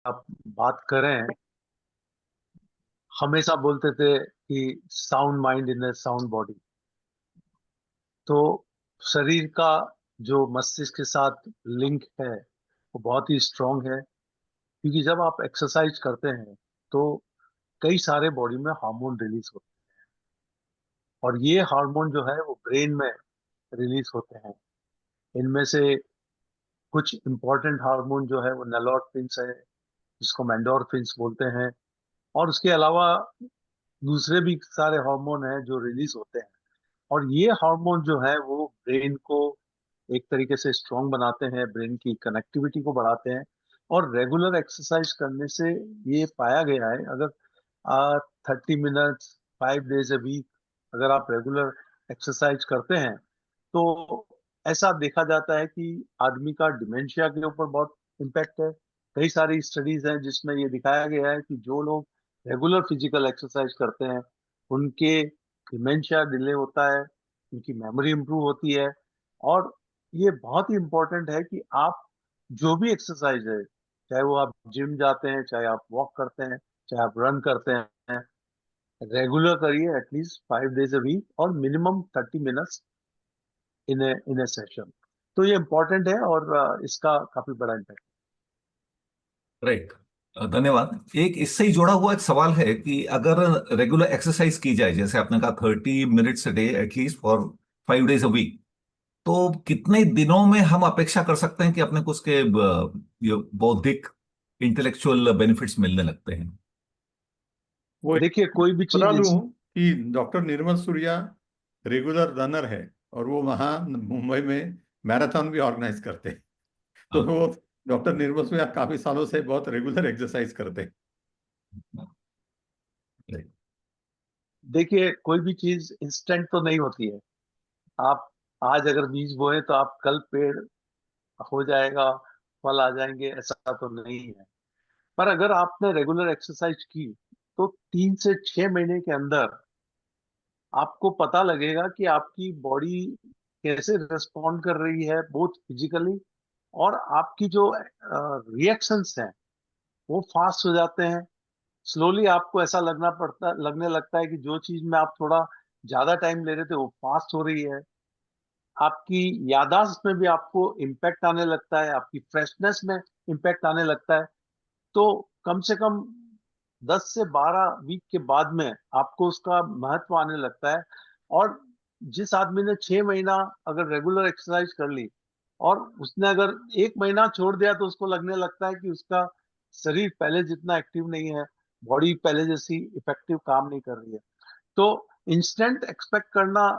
आप बात करें, हमेशा बोलते थे कि sound mind in A sound body. तो शरीर का जो मस्तिष्क के साथ लिंक है वो बहुत ही स्ट्रांग है, क्योंकि जब आप एक्सरसाइज करते हैं तो कई सारे बॉडी में हार्मोन रिलीज होते हैं, और ये हार्मोन जो है वो ब्रेन में रिलीज होते हैं। इनमें से कुछ इंपॉर्टेंट हार्मोन जो है वो नेलोटोनिन है, जिसको एंडोर्फिन्स बोलते हैं, और उसके अलावा दूसरे भी सारे हार्मोन हैं जो रिलीज होते हैं। और ये हार्मोन जो है वो ब्रेन को एक तरीके से स्ट्रांग बनाते हैं, ब्रेन की कनेक्टिविटी को बढ़ाते हैं। और रेगुलर एक्सरसाइज करने से ये पाया गया है, अगर 30 मिनट्स 5 डेज ए वीक अगर आप रेगुलर एक्सरसाइज करते हैं, तो ऐसा देखा जाता है कि आदमी का डिमेंशिया के ऊपर बहुत इम्पैक्ट है। कई सारी स्टडीज हैं जिसमें ये दिखाया गया है कि जो लोग रेगुलर फिजिकल एक्सरसाइज करते हैं उनके डिमेंशिया डिले होता है, उनकी मेमोरी इंप्रूव होती है। और ये बहुत ही इम्पोर्टेंट है कि आप जो भी एक्सरसाइज है, चाहे वो आप जिम जाते हैं, चाहे आप वॉक करते हैं, चाहे आप रन करते हैं, रेगुलर करिए, एटलीस्ट 5 डेज ए वीक, और minimum 30 minutes in A session. तो ये इम्पोर्टेंट है, और इसका काफी बड़ा इम्पैक्ट। राइट। धन्यवाद। एक इससे ही जुड़ा हुआ एक सवाल है कि अगर रेगुलर एक्सरसाइज की जाए, जैसे आपने कहा 30 minutes a day at least for 5 days a week, तो कितने दिनों में हम अपेक्षा कर सकते हैं कि अपने को उसके ये बौद्धिक इंटेलेक्चुअल बेनिफिट्स मिलने लगते हैं? वो देखिए, कोई भी बता चीज दूं कि डॉक्टर निर्मल सूर्या रेगुलर रनर है, और वो वहाँ मुंबई में मैराथन भी ऑर्गेनाइज करते हैं। तो हाँ। वो डॉक्टर निर्मल सूर्या काफी सालों से बहुत रेगुलर एक्सरसाइज करते हैं। राइट। देखिए, कोई भी चीज इंस्टेंट तो नहीं होती है। आप आज अगर बीज बोए तो आप कल पेड़ हो जाएगा, फल आ जाएंगे, ऐसा तो नहीं है। पर अगर आपने रेगुलर एक्सरसाइज की तो 3 से 6 महीने के अंदर आपको पता लगेगा कि आपकी बॉडी कैसे रिस्पॉन्ड कर रही है, बोथ फिजिकली, और आपकी जो रिएक्शंस हैं वो फास्ट हो जाते हैं। स्लोली आपको ऐसा लगने लगता है कि जो चीज में आप थोड़ा ज्यादा टाइम ले रहे थे वो फास्ट हो रही है। आपकी याददाश्त में भी आपको इम्पैक्ट आने लगता है, आपकी फ्रेशनेस में इम्पैक्ट आने लगता है। तो कम से कम 10 से 12 वीक के बाद में आपको उसका महत्व आने लगता है। और जिस आदमी ने 6 महीना अगर रेगुलर एक्सरसाइज कर ली, और उसने अगर 1 महीना छोड़ दिया, तो उसको लगने लगता है कि उसका शरीर पहले जितना एक्टिव नहीं है, बॉडी पहले जैसी इफेक्टिव काम नहीं कर रही है। तो इंस्टेंट एक्सपेक्ट करना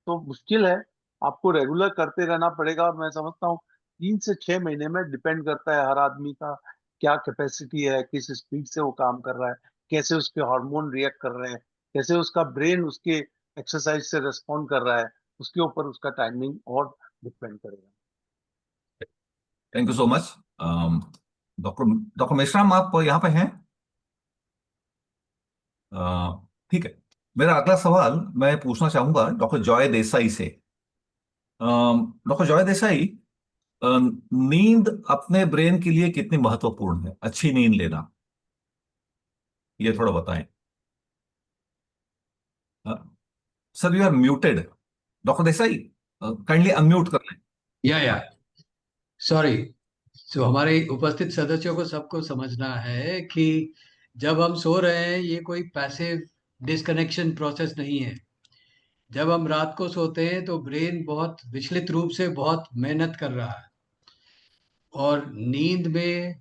तो मुश्किल है, आपको रेगुलर करते रहना पड़ेगा। और मैं समझता हूँ 3 से 6 महीने में डिपेंड करता है हर आदमी का क्या कैपेसिटी है, किस स्पीड से वो काम कर रहा है, कैसे उसके हार्मोन रिएक्ट कर रहे हैं, कैसे उसका ब्रेन उसके एक्सरसाइज से रिस्पॉन्ड कर रहा है, उसके ऊपर उसका टाइमिंग और डिपेंड करेगा। Thank you so much. Doctor doctor Meshram, आप यहाँ पे हैं? ठीक है। मेरा अगला सवाल मैं पूछना चाहूंगा डॉक्टर जॉय देसाई से। डॉक्टर जॉय देसाई, नींद अपने ब्रेन के लिए कितनी महत्वपूर्ण है, अच्छी नींद लेना, ये थोड़ा बताएं। Sir, you are muted. Doctor Desai, kindly unmute कर लें। या सॉरी। तो हमारे उपस्थित सदस्यों को सबको समझना है कि जब हम सो रहे हैं ये कोई पैसिव डिस्कनेक्शन प्रोसेस नहीं है। जब हम रात को सोते हैं तो ब्रेन बहुत विचलित रूप से बहुत मेहनत कर रहा है, और नींद में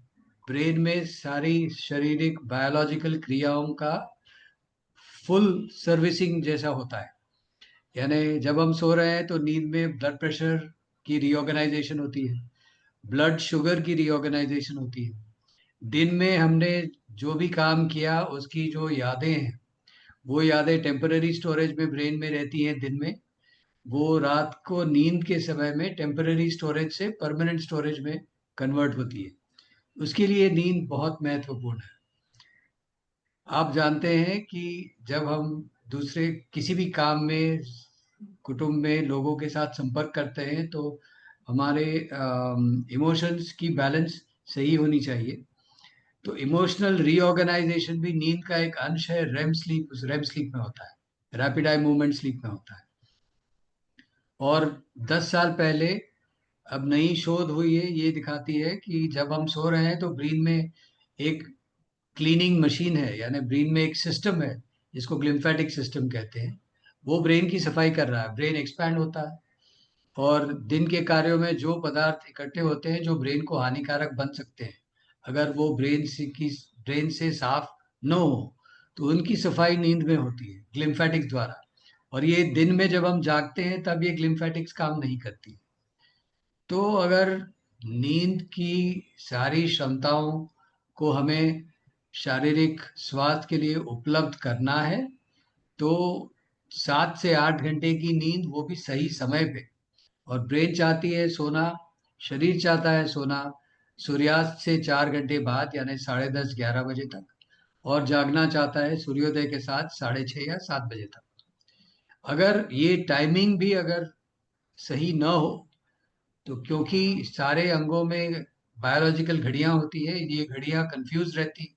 ब्रेन में सारी शारीरिक बायोलॉजिकल क्रियाओं का फुल सर्विसिंग जैसा होता है। यानी जब हम सो रहे हैं तो नींद में ब्लड प्रेशर की रीऑर्गेनाइजेशन होती है, ब्लड शुगर की रीऑर्गेनाइजेशन होती है। दिन में हमने जो भी काम किया उसकी जो यादें हैं, वो यादें टेम्पररी स्टोरेज में ब्रेन में रहती हैं दिन में। वो रात को नींद के समय में टेम्पररी स्टोरेज से परमानेंट स्टोरेज में कन्वर्ट होती है। उसके लिए नींद बहुत महत्वपूर्ण है। आप जानते हैं कि जब हम दूसरे किसी भी काम में, कुटुंब में लोगों के साथ संपर्क करते हैं तो हमारे इमोशंस की बैलेंस सही होनी चाहिए। तो इमोशनल रीऑर्गेनाइजेशन भी नींद का एक अंश है। रेम स्लीप उस रेम स्लीप में होता है, रैपिड आई मूवमेंट स्लीप में होता है। और 10 साल पहले अब नई शोध हुई है, ये दिखाती है कि जब हम सो रहे हैं तो ब्रेन में एक क्लीनिंग मशीन है, यानी ब्रेन में एक सिस्टम है जिसको ग्लिम्फेटिक सिस्टम कहते हैं। वो ब्रेन की सफाई कर रहा है, ब्रेन एक्सपैंड होता है और दिन के कार्यों में जो पदार्थ इकट्ठे होते हैं जो ब्रेन को हानिकारक बन सकते हैं, अगर वो ब्रेन से साफ न हो, तो उनकी सफाई नींद में होती है ग्लिम्फेटिक्स द्वारा। और ये दिन में जब हम जागते हैं तब ये ग्लिम्फेटिक्स काम नहीं करती। तो अगर नींद की सारी क्षमताओं को हमें शारीरिक स्वास्थ्य के लिए उपलब्ध करना है, तो 7 से 8 घंटे की नींद, वो भी सही समय पे। और ब्रेन चाहती है सोना, शरीर चाहता है सोना सूर्यास्त से 4 घंटे बाद, यानी 10:30-11 बजे तक। और जागना चाहता है सूर्योदय के साथ 6:30 या 7 बजे तक। अगर ये टाइमिंग भी अगर सही न हो, तो क्योंकि सारे अंगों में बायोलॉजिकल घड़ियां होती है, ये घड़ियां कंफ्यूज रहती,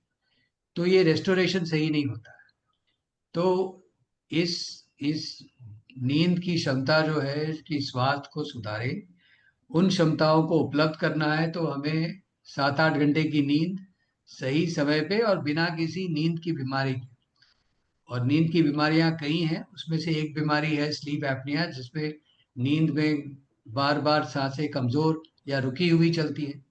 तो ये रेस्टोरेशन सही नहीं होता है। तो इस इस नींद की क्षमता जो है कि स्वास्थ्य को सुधारे, उन क्षमताओं को उपलब्ध करना है, तो हमें 7-8 घंटे की नींद सही समय पे और बिना किसी नींद की बीमारी के। और नींद की बीमारियां कई हैं, उसमें से एक बीमारी है स्लीप एप्निया, जिसमें नींद में बार बार सांसें कमजोर या रुकी हुई चलती हैं।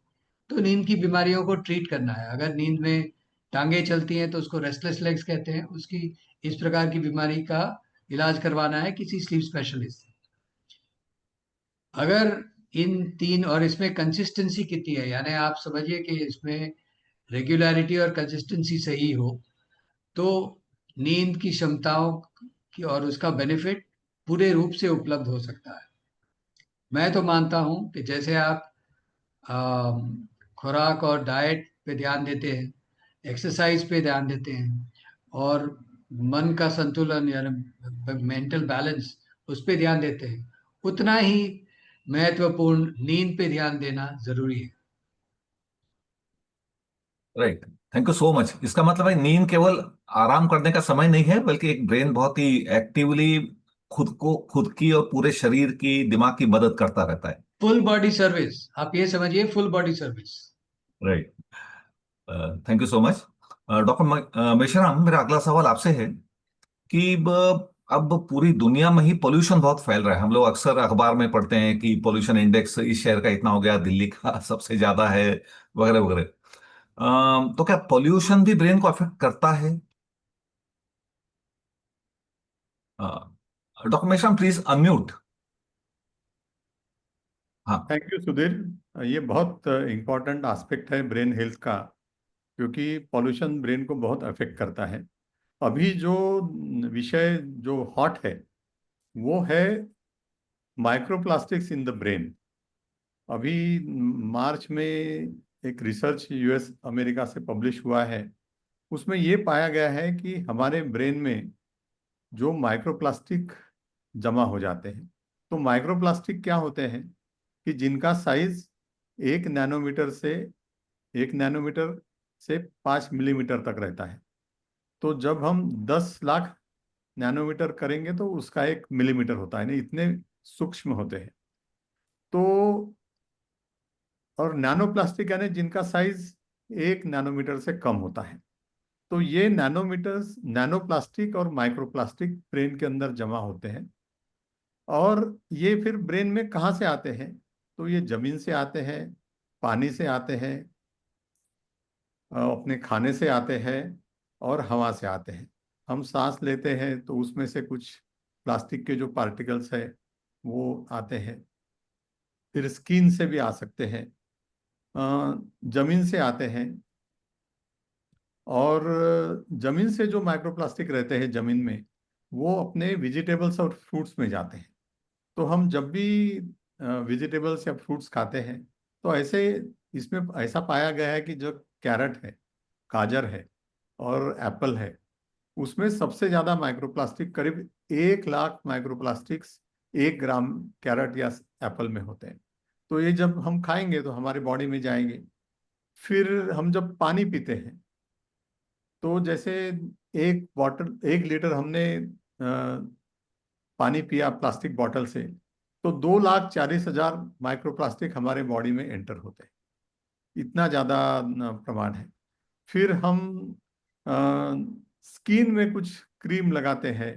तो नींद की बीमारियों को ट्रीट करना है। अगर नींद में टांगे चलती हैं तो उसको रेस्टलेस लेग्स कहते हैं, उसकी इस प्रकार की बीमारी का इलाज करवाना है किसी स्लीप स्पेशलिस्ट से। अगर इन तीन, और इसमें कंसिस्टेंसी कितनी है, यानी आप समझिए कि इसमें रेगुलरिटी और कंसिस्टेंसी सही हो, तो नींद की क्षमताओं की और उसका बेनिफिट पूरे रूप से उपलब्ध हो सकता है। मैं तो मानता हूं कि जैसे आप खुराक और डाइट पे ध्यान देते हैं, एक्सरसाइज पे ध्यान देते हैं, और मन का संतुलन यानी मेंटल बैलेंस उस पे ध्यान देते हैं, उतना ही महत्वपूर्ण नींद पे ध्यान देना जरूरी है। Right, thank you so much. इसका मतलब है नींद केवल आराम करने का समय नहीं है, बल्कि एक ब्रेन बहुत ही एक्टिवली खुद की और पूरे शरीर की, दिमाग की मदद करता रहता है। फुल बॉडी सर्विस, आप ये समझिए, full body service. Right, thank you so much. Doctor Meshram, मेरा अगला सवाल आपसे है कि अब पूरी दुनिया में ही पोल्यूशन बहुत फैल रहा है। हम लोग अक्सर अखबार में पढ़ते हैं कि पोल्यूशन इंडेक्स इस शहर का इतना हो गया, दिल्ली का सबसे ज्यादा है, वगैरह वगैरह। तो क्या पोल्यूशन भी ब्रेन को अफेक्ट करता है? Doctor Meshram, please unmute. हाँ। Thank you Sudhir. ये बहुत इम्पोर्टेंट एस्पेक्ट है ब्रेन हेल्थ का, क्योंकि पॉल्यूशन ब्रेन को बहुत अफेक्ट करता है। अभी जो विषय जो हॉट है वो है माइक्रोप्लास्टिक्स इन द ब्रेन। अभी मार्च में एक रिसर्च यूएस अमेरिका से पब्लिश हुआ है, उसमें ये पाया गया है कि हमारे ब्रेन में जो माइक्रोप्लास्टिक जमा हो जाते हैं। तो माइक्रोप्लास्टिक क्या होते हैं कि जिनका साइज 1 नैनोमीटर से 5 मिलीमीटर तक रहता है। तो जब हम 10 लाख नैनोमीटर करेंगे तो उसका 1 मिलीमीटर होता है, नहीं इतने सूक्ष्म होते हैं। तो और नैनो प्लास्टिक यानी जिनका साइज 1 नैनोमीटर से कम होता है। तो ये नैनोमीटर्स, नैनो प्लास्टिक और माइक्रो प्लास्टिक ब्रेन के अंदर जमा होते हैं। और ये फिर ब्रेन में कहाँ से आते हैं? तो ये जमीन से आते हैं, पानी से आते हैं, अपने खाने से आते हैं और हवा से आते हैं। हम सांस लेते हैं तो उसमें से कुछ प्लास्टिक के जो पार्टिकल्स है वो आते हैं। फिर स्किन से भी आ सकते हैं, जमीन से आते हैं। और जमीन से जो माइक्रोप्लास्टिक रहते हैं जमीन में, वो अपने वेजिटेबल्स और फ्रूट्स में जाते हैं। तो हम जब भी वेजिटेबल्स या फ्रूट्स खाते हैं तो ऐसे इसमें ऐसा पाया गया है कि जो कैरेट है, गाजर है और एप्पल है, उसमें सबसे ज़्यादा माइक्रोप्लास्टिक, करीब 1 लाख माइक्रोप्लास्टिक्स 1 ग्राम कैरेट या एप्पल में होते हैं। तो ये जब हम खाएंगे तो हमारे बॉडी में जाएंगे। फिर हम जब पानी पीते हैं तो जैसे 1 लीटर हमने पानी पिया प्लास्टिक बॉटल से, तो 2,40,000 माइक्रोप्लास्टिक हमारे बॉडी में एंटर होते हैं। इतना ज़्यादा प्रमाण है। फिर हम स्किन में कुछ क्रीम लगाते हैं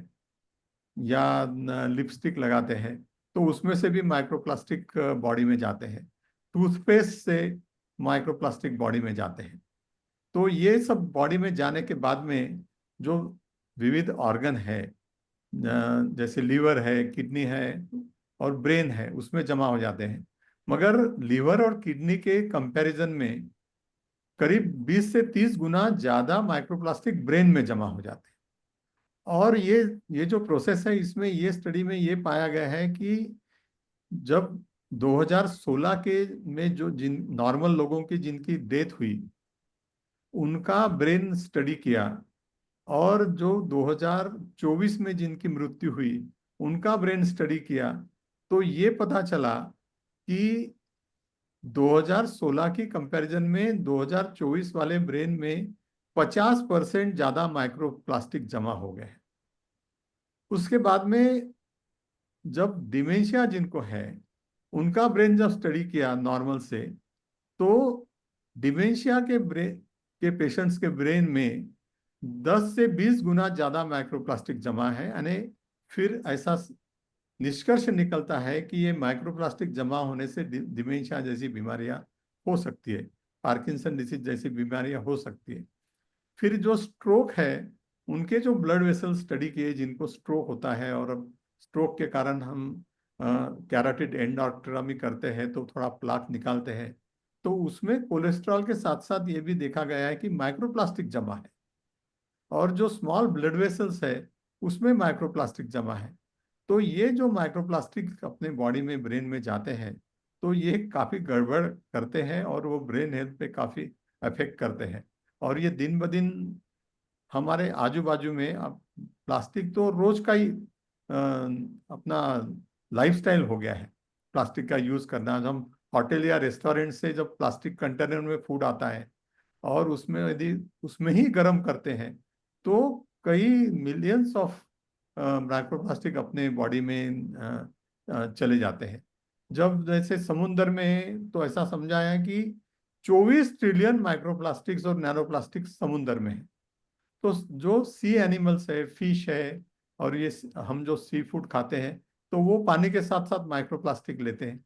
या लिपस्टिक लगाते हैं, तो उसमें से भी माइक्रोप्लास्टिक बॉडी में जाते हैं। टूथपेस्ट से माइक्रोप्लास्टिक बॉडी में जाते हैं। तो ये सब बॉडी में जाने के बाद में जो विविध ऑर्गन है, जैसे लीवर है, किडनी है और ब्रेन है, उसमें जमा हो जाते हैं। मगर लीवर और किडनी के कंपैरिजन में करीब 20 से 30 गुना ज्यादा माइक्रोप्लास्टिक ब्रेन में जमा हो जाते हैं। और ये जो प्रोसेस है, इसमें ये स्टडी में ये पाया गया है कि जब 2016 के में जो जिन नॉर्मल लोगों की जिनकी डेथ हुई, उनका ब्रेन स्टडी किया, और जो 2024 में जिनकी मृत्यु हुई उनका ब्रेन स्टडी किया, तो ये पता चला कि 2016 की कंपैरिजन में 2024 वाले ब्रेन में 50% ज्यादा माइक्रोप्लास्टिक जमा हो गए। उसके बाद में जब डिमेंशिया जिनको है, उनका ब्रेन जब स्टडी किया नॉर्मल से, तो डिमेंशिया के पेशेंट्स के ब्रेन में 10 से 20 गुना ज्यादा माइक्रोप्लास्टिक जमा है। यानी फिर ऐसा निष्कर्ष निकलता है कि ये माइक्रोप्लास्टिक जमा होने से डिमेंशिया जैसी बीमारियां हो सकती है, पार्किंसन डिसीज जैसी बीमारियां हो सकती है। फिर जो स्ट्रोक है, उनके जो ब्लड वेसल स्टडी किए जिनको स्ट्रोक होता है, और अब स्ट्रोक के कारण हम कैरोटिड एंडोक्टोमी करते हैं तो थोड़ा प्लाक निकालते हैं, तो उसमें कोलेस्ट्रॉल के साथ साथ ये भी देखा गया है कि माइक्रोप्लास्टिक जमा है। और जो स्मॉल ब्लड वेसल्स है उसमें माइक्रोप्लास्टिक जमा है। तो ये जो माइक्रोप्लास्टिक अपने बॉडी में, ब्रेन में जाते हैं, तो ये काफ़ी गड़बड़ करते हैं और वो ब्रेन हेल्थ पे काफ़ी अफेक्ट करते हैं। और ये दिन ब दिन हमारे आजू बाजू में अब प्लास्टिक तो रोज का ही अपना लाइफस्टाइल हो गया है, प्लास्टिक का यूज़ करना। हम होटल या रेस्टोरेंट से जब प्लास्टिक कंटेनर में फूड आता है और उसमें यदि उसमें ही गर्म करते हैं, तो कई मिलियंस ऑफ माइक्रोप्लास्टिक अपने बॉडी में चले जाते हैं। जब जैसे समुद्र में, तो ऐसा समझा है कि 24 ट्रिलियन माइक्रोप्लास्टिक्स और नैनोप्लास्टिक्स समुद्र में है। तो जो सी एनिमल्स है, फिश है, और ये हम जो सी फूड खाते हैं, तो वो पानी के साथ साथ माइक्रोप्लास्टिक लेते हैं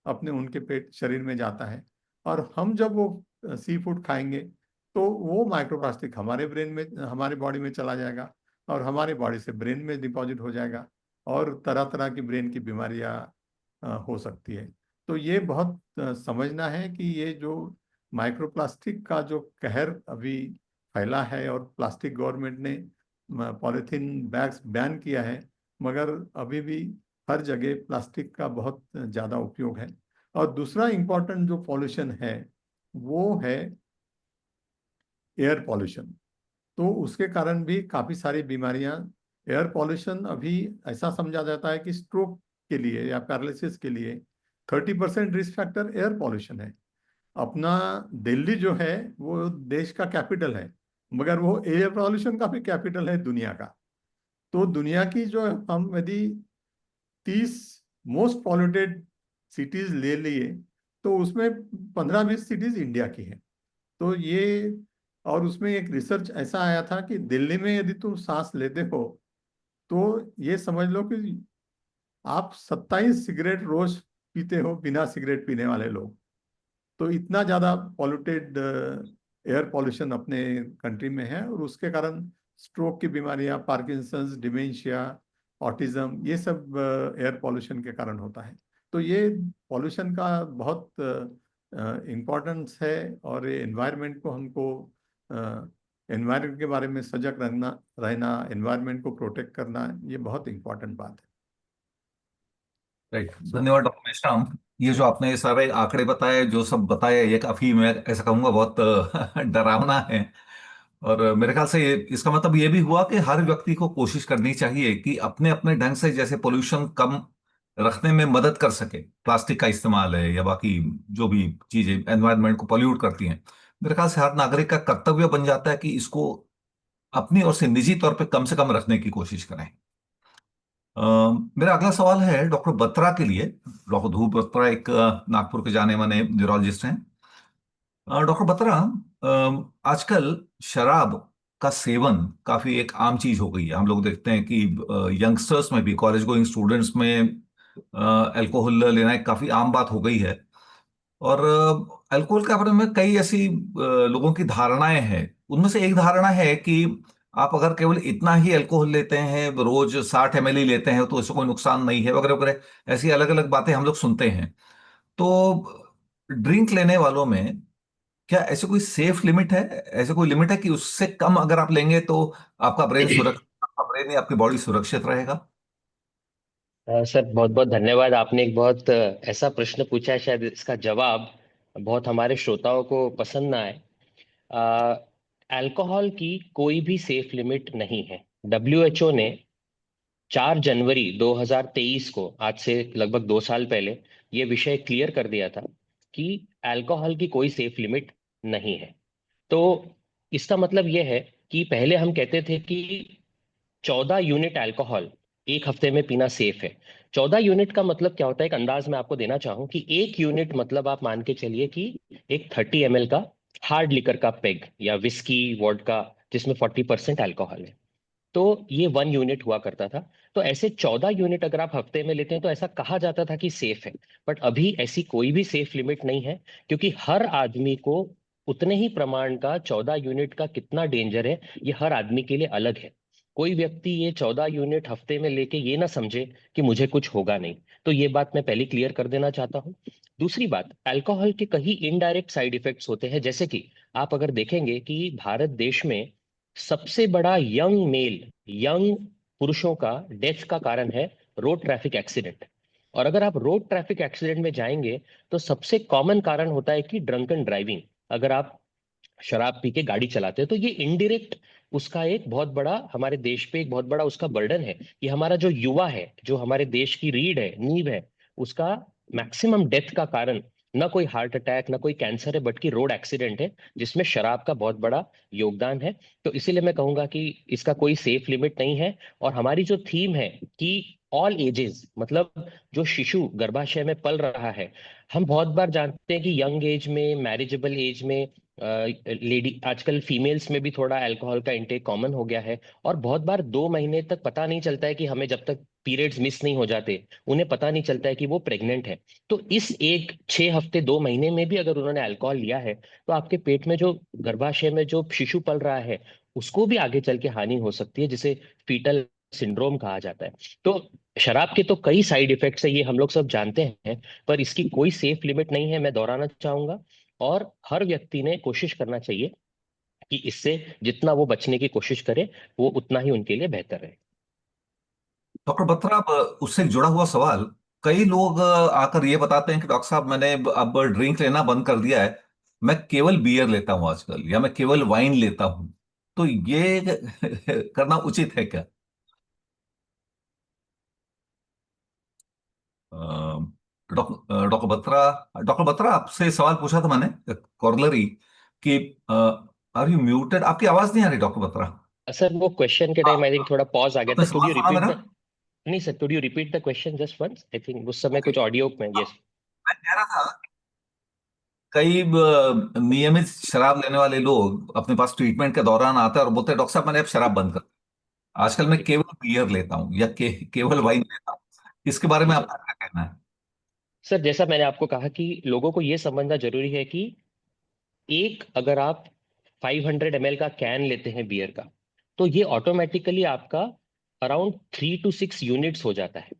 अपने, उनके पेट शरीर में जाता है। और हम जब वो सी फूड खाएंगे तो वो माइक्रोप्लास्टिक हमारे ब्रेन में, हमारे बॉडी में चला जाएगा, और हमारी बॉडी से ब्रेन में डिपॉजिट हो जाएगा, और तरह तरह की ब्रेन की बीमारियां हो सकती है। तो ये बहुत समझना है कि ये जो माइक्रोप्लास्टिक का जो कहर अभी फैला है, और प्लास्टिक गवर्नमेंट ने पॉलीथीन बैग्स बैन किया है, मगर अभी भी हर जगह प्लास्टिक का बहुत ज़्यादा उपयोग है। और दूसरा इम्पोर्टेंट जो पॉल्यूशन है वो है एयर पॉल्यूशन। तो उसके कारण भी काफ़ी सारी बीमारियां, एयर पॉल्यूशन अभी ऐसा समझा जाता है कि स्ट्रोक के लिए या पैरालिसिस के लिए 30% रिस्क फैक्टर एयर पॉल्यूशन है। अपना दिल्ली जो है वो देश का कैपिटल है, मगर वो एयर पॉल्यूशन का भी कैपिटल है दुनिया का। तो दुनिया की जो हम यदि 30 मोस्ट पॉल्यूटेड सिटीज ले लिए, तो उसमें 15-20 सिटीज इंडिया की है। तो ये, और उसमें एक रिसर्च ऐसा आया था कि दिल्ली में यदि तुम सांस लेते हो, तो ये समझ लो कि आप 27 सिगरेट रोज पीते हो, बिना सिगरेट पीने वाले लोग। तो इतना ज़्यादा पॉल्यूटेड एयर पॉल्यूशन अपने कंट्री में है, और उसके कारण स्ट्रोक की बीमारियां, पार्किंसंस, डिमेंशिया, ऑटिज्म, ये सब एयर पॉल्यूशन के कारण होता है। तो ये पॉल्यूशन का बहुत इम्पोर्टेंस है, और ये एनवायरनमेंट को हमको, एनवायरनमेंट के बारे में सजग रहना, एनवायरनमेंट को प्रोटेक्ट करना, ये बहुत इम्पोर्टेंट बात है। राइट, धन्यवाद डॉक्टर मेश्राम। ये जो आपने सारे आंकड़े बताए, जो सब बताया, ये काफी, मैं ऐसा कहूंगा, बहुत डरावना है। और मेरे ख्याल से इसका मतलब ये भी हुआ कि हर व्यक्ति को कोशिश करनी चाहिए कि अपने अपने ढंग से जैसे पोल्यूशन कम रखने में मदद कर सके। प्लास्टिक का इस्तेमाल है या बाकी जो भी चीजें एनवायरनमेंट को पॉल्यूट करती हैं, मेरे ख्याल से हर नागरिक का कर्तव्य बन जाता है कि इसको अपनी ओर से कम से कम रखने की कोशिश करें। मेरा अगला सवाल है डॉक्टर बत्रा के लिए। डॉक्टर ध्रुव बत्रा एक नागपुर के जाने माने न्यूरोलॉजिस्ट हैं। डॉक्टर बत्रा, आजकल शराब का सेवन काफी एक आम चीज हो गई है। हम लोग देखते हैं कि यंगस्टर्स में भी, कॉलेज गोइंग स्टूडेंट्स में अल्कोहल लेना एक काफी आम बात हो गई है। और अल्कोहल के बारे में कई ऐसी लोगों की धारणाएं हैं। उनमें से एक धारणा है कि आप अगर केवल इतना ही अल्कोहल लेते हैं, रोज 60 ml ही लेते हैं, तो इससे कोई नुकसान नहीं है, वगैरह वगैरह ऐसी अलग अलग बातें हम लोग सुनते हैं। तो ड्रिंक लेने वालों में क्या ऐसे कोई सेफ लिमिट है? ऐसे कोई लिमिट है कि उससे कम अगर आप लेंगे तो आपका ब्रेन या आपकी बॉडी सुरक्षित रहेगा? सर बहुत बहुत धन्यवाद। आपने एक बहुत ऐसा प्रश्न पूछा है, शायद इसका जवाब बहुत हमारे श्रोताओं को पसंद ना आए। अल्कोहल की कोई भी सेफ लिमिट नहीं है। WHO ने 4 जनवरी 2023 को, आज से लगभग 2 साल पहले, ये विषय क्लियर कर दिया था कि अल्कोहल की कोई सेफ लिमिट नहीं है। तो इसका मतलब यह है कि पहले हम कहते थे कि 14 यूनिट अल्कोहल एक हफ्ते में पीना सेफ है। 14 यूनिट का मतलब क्या होता है, एक अंदाज मैं आपको देना चाहूं कि 1 यूनिट मतलब आप मान के चलिए कि एक 30 ml का हार्ड लिकर का पेग या विस्की वोडका जिसमें 40% अल्कोहल है, तो ये 1 यूनिट हुआ करता था। तो ऐसे 14 यूनिट अगर आप हफ्ते में लेते हैं तो ऐसा कहा जाता था कि सेफ है। बट अभी ऐसी कोई भी सेफ लिमिट नहीं है, क्योंकि हर आदमी को उतने ही प्रमाण का 14 यूनिट का कितना डेंजर है ये हर आदमी के लिए अलग है। कोई व्यक्ति ये 14 यूनिट हफ्ते में लेके ये ना समझे कि मुझे कुछ होगा नहीं। तो ये बात मैं पहले क्लियर कर देना चाहता हूँ। दूसरी बात, अल्कोहल के कई इनडायरेक्ट साइड इफेक्ट्स होते हैं, जैसे कि आप अगर देखेंगे कि भारत देश में सबसे बड़ा यंग पुरुषों का डेथ का कारण है रोड ट्रैफिक एक्सीडेंट। और अगर आप रोड ट्रैफिक एक्सीडेंट में जाएंगे तो सबसे कॉमन कारण होता है कि ड्रंकन ड्राइविंग। अगर आप शराब पी के गाड़ी चलाते हैं तो ये इनडायरेक्ट उसका एक बहुत बड़ा, हमारे देश पे एक बहुत बड़ा उसका बर्डन है कि हमारा जो युवा है, जो हमारे देश की रीढ़ है, नींव है, उसका मैक्सिमम डेथ का कारण ना कोई हार्ट अटैक ना कोई कैंसर है, बट कि रोड एक्सीडेंट है, जिसमें शराब का बहुत बड़ा योगदान है। तो इसीलिए मैं कहूंगा कि इसका कोई सेफ लिमिट नहीं है। और हमारी जो थीम है कि ऑल एजेस, मतलब जो शिशु गर्भाशय में पल रहा है, हम बहुत बार जानते हैं कि यंग एज में, मैरिजेबल एज में, लेडी आजकल फीमेल्स में भी थोड़ा अल्कोहल का इंटेक कॉमन हो गया है। और बहुत बार 2 महीने तक पता नहीं चलता है कि हमें, जब तक पीरियड्स मिस नहीं हो जाते, उन्हें पता नहीं चलता है कि वो प्रेग्नेंट है। तो इस एक 6 हफ्ते 2 महीने में भी अगर उन्होंने अल्कोहल लिया है तो आपके पेट में जो गर्भाशय में जो शिशु पल रहा है उसको भी आगे चल के हानि हो सकती है, जिसे फीटल सिंड्रोम कहा जाता है। तो शराब के तो कई साइड इफेक्ट्स है, ये हम लोग सब जानते हैं, पर इसकी कोई सेफ लिमिट नहीं है, मैं दोहराना चाहूंगा। और हर व्यक्ति ने कोशिश करना चाहिए कि इससे जितना वो बचने की कोशिश करे वो उतना ही उनके लिए बेहतर है। डॉक्टर बत्रा, अब उससे जुड़ा हुआ सवाल, कई लोग आकर ये बताते हैं कि डॉक्टर साहब मैंने अब ड्रिंक लेना बंद कर दिया है, मैं केवल बियर लेता हूं आजकल, या मैं केवल वाइन लेता हूं। तो ये करना उचित है क्या? डॉक्टर बत्रा, आपसे सवाल पूछा था मैंने कॉर्लरी कि आर यू म्यूटेड? आपकी आवाज नहीं आ रही डॉक्टर बत्रा। सर वो क्वेश्चन के टाइम आई थिंक थोड़ा पॉज आ गया आपने था। कुड सवाल यू सुना रिपीट मेरा? द, नहीं sir, could you repeat the question just once? I think उस समय ओके। कुछ ऑडियो में, यस। मैं कह रहा था कई नियमित शराब लेने वाले लोग अपने पास ट्रीटमेंट के दौरान आते हैं और बोलते हैं डॉक्टर साहब मैंने अब शराब बंद कर दी। आजकल मैं जी केवल बियर लेता हूँ या केवल वाइन लेता हूँ। इसके बारे जी में सर। आपका क्या कहना है? सर जैसा मैंने आपको कहा कि लोगों को ये समझना जरूरी है कि एक, अगर आप 500 ml का कैन लेते हैं बियर का, तो ये ऑटोमेटिकली आपका अराउंड 3 to 6 यूनिट्स हो जाता है।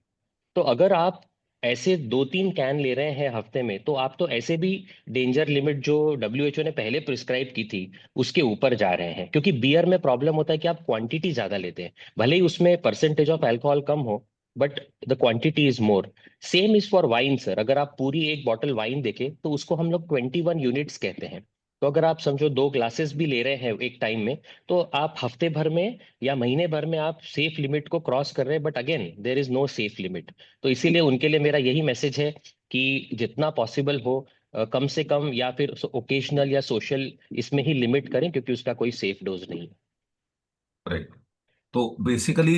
तो अगर आप ऐसे 2-3 कैन ले रहे हैं हफ्ते में, तो आप तो ऐसे भी डेंजर लिमिट जो WHO ने पहले प्रिस्क्राइब की थी उसके ऊपर जा रहे हैं। क्योंकि बियर में प्रॉब्लम होता है कि आप क्वांटिटी ज्यादा लेते हैं, भले ही उसमें परसेंटेज ऑफ अल्कोहल कम हो, but the quantity is more. Same is for wine sir. अगर आप पूरी एक बॉटल वाइन देखें तो उसको हम लोग 21 यूनिट्स कहते हैं। तो अगर आप समझो 2 ग्लासेस भी ले रहे हैं एक टाइम में, तो आप हफ्ते भर में या महीने भर में आप सेफ लिमिट को क्रॉस कर रहे हैं। But again there is no safe limit. तो इसीलिए उनके लिए मेरा यही मैसेज है कि जितना पॉसिबल हो कम से कम या फिर ओकेशनल या सोशल इसमें ही लिमिट करें, क्योंकि उसका कोई सेफ डोज नहीं है। राइट। तो बेसिकली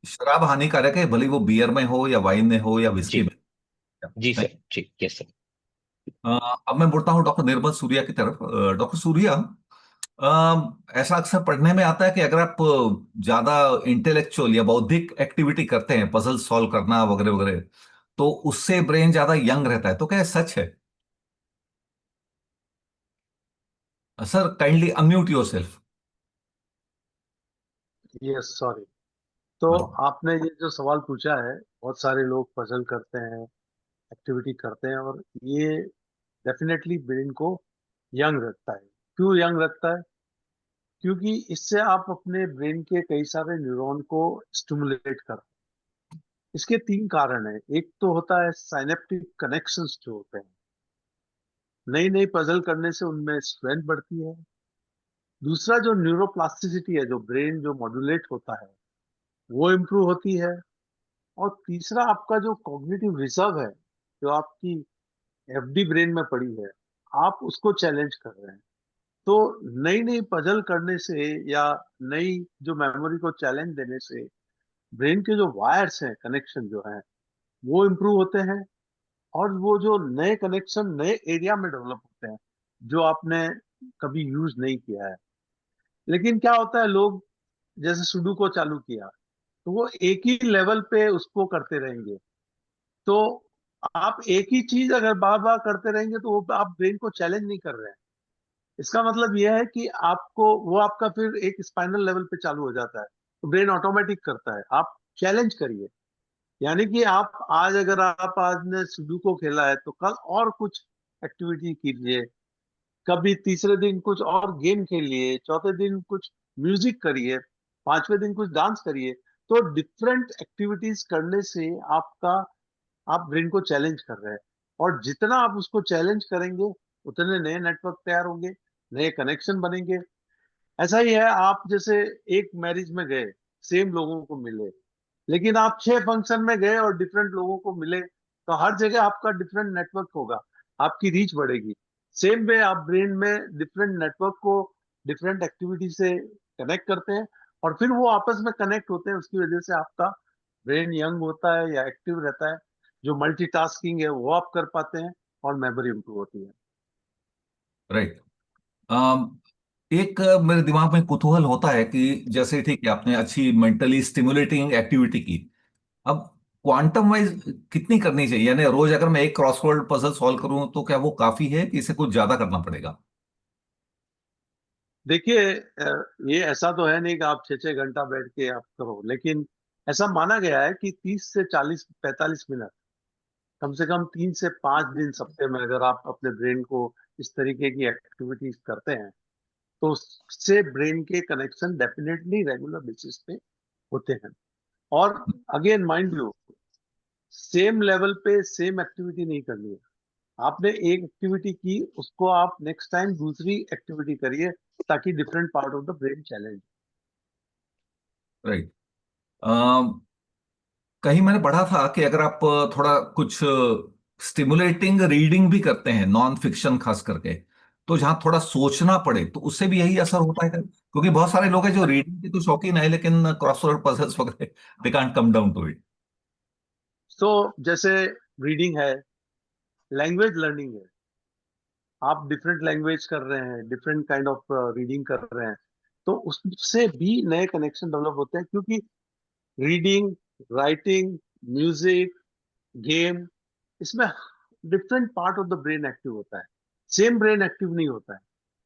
शराब हानिकारक है, भले वो बियर में हो या वाइन में हो या विस्की जी में। जी नहीं। सर, जी यस सर। अब मैं बढ़ता हूँ डॉक्टर निर्मल सूर्या की तरफ। डॉक्टर सूर्या, ऐसा अक्सर पढ़ने में आता है कि अगर आप ज्यादा इंटेलेक्चुअल या बौद्धिक एक्टिविटी करते हैं, पजल सॉल्व करना वगैरह वगैरह, तो उससे ब्रेन ज्यादा यंग रहता है। तो क्या ये सच है? Sir kindly unmute your self. Yes, sorry. तो आपने ये जो सवाल पूछा है, बहुत सारे लोग पजल करते हैं, एक्टिविटी करते हैं, और ये डेफिनेटली ब्रेन को यंग रखता है। क्यों यंग रखता है? क्योंकि इससे आप अपने ब्रेन के कई सारे न्यूरॉन को स्टिमुलेट करते हैं। इसके तीन कारण हैं। एक तो होता है साइनेप्टिक कनेक्शंस जो होते हैं, नई नई पजल करने से उनमें स्ट्रेंथ बढ़ती है। दूसरा जो न्यूरोप्लास्टिसिटी है, जो ब्रेन जो मॉड्यूलेट होता है, वो इम्प्रूव होती है। और तीसरा आपका जो कॉग्निटिव रिजर्व है, जो आपकी एफडी ब्रेन में पड़ी है, आप उसको चैलेंज कर रहे हैं। तो नई नई पजल करने से या नई जो मेमोरी को चैलेंज देने से ब्रेन के जो वायर्स हैं, कनेक्शन जो हैं, वो इम्प्रूव होते हैं। और वो जो नए कनेक्शन नए एरिया में डेवलप होते हैं, जो आपने कभी यूज नहीं किया है। लेकिन क्या होता है, लोग जैसे सुडोकू चालू किया, तो वो एक ही लेवल पे उसको करते रहेंगे। तो आप एक ही चीज अगर बार बार करते रहेंगे, तो वो आप ब्रेन को चैलेंज नहीं कर रहे हैं। इसका मतलब यह है कि आपको वो आपका फिर एक स्पाइनल लेवल पे चालू हो जाता है, तो ब्रेन ऑटोमेटिक करता है। आप चैलेंज करिए। यानी कि आप आज, अगर आप आज ने सुडोकू खेला है, तो कल और कुछ एक्टिविटी कीजिए। कभी तीसरे दिन कुछ और गेम खेलिए, चौथे दिन कुछ म्यूजिक करिए, पांचवें दिन कुछ डांस करिए। तो डिफरेंट एक्टिविटीज करने से आपका आप ब्रेन को चैलेंज कर रहे हैं। और जितना आप उसको चैलेंज करेंगे, उतने नए नेटवर्क तैयार होंगे, नए कनेक्शन बनेंगे। ऐसा ही है, आप जैसे एक मैरिज में गए, सेम लोगों को मिले, लेकिन आप 6 फंक्शन में गए और डिफरेंट लोगों को मिले, तो हर जगह आपका डिफरेंट नेटवर्क होगा, आपकी रीच बढ़ेगी। सेम वे आप ब्रेन में डिफरेंट नेटवर्क को डिफरेंट एक्टिविटी से कनेक्ट करते हैं, और फिर वो आपस में कनेक्ट होते हैं। उसकी वजह से आपका ब्रेन यंग होता है या एक्टिव रहता है। जो मल्टीटास्किंग है वो आप कर पाते हैं, और मेमोरी इंप्रूव होती है। राइट। एक मेरे दिमाग में कुतूहल होता है कि जैसे ठीक है, आपने अच्छी मेंटली स्टिमुलेटिंग एक्टिविटी की। अब क्वांटम वाइज कितनी करनी चाहिए? यानी रोज अगर मैं एक क्रॉसवर्ड पजल सॉल्व करूं तो क्या वो काफी है कि इसे कुछ ज्यादा करना पड़ेगा? देखिए, ये ऐसा तो है नहीं कि आप 6 6 घंटा बैठ के आप करो, लेकिन ऐसा माना गया है कि 30 से 40 45 मिनट, कम से कम 3 से 5 दिन सप्ताह में, अगर आप अपने ब्रेन को इस तरीके की एक्टिविटीज करते हैं, तो उससे ब्रेन के कनेक्शन डेफिनेटली रेगुलर बेसिस पे होते हैं। और again mind you, same level पे सेम एक्टिविटी नहीं करनी है। आपने एक एक्टिविटी की, उसको आप नेक्स्ट टाइम दूसरी एक्टिविटी करिए, ताकि different part of the brain challenge. Right. कहीं मैंने पढ़ा था कि अगर आप थोड़ा कुछ स्टिमुलेटिंग रीडिंग भी करते हैं, नॉन फिक्शन खास करके, तो जहां थोड़ा सोचना पड़े, तो उससे भी यही असर होता है क्या? क्योंकि बहुत सारे लोग हैं जो रीडिंग के तो शौकीन है, लेकिन क्रॉसवर्ड पजल्स वगैरह they can't come down to it. तो जैसे रीडिंग है, लैंग्वेज लर्निंग है, आप डिफरेंट लैंग्वेज कर रहे हैं, डिफरेंट काइंड ऑफ रीडिंग कर रहे हैं, तो उससे भी नए कनेक्शन डेवलप होते हैं। क्योंकि रीडिंग, राइटिंग, म्यूजिक, गेम, इसमें different part of the brain active होता है, सेम ब्रेन एक्टिव नहीं होता है।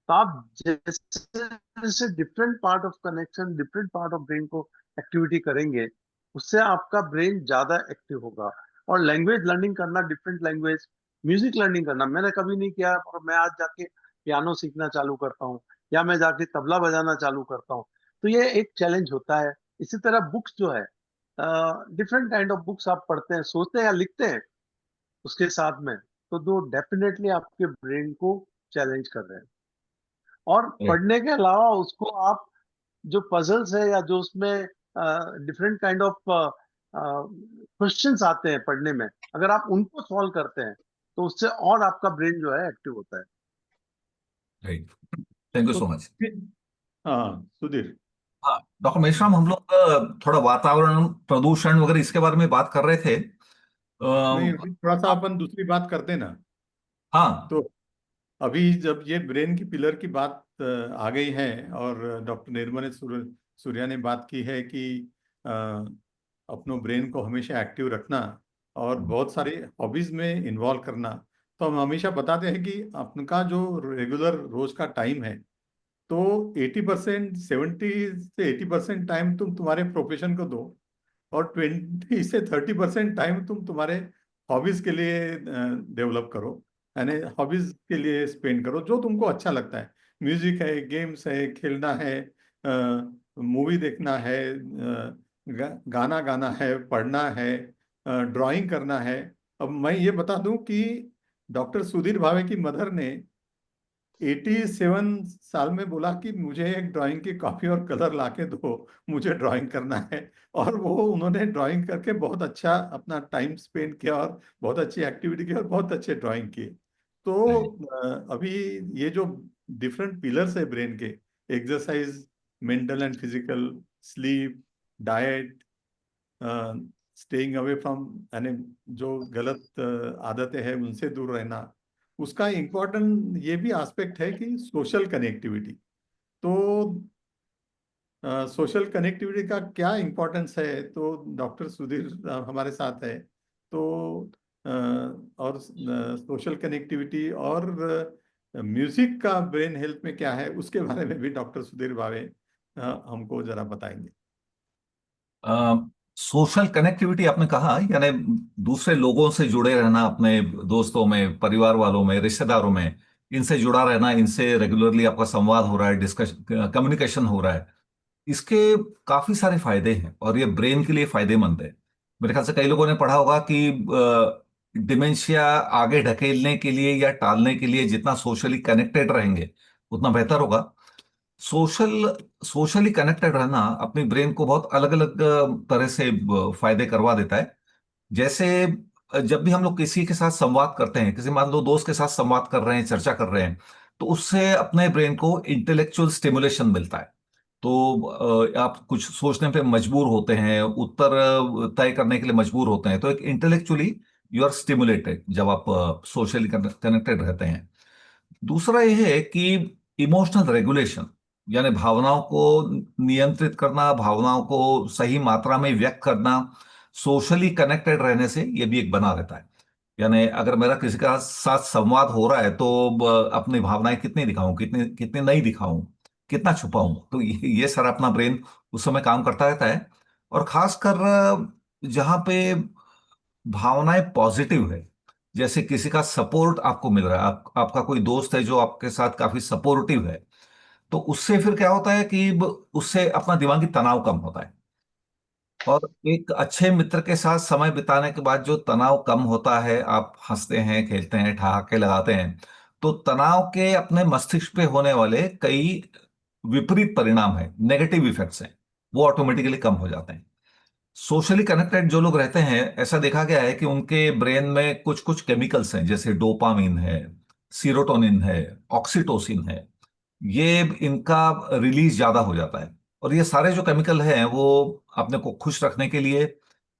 तो आप जैसे जैसे different part of connection, different part of brain को एक्टिविटी करेंगे, उससे आपका ब्रेन ज्यादा एक्टिव होगा। और लैंग्वेज लर्निंग करना, डिफरेंट लैंग्वेज, म्यूजिक लर्निंग करना मैंने कभी नहीं किया, और मैं आज जाके पियानो सीखना चालू करता हूँ, या मैं जाके तबला बजाना चालू करता हूँ, तो ये एक चैलेंज होता है। इसी तरह बुक्स जो है, डिफरेंट काइंड ऑफ बुक्स आप पढ़ते हैं, सोचते हैं या लिखते हैं उसके साथ में, तो दो डेफिनेटली आपके ब्रेन को चैलेंज कर रहे हैं। और पढ़ने के अलावा उसको आप, जो पजल्स है या जो उसमें डिफरेंट काइंड ऑफ क्वेश्चंस आते हैं पढ़ने में, अगर आप उनको सॉल्व करते हैं, तो उससे और आपका ब्रेन जो है एक्टिव होता है। राइट, थैंक यू तो सो मच। हाँ सुधीर। हाँ डॉक्टर मेश्राम, हम लोग थोड़ा वातावरण प्रदूषण वगैरह इसके बारे में बात कर रहे थे। नहीं, अ, अभी थोड़ा सा अपन दूसरी बात करते ना। हाँ। तो अभी जब ये ब्रेन की पिलर की बात आ गई है, और डॉक्टर निर्मल सूर्या ने बात की है कि अ, अपनों ब्रेन को हमेशा एक्टिव रखना और बहुत सारी हॉबीज में इन्वॉल्व करना, तो हम हमेशा बताते हैं कि आपका जो रेगुलर रोज का टाइम है, तो 80%, 70 से 80% टाइम तुम तुम्हारे प्रोफेशन को दो, और 20 से 30% टाइम तुम तुम्हारे हॉबीज के लिए डेवलप करो, यानी हॉबीज के लिए स्पेंड करो जो तुमको अच्छा लगता है। म्यूजिक है, गेम्स है, खेलना है, मूवी देखना है, गाना गाना है, पढ़ना है, ड्राइंग करना है। अब मैं ये बता दूं कि डॉक्टर सुधीर भावे की मदर ने 87 साल में बोला कि मुझे एक ड्राइंग की कॉपी और कलर लाके दो, मुझे ड्राइंग करना है। और वो उन्होंने ड्राइंग करके बहुत अच्छा अपना टाइम स्पेंड किया, और बहुत अच्छी एक्टिविटी की, और बहुत अच्छे ड्राइंग किए। तो अभी ये जो डिफरेंट पिलर्स है ब्रेन के, exercise, mental and physical, sleep, diet, staying away from, यानी जो गलत आदतें हैं उनसे दूर रहना, उसका इम्पोर्टेंट ये भी एस्पेक्ट है कि सोशल कनेक्टिविटी। तो सोशल कनेक्टिविटी का क्या इम्पोर्टेंस है, तो डॉक्टर सुधीर हमारे साथ है। तो और सोशल कनेक्टिविटी और म्यूजिक का ब्रेन हेल्थ में क्या है, उसके बारे में भी डॉक्टर सुधीर भावे हमको जरा बताएंगे। सोशल कनेक्टिविटी आपने कहा, यानी दूसरे लोगों से जुड़े रहना, अपने दोस्तों में, परिवार वालों में, रिश्तेदारों में, इनसे जुड़ा रहना, इनसे रेगुलरली आपका संवाद हो रहा है, डिस्कशन, कम्युनिकेशन हो रहा है। इसके काफी सारे फायदे हैं और ये ब्रेन के लिए फायदेमंद है। मेरे ख्याल से कई लोगों ने पढ़ा होगा कि डिमेंशिया आगे ढकेलने के लिए या टालने के लिए जितना सोशली कनेक्टेड रहेंगे उतना बेहतर होगा। सोशल सोशली कनेक्टेड रहना अपनी ब्रेन को बहुत अलग अलग तरह से फायदे करवा देता है। जैसे जब भी हम लोग किसी के साथ संवाद करते हैं, किसी मान लो दोस्त के साथ संवाद कर रहे हैं, चर्चा कर रहे हैं, तो उससे अपने ब्रेन को इंटेलेक्चुअल स्टिमुलेशन मिलता है। तो आप कुछ सोचने पे मजबूर होते हैं, उत्तर तय करने के लिए मजबूर होते हैं, तो एक इंटेलेक्चुअली यू आर स्टिमुलेटेड जब आप सोशली कनेक्टेड रहते हैं। दूसरा यह है कि इमोशनल रेगुलेशन, यानी भावनाओं को नियंत्रित करना, भावनाओं को सही मात्रा में व्यक्त करना, सोशली कनेक्टेड रहने से यह भी एक बना रहता है। यानी अगर मेरा किसी का साथ संवाद हो रहा है तो अपनी भावनाएं कितनी दिखाऊं, कितनी कितनी नहीं दिखाऊं, कितना छुपाऊं, तो ये सारा अपना ब्रेन उस समय काम करता रहता है। और खासकर जहां पे भावनाएं पॉजिटिव है, जैसे किसी का सपोर्ट आपको मिल रहा है, आपका कोई दोस्त है जो आपके साथ काफी सपोर्टिव है, तो उससे फिर क्या होता है कि उससे अपना दिमागी तनाव कम होता है। और एक अच्छे मित्र के साथ समय बिताने के बाद जो तनाव कम होता है, आप हंसते हैं, खेलते हैं, ठहाके लगाते हैं, तो तनाव के अपने मस्तिष्क पे होने वाले कई विपरीत परिणाम है, नेगेटिव इफेक्ट्स हैं, वो ऑटोमेटिकली कम हो जाते हैं। सोशली कनेक्टेड जो लोग रहते हैं, ऐसा देखा गया है कि उनके ब्रेन में कुछ कुछ केमिकल्स हैं, जैसे डोपामिन है, सीरोटोनिन है, ऑक्सीटोसिन है, ये इनका रिलीज ज्यादा हो जाता है। और ये सारे जो केमिकल हैं वो अपने को खुश रखने के लिए,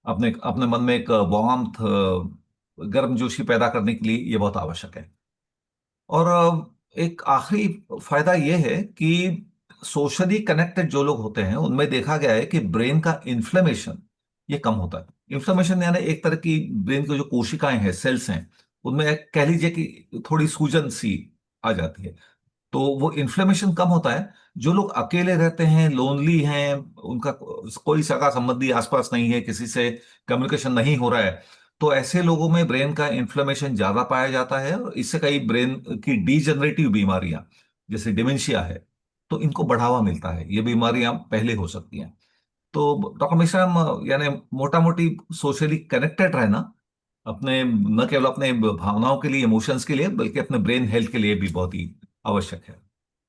अपने अपने मन में एक वार्मथ, गर्मजोशी पैदा करने के लिए ये बहुत आवश्यक है। और एक आखिरी फायदा यह है कि सोशली कनेक्टेड जो लोग होते हैं उनमें देखा गया है कि ब्रेन का इन्फ्लेमेशन ये कम होता है। इन्फ्लेमेशन यानी एक तरह की ब्रेन की जो कोशिकाएं हैं, सेल्स हैं, उनमें कह लीजिए कि थोड़ी सूजन सी आ जाती है, तो वो इन्फ्लेमेशन कम होता है। जो लोग अकेले रहते हैं, लोनली हैं, उनका कोई सगा संबंधी आसपास नहीं है, किसी से कम्युनिकेशन नहीं हो रहा है, तो ऐसे लोगों में ब्रेन का इन्फ्लेमेशन ज्यादा पाया जाता है और इससे कई ब्रेन की डीजनरेटिव बीमारियां जैसे डिमेंशिया है, तो इनको बढ़ावा मिलता है। ये बीमारियां पहले हो सकती हैं। तो डॉक्टर मिश्रा, यानी मोटा मोटी सोशली कनेक्टेड रहना अपने न केवल अपने भावनाओं के लिए, इमोशंस के लिए, बल्कि अपने ब्रेन हेल्थ के लिए भी बहुत ही आवश्यक है।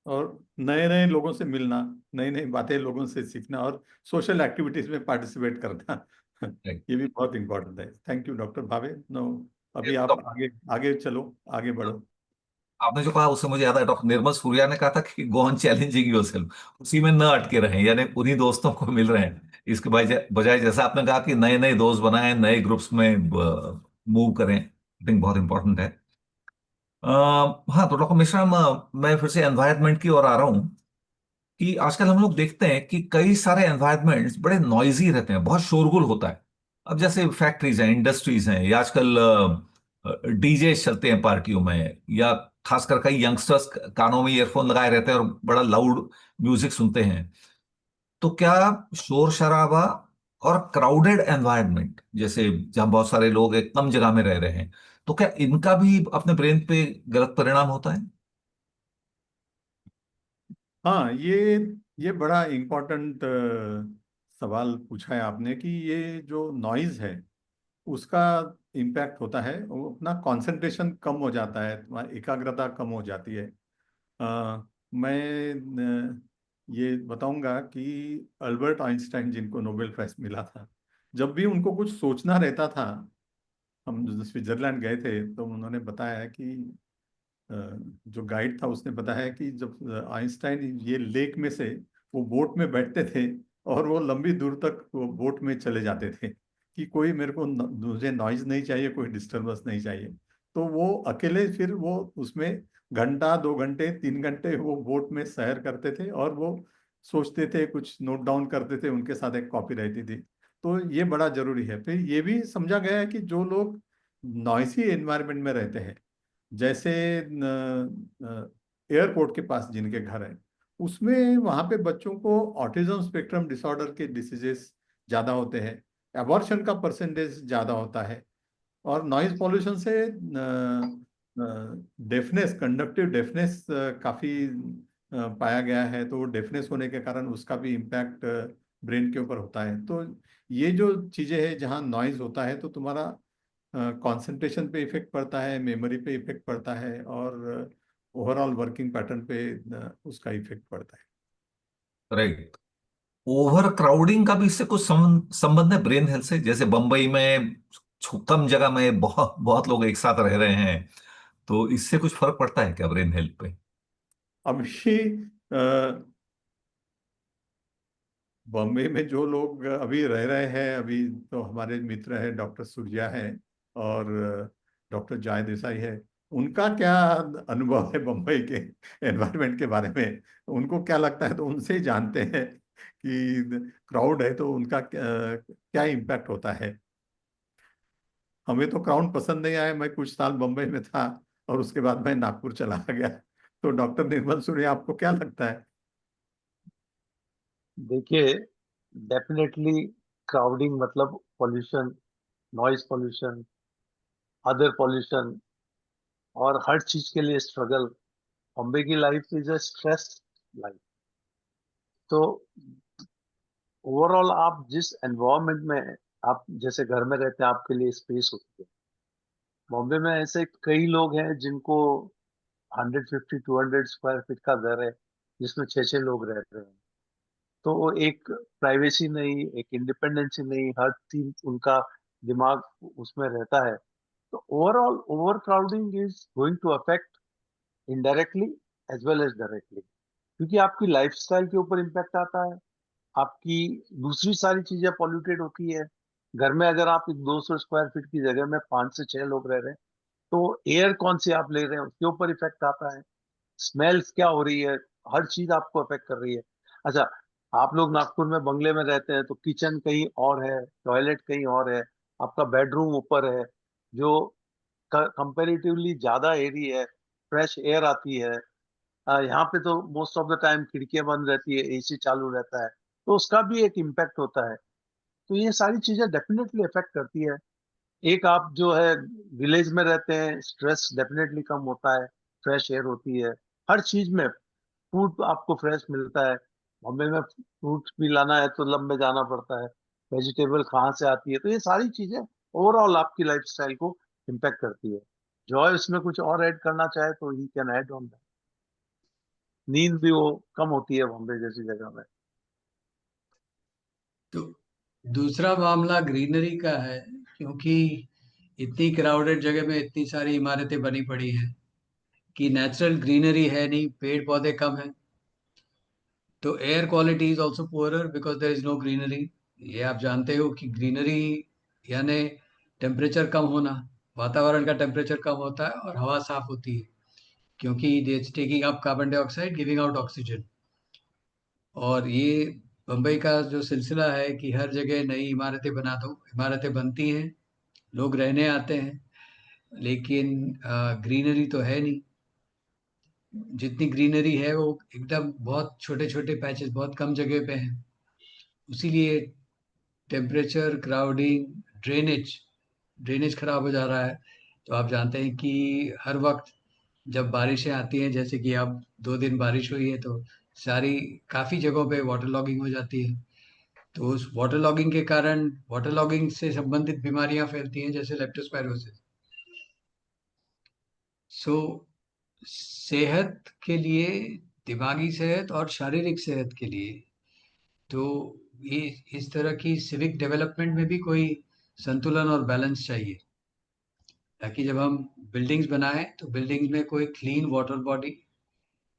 और नए नए लोगों से मिलना, नई नई बातें लोगों से सीखना, और सोशल एक्टिविटीज में पार्टिसिपेट करना, राइट। ये भी बहुत इंपॉर्टेंट है। Thank you doctor Bhave. No अभी आप आगे आगे चलो, आगे बढ़ो। आपने जो कहा उससे मुझे याद है, डॉक्टर निर्मल सूर्या ने कहा था कि गो ऑन चैलेंजिंग योरसेल्फ, उसी में न अटके रहें, यानी उन्हीं दोस्तों को मिल रहे हैं, इसके बजाय बजाय जैसा आपने कहा कि नए नए दोस्त बनाएं, नए ग्रुप्स में मूव करें, आई थिंक बहुत इंपॉर्टेंट है। हाँ, तो डॉक्टर मिश्रा, मैं फिर से एनवायरनमेंट की ओर आ रहा हूँ कि आजकल हम लोग देखते हैं कि कई सारे एनवायरनमेंट्स बड़े नॉइजी रहते हैं, बहुत शोरगुल होता है। अब जैसे फैक्ट्रीज हैं, इंडस्ट्रीज हैं, या आजकल डीजे चलते हैं पार्टियों में, या खासकर कई यंगस्टर्स कानों में ईयरफोन लगाए रहते हैं और बड़ा लाउड म्यूजिक सुनते हैं। तो क्या शोर शराबा और क्राउडेड एनवायरनमेंट, जैसे जहां बहुत सारे लोग एक कम जगह में रह रहे हैं, तो क्या इनका भी अपने ब्रेन पे गलत परिणाम होता है? हाँ, ये बड़ा इम्पोर्टेंट सवाल पूछा है आपने कि ये जो नॉइज है उसका इम्पैक्ट होता है, वो अपना कंसंट्रेशन कम हो जाता है, तुम्हारी एकाग्रता कम हो जाती है। मैं ये बताऊंगा कि अल्बर्ट आइंस्टाइन, जिनको नोबेल प्राइज मिला था, जब भी उनको कुछ सोचना रहता था, हम स्विट्जरलैंड गए थे तो उन्होंने बताया कि अ, जो गाइड था उसने बताया कि जब आइंस्टाइन ये लेक में से वो बोट में बैठते थे और वो लंबी दूर तक वो बोट में चले जाते थे कि कोई मेरे को मुझे नॉइज नहीं चाहिए, कोई डिस्टरबेंस नहीं चाहिए। तो वो अकेले फिर वो उसमें घंटा, 2 घंटे, 3 घंटे वो बोट में सैर करते थे और वो सोचते थे, कुछ नोट डाउन करते थे, उनके साथ एक कॉपी रहती थी। तो ये बड़ा जरूरी है। फिर ये भी समझा गया है कि जो लोग नॉइसी एनवायरनमेंट में रहते हैं, जैसे एयरपोर्ट के पास जिनके घर है, उसमें वहां पे बच्चों को ऑटिज्म स्पेक्ट्रम डिसऑर्डर के डिसीजेस ज्यादा होते हैं, एबॉर्शन का परसेंटेज ज्यादा होता है, और नॉइज पॉल्यूशन से डेफनेस, कंडक्टिव डेफनेस काफी पाया गया है। तो डेफनेस होने के कारण उसका भी इम्पैक्ट ब्रेन के ऊपर होता है। तो ये जो चीजें हैं जहाँ नॉइज होता है तो तुम्हारा कंसंट्रेशन पे इफेक्ट पड़ता है, मेमोरी पे इफेक्ट पड़ता है, और ओवरऑल वर्किंग पैटर्न पे उसका इफेक्ट पड़ता है। राइट। ओवर क्राउडिंग का भी इससे कुछ संबंध है ब्रेन हेल्थ से? जैसे बंबई में कम जगह में बहुत बहुत लोग एक साथ रह रहे हैं, तो इससे कुछ फर्क पड़ता है क्या ब्रेन हेल्थ पे? अभी बॉम्बे में जो लोग अभी रह रहे हैं, अभी तो हमारे मित्र हैं, डॉक्टर सूर्या है और डॉक्टर जय देसाई है। उनका क्या अनुभव है बम्बई के एनवायरनमेंट के बारे में, उनको क्या लगता है, तो उनसे ही जानते हैं कि क्राउड है तो उनका क्या इम्पैक्ट होता है। हमें तो क्राउड पसंद नहीं आया। मैं कुछ साल बम्बई में था और उसके बाद मैं नागपुर चला गया। तो डॉक्टर निर्मल सूर्या, आपको क्या लगता है? देखिए, डेफिनेटली क्राउडिंग मतलब pollution, noise pollution, other pollution, और हर चीज के लिए स्ट्रगल। बॉम्बे की life is a stress life. तो ओवरऑल आप जिस एनवायरनमेंट में, आप जैसे घर में रहते हैं, आपके लिए स्पेस होती है। बॉम्बे में ऐसे कई लोग हैं जिनको 150 200 स्क्वायर फीट का घर है, जिसमें 6 6 लोग रह रहे हैं। तो वो एक प्राइवेसी नहीं, एक इंडिपेंडेंसी नहीं, हर चीज उनका दिमाग उसमें रहता है। तो overall overcrowding is going to affect indirectly as well as directly, क्योंकि आपकी लाइफस्टाइल के ऊपर इम्पैक्ट आता है। आपकी दूसरी सारी चीजें पॉल्यूटेड होती है। घर में अगर आप 200 स्क्वायर फीट की जगह में 5 से 6 लोग रह रहे हैं, तो एयर कौन सी आप ले रहे हैं उसके ऊपर इफेक्ट आता है। स्मेल्स क्या हो रही है, हर चीज आपको अफेक्ट कर रही है। अच्छा, आप लोग नागपुर में बंगले में रहते हैं तो किचन कहीं और है, टॉयलेट कहीं और है, आपका बेडरूम ऊपर है, जो कंपेरेटिवली ज्यादा एरी है, फ्रेश एयर आती है। यहाँ पे तो मोस्ट ऑफ द टाइम खिड़कियां बंद रहती है, एसी चालू रहता है, तो उसका भी एक इम्पैक्ट होता है। तो ये सारी चीजें डेफिनेटली अफेक्ट करती है। एक आप जो है विलेज में रहते हैं, स्ट्रेस डेफिनेटली कम होता है, फ्रेश एयर होती है, हर चीज में फूड आपको फ्रेश मिलता है। बॉम्बे में फ्रूट भी लाना है तो लंबे जाना पड़ता है, वेजिटेबल कहाँ से आती है। तो ये सारी चीजें ओवरऑल आपकी लाइफस्टाइल को इम्पेक्ट करती है। जॉय उसमें कुछ और ऐड करना चाहे तो he can add on that. नींद भी वो कम होती है बॉम्बे जैसी जगह में। तो दूसरा मामला ग्रीनरी का है, क्योंकि इतनी क्राउडेड जगह में इतनी सारी इमारतें बनी पड़ी हैं कि नेचुरल ग्रीनरी है नहीं, पेड़ पौधे कम हैं, तो air quality is also poorer because there is no greenery. ये आप जानते हो कि ग्रीनरी यानी टेम्परेचर कम होना, वातावरण का टेम्परेचर कम होता है और हवा साफ होती है, क्योंकि it's taking up carbon dioxide, giving out oxygen. और ये बम्बई का जो सिलसिला है कि हर जगह नई इमारतें बना दो, इमारतें बनती हैं, लोग रहने आते हैं, लेकिन ग्रीनरी तो है नहीं। जितनी ग्रीनरी है वो एकदम बहुत छोटे छोटे पैचेस, बहुत कम जगह पे हैं। इसीलिए टेम्परेचर, क्राउडिंग, ड्रेनेज ड्रेनेज खराब हो जा रहा है। तो आप जानते हैं कि हर वक्त जब बारिशें आती हैं, जैसे कि अब 2 दिन बारिश हुई है, तो सारी काफ़ी जगहों पे वाटर लॉगिंग हो जाती है। तो उस वाटर लॉगिंग के कारण वाटर लॉगिंग से संबंधित बीमारियां फैलती हैं, जैसे लेप्टोस्पायरोसिस। सो सेहत के लिए, दिमागी सेहत और शारीरिक सेहत के लिए, तो ये इस तरह की सिविक डेवलपमेंट में भी कोई संतुलन और बैलेंस चाहिए, ताकि जब हम बिल्डिंग्स बनाएं तो बिल्डिंग्स में कोई clean water body,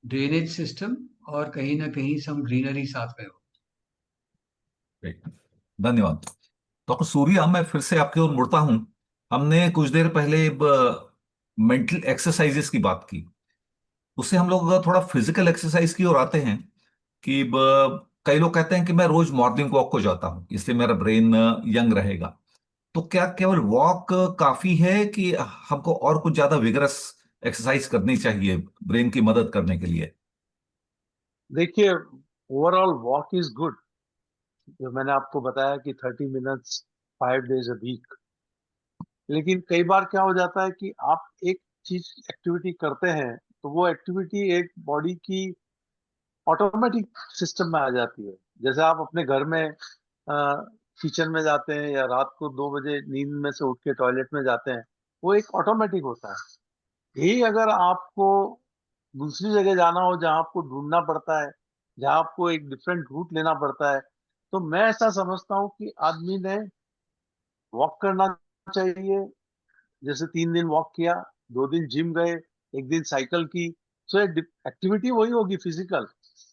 drainage system और कहीं ना कहीं सम ग्रीनरी साथ में हो। धन्यवाद डॉक्टर सूर्या। मैं फिर से आपकी ओर मुड़ता हूं। हमने कुछ देर पहले मेंटल एक्सरसाइजेस की बात की, उससे हम लोग थोड़ा फिजिकल एक्सरसाइज की ओर आते हैं कि कई लोग कहते हैं कि मैं रोज मॉर्निंग वॉक को जाता हूं, इससे मेरा ब्रेन यंग रहेगा। तो क्या केवल वॉक काफी है कि हमको और कुछ ज्यादा विगरस एक्सरसाइज करनी चाहिए ब्रेन की मदद करने के लिए? देखिए, ओवरऑल वॉक इज गुड। जो मैंने आपको बताया कि 30 मिनट्स 5 डेज अ वीक। लेकिन कई बार क्या हो जाता है कि आप एक चीज एक्टिविटी करते हैं तो वो एक्टिविटी एक बॉडी की ऑटोमेटिक सिस्टम में आ जाती है। जैसे आप अपने घर में किचन में जाते हैं या रात को 2 बजे नींद में से उठ के टॉयलेट में जाते हैं, वो एक ऑटोमेटिक होता है। यही अगर आपको दूसरी जगह जाना हो जहाँ आपको ढूंढना पड़ता है, जहाँ आपको एक डिफरेंट रूट लेना पड़ता है, तो मैं ऐसा समझता हूँ कि आदमी ने वॉक करना चाहिए। जैसे 3 दिन वॉक किया, 2 दिन जिम गए, एक दिन साइकिल की। सो एक्टिविटी वही होगी फिजिकल,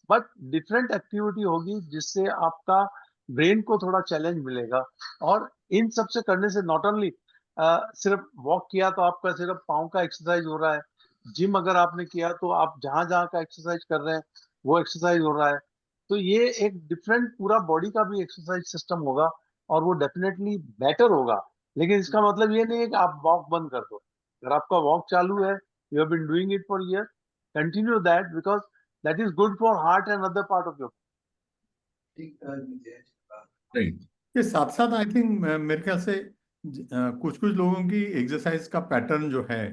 बट डिफरेंट एक्टिविटी होगी जिससे आपका ब्रेन को थोड़ा चैलेंज मिलेगा। और इन सब से करने से नॉट ओनली सिर्फ वॉक किया तो आपका सिर्फ पाँव का एक्सरसाइज हो रहा है, जिम अगर आपने किया तो आप जहां जहां का एक्सरसाइज कर रहे हैं वो एक्सरसाइज हो रहा है। तो ये एक डिफरेंट पूरा बॉडी का भी एक्सरसाइज सिस्टम होगा और वो डेफिनेटली बेटर होगा। लेकिन इसका मतलब ये नहीं है कि आप वॉक बंद कर दो। अगर आपका वॉक चालू है, you have been doing it for year, continue that because that is good for heart and other part of your. Right. के साथ साथ आई थिंक मेरे ख्याल से कुछ कुछ लोगों की एक्सरसाइज का पैटर्न जो है,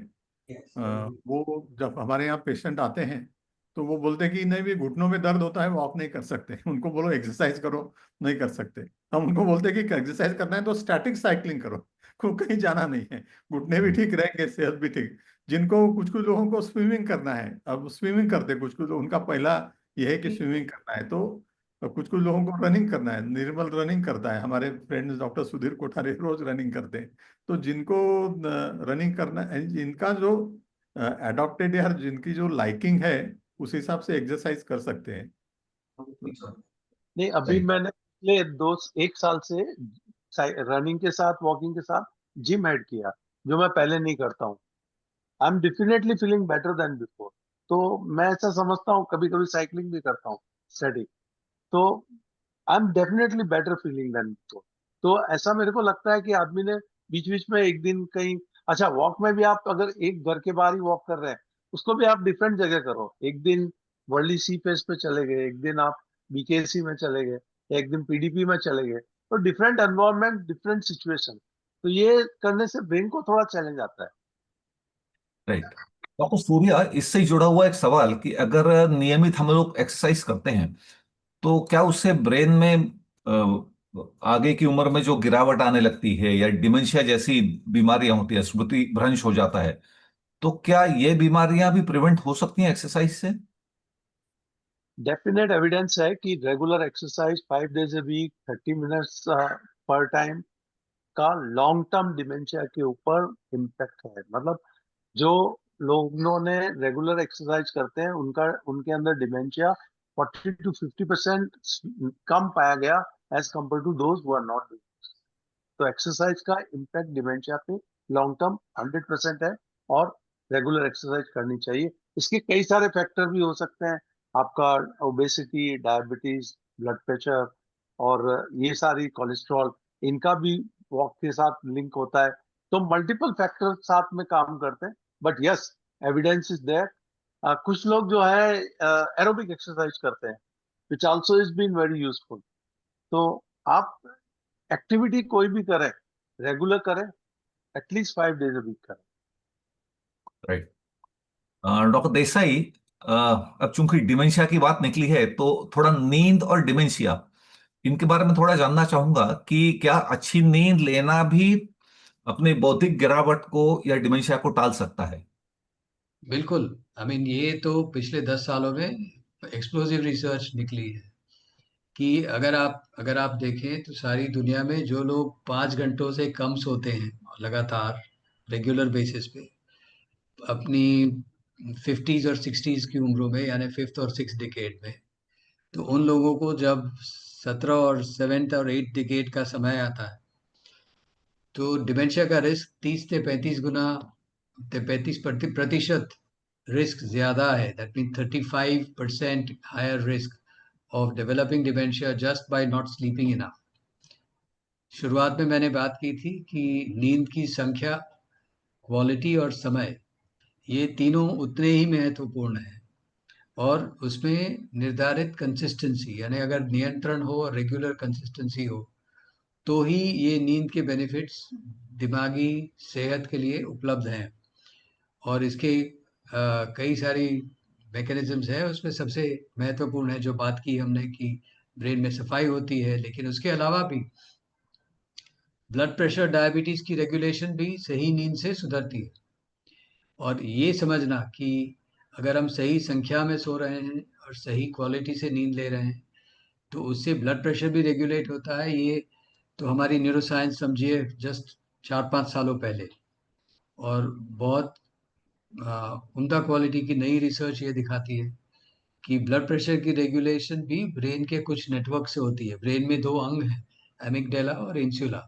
वो जब हमारे यहाँ पेशेंट आते हैं तो वो बोलते हैं कि नहीं भी घुटनों में दर्द होता है, वॉक नहीं कर सकते। उनको बोलो एक्सरसाइज करो, नहीं कर सकते। हम उनको बोलते हैं कि एक्सरसाइज करना है तो स्टैटिक साइकिलिंग करो, को कहीं जाना नहीं है, घुटने भी ठीक रहेंगे, सेहत भी ठीक। जिनको कुछ कुछ लोगों को स्विमिंग करना है, अब स्विमिंग करते कुछ कुछ, उनका पहला ये है कि स्विमिंग करना है। तो कुछ कुछ लोगों को रनिंग करना है, निर्मल रनिंग करता है, हमारे फ्रेंड्स डॉक्टर सुधीर कोठारी रोज रनिंग करते हैं। तो जिनको रनिंग करना है, जिनका जो एडॉप्टेड या जिनकी जो लाइकिंग है, उस हिसाब से एक्सरसाइज कर सकते हैं। नहीं, अभी राइट। मैंने पिछले 1 साल से रनिंग के साथ वॉकिंग के साथ जिम ऐड किया, जो मैं पहले नहीं करता हूँ। आई am definitely feeling better than before. तो मैं ऐसा समझता हूँ, कभी कभी साइकिलिंग भी करता हूँ स्टडी, तो I am definitely better feeling than before. तो ऐसा मेरे को लगता है कि आदमी ने बीच बीच में एक दिन कहीं, अच्छा वॉक में भी आप अगर एक घर के बाहर ही वॉक कर रहे हैं, उसको भी आप डिफरेंट जगह करो। एक दिन वर्ली सी फेस पे चले गए, एक दिन आप बीकेसी में चले गए, एक दिन पीडीपी में चले गए। तो डिफरेंट एनवायरमेंट, डिफरेंट सिचुएशन, तो ये करने से ब्रेन को थोड़ा चैलेंज आता है। राइट। डॉक्टर सूर्या, इससे ही जुड़ा हुआ एक सवाल कि अगर नियमित हम लोग एक्सरसाइज करते हैं तो क्या उससे ब्रेन में आगे की उम्र में जो गिरावट आने लगती है या डिमेंशिया जैसी बीमारियां होती है, स्मृति भ्रंश हो जाता है, तो क्या ये बीमारियां भी प्रिवेंट हो सकती हैं एक्सरसाइज से? डेफिनेट एविडेंस है कि regular exercise 5 days a week, 30 minutes पर टाइम, का लॉन्ग टर्म डिमेंशिया के ऊपर इम्पैक्ट है। मतलब जो लोगों ने रेगुलर एक्सरसाइज करते हैं उनके अंदर डिमेंशिया 40 to 50% कम पाया गया as compare to those who are not doing. तो एक्सरसाइज का इम्पैक्ट डिमेंशिया पे लॉन्ग टर्म 100% है और रेगुलर एक्सरसाइज करनी चाहिए। इसके कई सारे फैक्टर भी हो सकते हैं, आपका ओबेसिटी, डायबिटीज, ब्लड प्रेशर और ये सारी कोलेस्ट्रॉल, इनका भी वॉक के साथ लिंक होता है। तो मल्टीपल फैक्टर साथ में काम करते हैं, but yes, evidence is there. कुछ लोग जो है एरोबिक एक्सरसाइज करते हैं, which also is been very useful. तो आप एक्टिविटी कोई भी करें, रेगुलर करें, एटलीस्ट 5 days a वीक करें। राइट। डॉक्टर देसाई, अब चूंकि डिमेंशिया की बात निकली है तो थोड़ा नींद और डिमेंशिया, इनके बारे में थोड़ा जानना चाहूंगा कि क्या अच्छी नींद लेना भी अपने बौद्धिक गिरावट को या डिमेंशिया को टाल सकता है? बिल्कुल। आई मीन ये तो पिछले 10 सालों में एक्सप्लोसिव रिसर्च निकली है कि अगर आप देखें तो सारी दुनिया में जो लोग 5 घंटों से कम सोते हैं लगातार रेगुलर बेसिस पे अपनी 50s और 60s की उम्रों में, यानी 5th और 6th डिकेड में, तो उन लोगों को जब 17 और 7th और 8th डिकेड का समय आता है तो डिमेंशिया का रिस्क 30 से 35 गुना, 35% रिस्क ज्यादा है। That mean 35% higher risk of developing dementia just by not sleeping enough. शुरुआत में मैंने बात की थी कि नींद की संख्या, क्वालिटी और समय, ये तीनों उतने ही महत्वपूर्ण हैं। और उसमें निर्धारित कंसिस्टेंसी, यानी अगर नियंत्रण हो और रेगुलर कंसिस्टेंसी हो तो ही ये नींद के बेनिफिट्स दिमागी सेहत के लिए उपलब्ध हैं। और इसके कई सारी मैकेनिज्म्स है। उसमें सबसे महत्वपूर्ण है जो बात की हमने कि ब्रेन में सफाई होती है, लेकिन उसके अलावा भी ब्लड प्रेशर, डायबिटीज की रेगुलेशन भी सही नींद से सुधरती है। और ये समझना कि अगर हम सही संख्या में सो रहे हैं और सही क्वालिटी से नींद ले रहे हैं तो उससे ब्लड प्रेशर भी रेगुलेट होता है। ये तो हमारी न्यूरोसाइंस समझिए जस्ट 4-5 सालों पहले, और बहुत उम्दा क्वालिटी की नई रिसर्च ये दिखाती है कि ब्लड प्रेशर की रेगुलेशन भी ब्रेन के कुछ नेटवर्क से होती है। ब्रेन में 2 अंग हैं, एमिगडाला और इंसुला।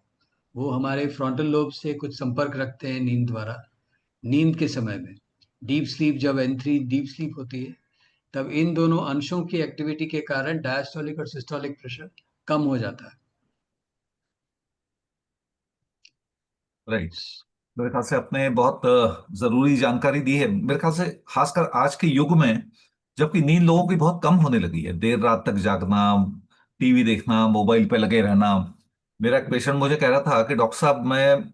वो हमारे फ्रंटल लोब से कुछ संपर्क रखते हैं नींद द्वारा। नींद के समय में डीप स्लीप, जब N3 डीप स्लीप होती है, तब इन दोनों अंशों की एक्टिविटी के कारण डायस्टोलिक और सिस्टोलिक प्रेशर कम हो जाता है। राइट। मेरे ख्याल से आपने बहुत जरूरी जानकारी दी है। मेरे ख्याल से खासकर आज के युग में, जबकि नींद लोगों की बहुत कम होने लगी है, देर रात तक जागना, टीवी देखना, मोबाइल पे लगे रहना। मेरा एक पेशेंट मुझे कह रहा था कि डॉक्टर साहब, मैं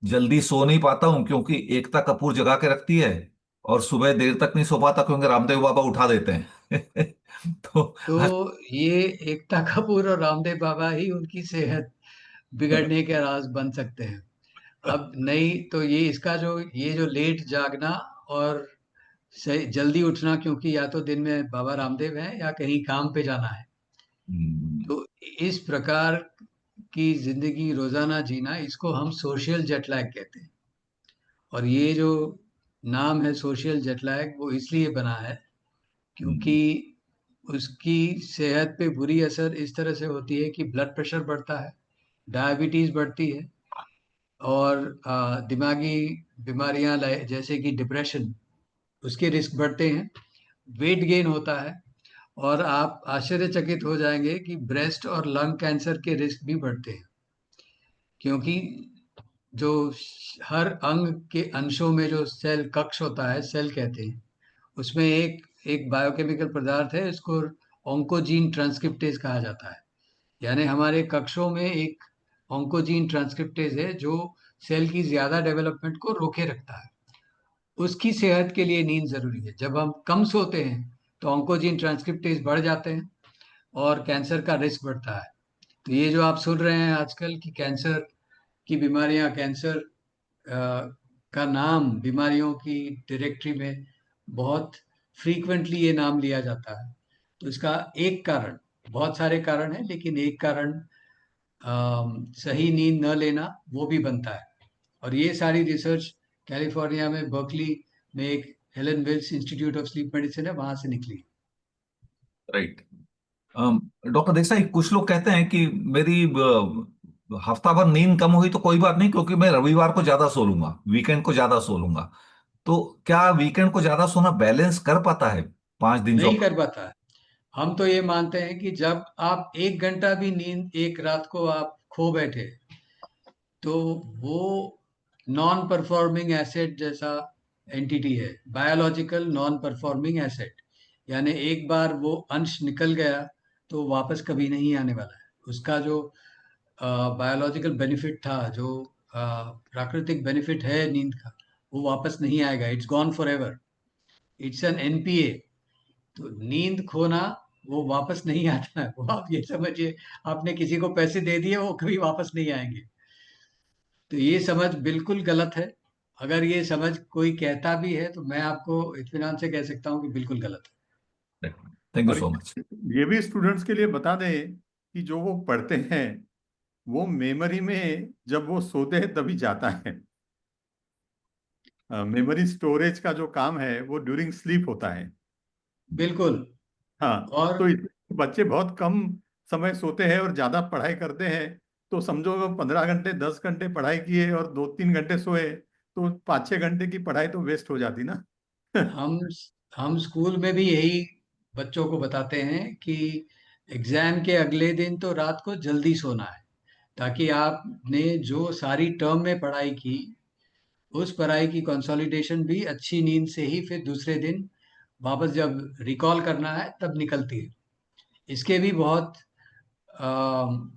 जल्दी सो नहीं पाता हूँ क्योंकि एकता कपूर जगा के रखती है, और सुबह देर तक नहीं सो पाता क्योंकि रामदेव बाबा उठा देते हैं। तो तो ये एकता कपूर और रामदेव बाबा ही उनकी सेहत बिगड़ने के राज बन सकते हैं। अब नहीं तो ये जो लेट जागना और सही जल्दी उठना, क्योंकि या तो दिन में बाबा रामदेव हैं या कहीं काम पे जाना है, हम्म, तो इस प्रकार की जिंदगी रोजाना जीना, इसको हम सोशल जेट लैग कहते हैं। और ये जो नाम है सोशल जेट लैग, वो इसलिए बना है क्योंकि उसकी सेहत पे बुरी असर इस तरह से होती है कि ब्लड प्रेशर बढ़ता है, डायबिटीज बढ़ती है, और दिमागी बीमारियां जैसे कि डिप्रेशन, उसके रिस्क बढ़ते हैं, वेट गेन होता है। और आप आश्चर्यचकित हो जाएंगे कि ब्रेस्ट और लंग कैंसर के रिस्क भी बढ़ते हैं, क्योंकि जो हर अंग के अंशों में जो सेल कक्ष होता है, सेल कहते हैं, उसमें एक एक बायोकेमिकल पदार्थ है, इसको ऑन्कोजीन ट्रांसक्रिप्टेज कहा जाता है। यानी हमारे कक्षों में एक ऑन्कोजीन ट्रांसक्रिप्टेज है जो सेल की ज्यादा डेवलपमेंट को रोके रखता है। उसकी सेहत के लिए नींद जरूरी है। जब हम कम सोते हैं तो ऑन्कोजीन ट्रांसक्रिप्टेज बढ़ जाते हैं और कैंसर का रिस्क बढ़ता है। तो ये जो आप सुन रहे हैं आजकल की कैंसर की बीमारियां, कैंसर का नाम बीमारियों की डायरेक्टरी में बहुत फ्रीक्वेंटली ये नाम लिया जाता है। तो इसका एक कारण, बहुत सारे कारण हैं, लेकिन एक कारण सही नींद न लेना वो भी बनता है। और ये सारी रिसर्च कैलिफोर्निया में बर्कली में एक Helen Wells institute of sleep medicine है, वहां से निकली। राइट। डॉक्टर देसाई, कुछ लोग कहते हैं कि मेरी हफ्ता भर नींद कम हुई तो कोई बात नहीं, क्योंकि मैं रविवार को ज्यादा सो लूंगा, वीकेंड को ज्यादा सो लूंगा। तो क्या वीकेंड को ज्यादा सोना बैलेंस कर पाता है 5 दिन नहीं जॉब? कर पाता है। हम तो ये मानते हैं कि जब आप 1 घंटा भी नींद एक रात को आप खो बैठे, तो वो नॉन परफॉर्मिंग एसेट जैसा एंटिटी है, बायोलॉजिकल नॉन परफॉर्मिंग एसेट। यानी एक बार वो अंश निकल गया तो वापस कभी नहीं आने वाला है। उसका जो बायोलॉजिकल बेनिफिट था, जो प्राकृतिक बेनिफिट है नींद का, वो वापस नहीं आएगा। It's gone for ever. It's an NPA. तो नींद खोना वो वापस नहीं आता है। वो आप ये समझिए, आपने किसी को पैसे दे दिए, वो कभी वापस नहीं आएंगे। तो ये समझ बिल्कुल गलत है। अगर ये समझ कोई कहता भी है तो मैं आपको इत्मीनान से कह सकता हूँ कि बिल्कुल गलत है। थैंक यू और सो मच। ये भी स्टूडेंट्स के लिए बता दें कि जो वो पढ़ते हैं वो मेमोरी में जब वो सोते हैं तभी जाता है। मेमोरी स्टोरेज का जो काम है वो ड्यूरिंग स्लीप होता है। बिल्कुल। हाँ, और तो बच्चे बहुत कम समय सोते हैं और ज्यादा पढ़ाई करते हैं। तो समझो 15 घंटे 10 घंटे पढ़ाई किए और 2-3 घंटे सोए, तो 5-6 घंटे की पढ़ाई तो वेस्ट हो जाती ना। हम हम स्कूल में भी यही बच्चों को बताते हैं कि एग्जाम के अगले दिन तो रात को जल्दी सोना है, ताकि आपने जो सारी टर्म में पढ़ाई की, उस पढ़ाई की कंसोलिडेशन भी अच्छी नींद से ही फिर दूसरे दिन वापस जब रिकॉल करना है तब निकलती है। इसके भी बहुत अम,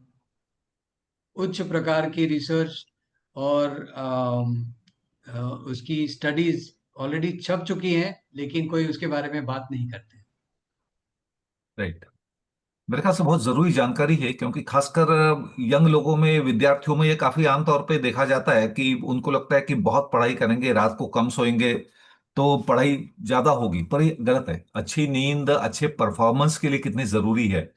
उच्च प्रकार की रिसर्च और उसकी स्टडीज ऑलरेडी छप चुकी हैं, लेकिन कोई उसके बारे में बात नहीं करते। राइट। मेरे ख्याल से बहुत जरूरी जानकारी है, क्योंकि खासकर यंग लोगों में, विद्यार्थियों में ये काफी आमतौर पे देखा जाता है कि उनको लगता है कि बहुत पढ़ाई करेंगे, रात को कम सोएंगे तो पढ़ाई ज्यादा होगी, पर ये गलत है। अच्छी नींद अच्छे परफॉर्मेंस के लिए कितनी जरूरी है,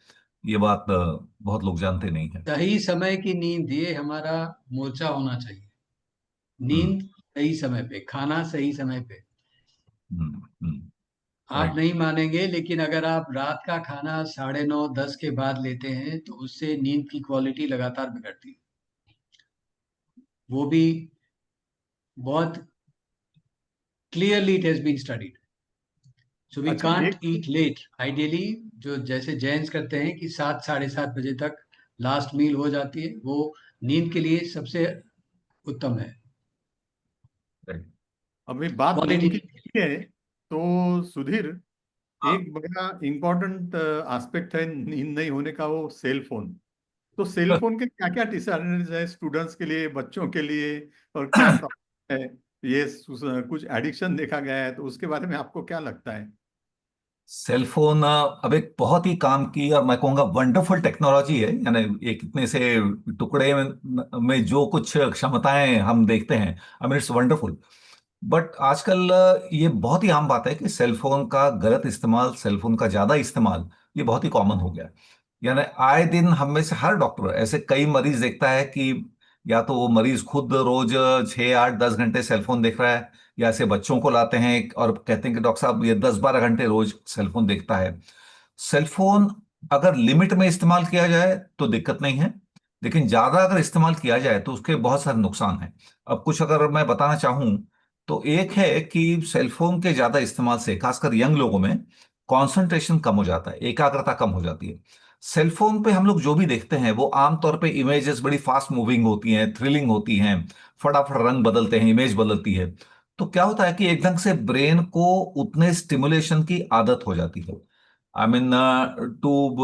ये बात बहुत लोग जानते नहीं है। सही समय की नींद, ये हमारा मोर्चा होना चाहिए। हम्म। नींद सही समय पे, खाना सही समय पे। आप राइट। नहीं मानेंगे, लेकिन अगर आप रात का खाना 9:30-10 के बाद लेते हैं तो उससे नींद की क्वालिटी लगातार बिगड़ती है। वो भी बहुत clearly it has been studied. So we अच्छा, कांट एक ईट लेट। आइडियली जो जैसे जैन्स करते हैं कि 7-7:30 बजे तक लास्ट मील हो जाती है, वो नींद के लिए सबसे उत्तम है। राइट। अभी बात क्वालिटी नींद की नींद के लिए। की है, तो सुधीर, हाँ। एक बड़ा इंपॉर्टेंट एस्पेक्ट है नींद नहीं होने का, वो सेल फोन। तो सेल फोन के क्या क्या डिसएडवांटेज है स्टूडेंट्स के लिए, बच्चों के लिए, और क्या प्रॉब्लम है? ये कुछ एडिक्शन देखा गया है, तो उसके बारे में आपको क्या लगता है? सेल फोन अब एक बहुत ही काम की, और मैं कहूँगा वंडरफुल टेक्नोलॉजी है। यानी एक इतने से टुकड़े में जो कुछ क्षमताएं हम देखते हैं, I mean it's wonderful. But आजकल ये बहुत ही आम बात है कि सेल फोन का गलत इस्तेमाल, सेल फोन का ज्यादा इस्तेमाल, ये बहुत ही कॉमन हो गया है। यानी आए दिन हम में से हर डॉक्टर ऐसे कई मरीज देखता है कि या तो वो मरीज खुद रोज 6 8 10 घंटे सेलफोन देख रहा है, या ऐसे बच्चों को लाते हैं और कहते हैं कि डॉक्टर साहब ये 10 12 घंटे रोज सेलफोन देखता है। सेलफोन अगर लिमिट में इस्तेमाल किया जाए तो दिक्कत नहीं है, लेकिन ज्यादा अगर इस्तेमाल किया जाए तो उसके बहुत सारे नुकसान हैं। अब कुछ अगर मैं बताना चाहूं तो एक है कि सेलफोन के ज्यादा इस्तेमाल से खासकर यंग लोगों में कंसंट्रेशन कम हो जाता है, एकाग्रता कम हो जाती है। सेलफोन पे हम लोग जो भी देखते हैं वो आमतौर पे इमेजेस बड़ी फास्ट मूविंग होती हैं, थ्रिलिंग होती हैं, फटाफट रंग बदलते हैं, इमेज बदलती है। तो क्या होता है कि एक ढंग से ब्रेन को उतने स्टिमुलेशन की आदत हो जाती है। I mean to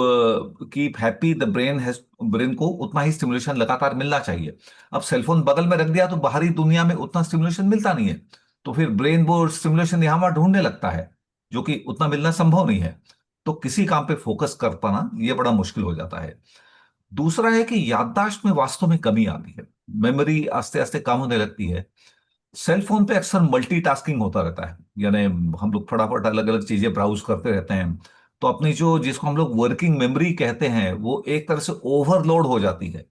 keep happy the brain has, brain को उतना ही स्टिमुलेशन लगातार मिलना चाहिए। अब सेलफोन बगल में रख दिया तो बाहरी दुनिया में उतना स्टिमुलेशन मिलता नहीं है, तो फिर ब्रेन वो स्टिमुलेशन यहाँ वहां ढूंढने लगता है, जो कि उतना मिलना संभव नहीं है। तो किसी काम पे फोकस कर पाना ये बड़ा मुश्किल हो जाता है। दूसरा है कि याददाश्त में वास्तव में कमी आती है, मेमोरी आस्ते आस्ते कम होने लगती है। सेल फोन पे अक्सर मल्टीटास्किंग होता रहता है, यानी हम लोग फटाफट अलग अलग चीजें ब्राउज करते रहते हैं, तो अपनी जो जिसको हम लोग वर्किंग मेमोरी कहते हैं वो एक तरह से ओवरलोड हो जाती है।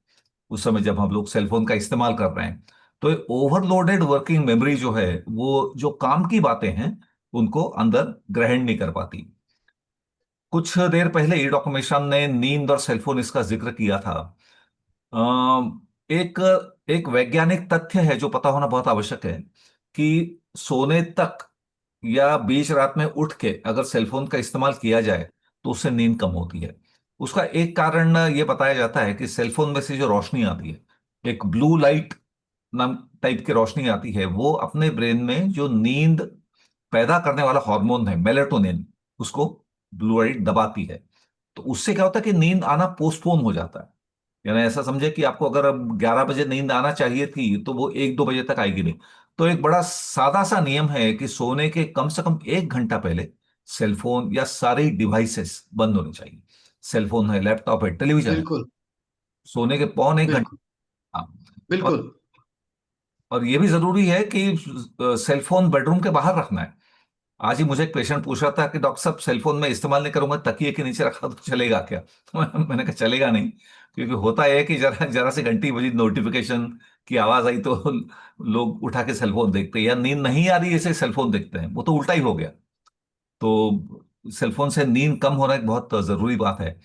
उस समय जब हम लोग सेल फोन का इस्तेमाल कर रहे हैं। तो ओवरलोडेड वर्किंग मेमोरी जो है वो जो काम की बातें हैं उनको अंदर ग्रहण नहीं कर पाती। कुछ देर पहले ही डॉक्टर मिश्रा ने नींद और सेलफोन इसका जिक्र किया था। एक एक वैज्ञानिक तथ्य है जो पता होना बहुत आवश्यक है कि सोने तक या बीच रात में उठ के अगर सेलफोन का इस्तेमाल किया जाए तो उससे नींद कम होती है। उसका एक कारण यह बताया जाता है कि सेलफोन में से जो रोशनी आती है, एक ब्लू लाइट नाम टाइप की रोशनी आती है, वो अपने ब्रेन में जो नींद पैदा करने वाला हार्मोन है मेलेटोनिन, उसको ब्लू लाइट दबाती है। तो उससे क्या होता है कि नींद आना पोस्टपोन हो जाता है। यानी ऐसा समझे कि आपको अगर अब 11 बजे नींद आना चाहिए थी तो वो 1-2 बजे तक आएगी नहीं। तो एक बड़ा सादा सा नियम है कि सोने के कम से कम 1 घंटा पहले सेलफोन या सारी डिवाइसेस बंद होनी चाहिए। सेलफोन है, लैपटॉप है, टेलीविजन है, बिल्कुल सोने के पौने 1 घंटे। बिल्कुल हाँ। और बिल्कुल। और ये भी जरूरी है कि सेलफोन बेडरूम के बाहर रखना है। आज ही मुझे एक पेशेंट पूछ रहा था कि डॉक्टर साहब सेलफोन में इस्तेमाल नहीं करूंगा, तकिए के नीचे रखा तो चलेगा क्या? तो मैंने कहा चलेगा नहीं, क्योंकि होता है कि जरा जरा से घंटी बजी, नोटिफिकेशन की आवाज आई तो लोग उठा के सेलफोन देखते हैं, या नींद नहीं आ रही ऐसे सेलफोन देखते हैं, वो तो उल्टा ही हो गया। तो सेलफोन से नींद कम होना एक बहुत जरूरी बात है।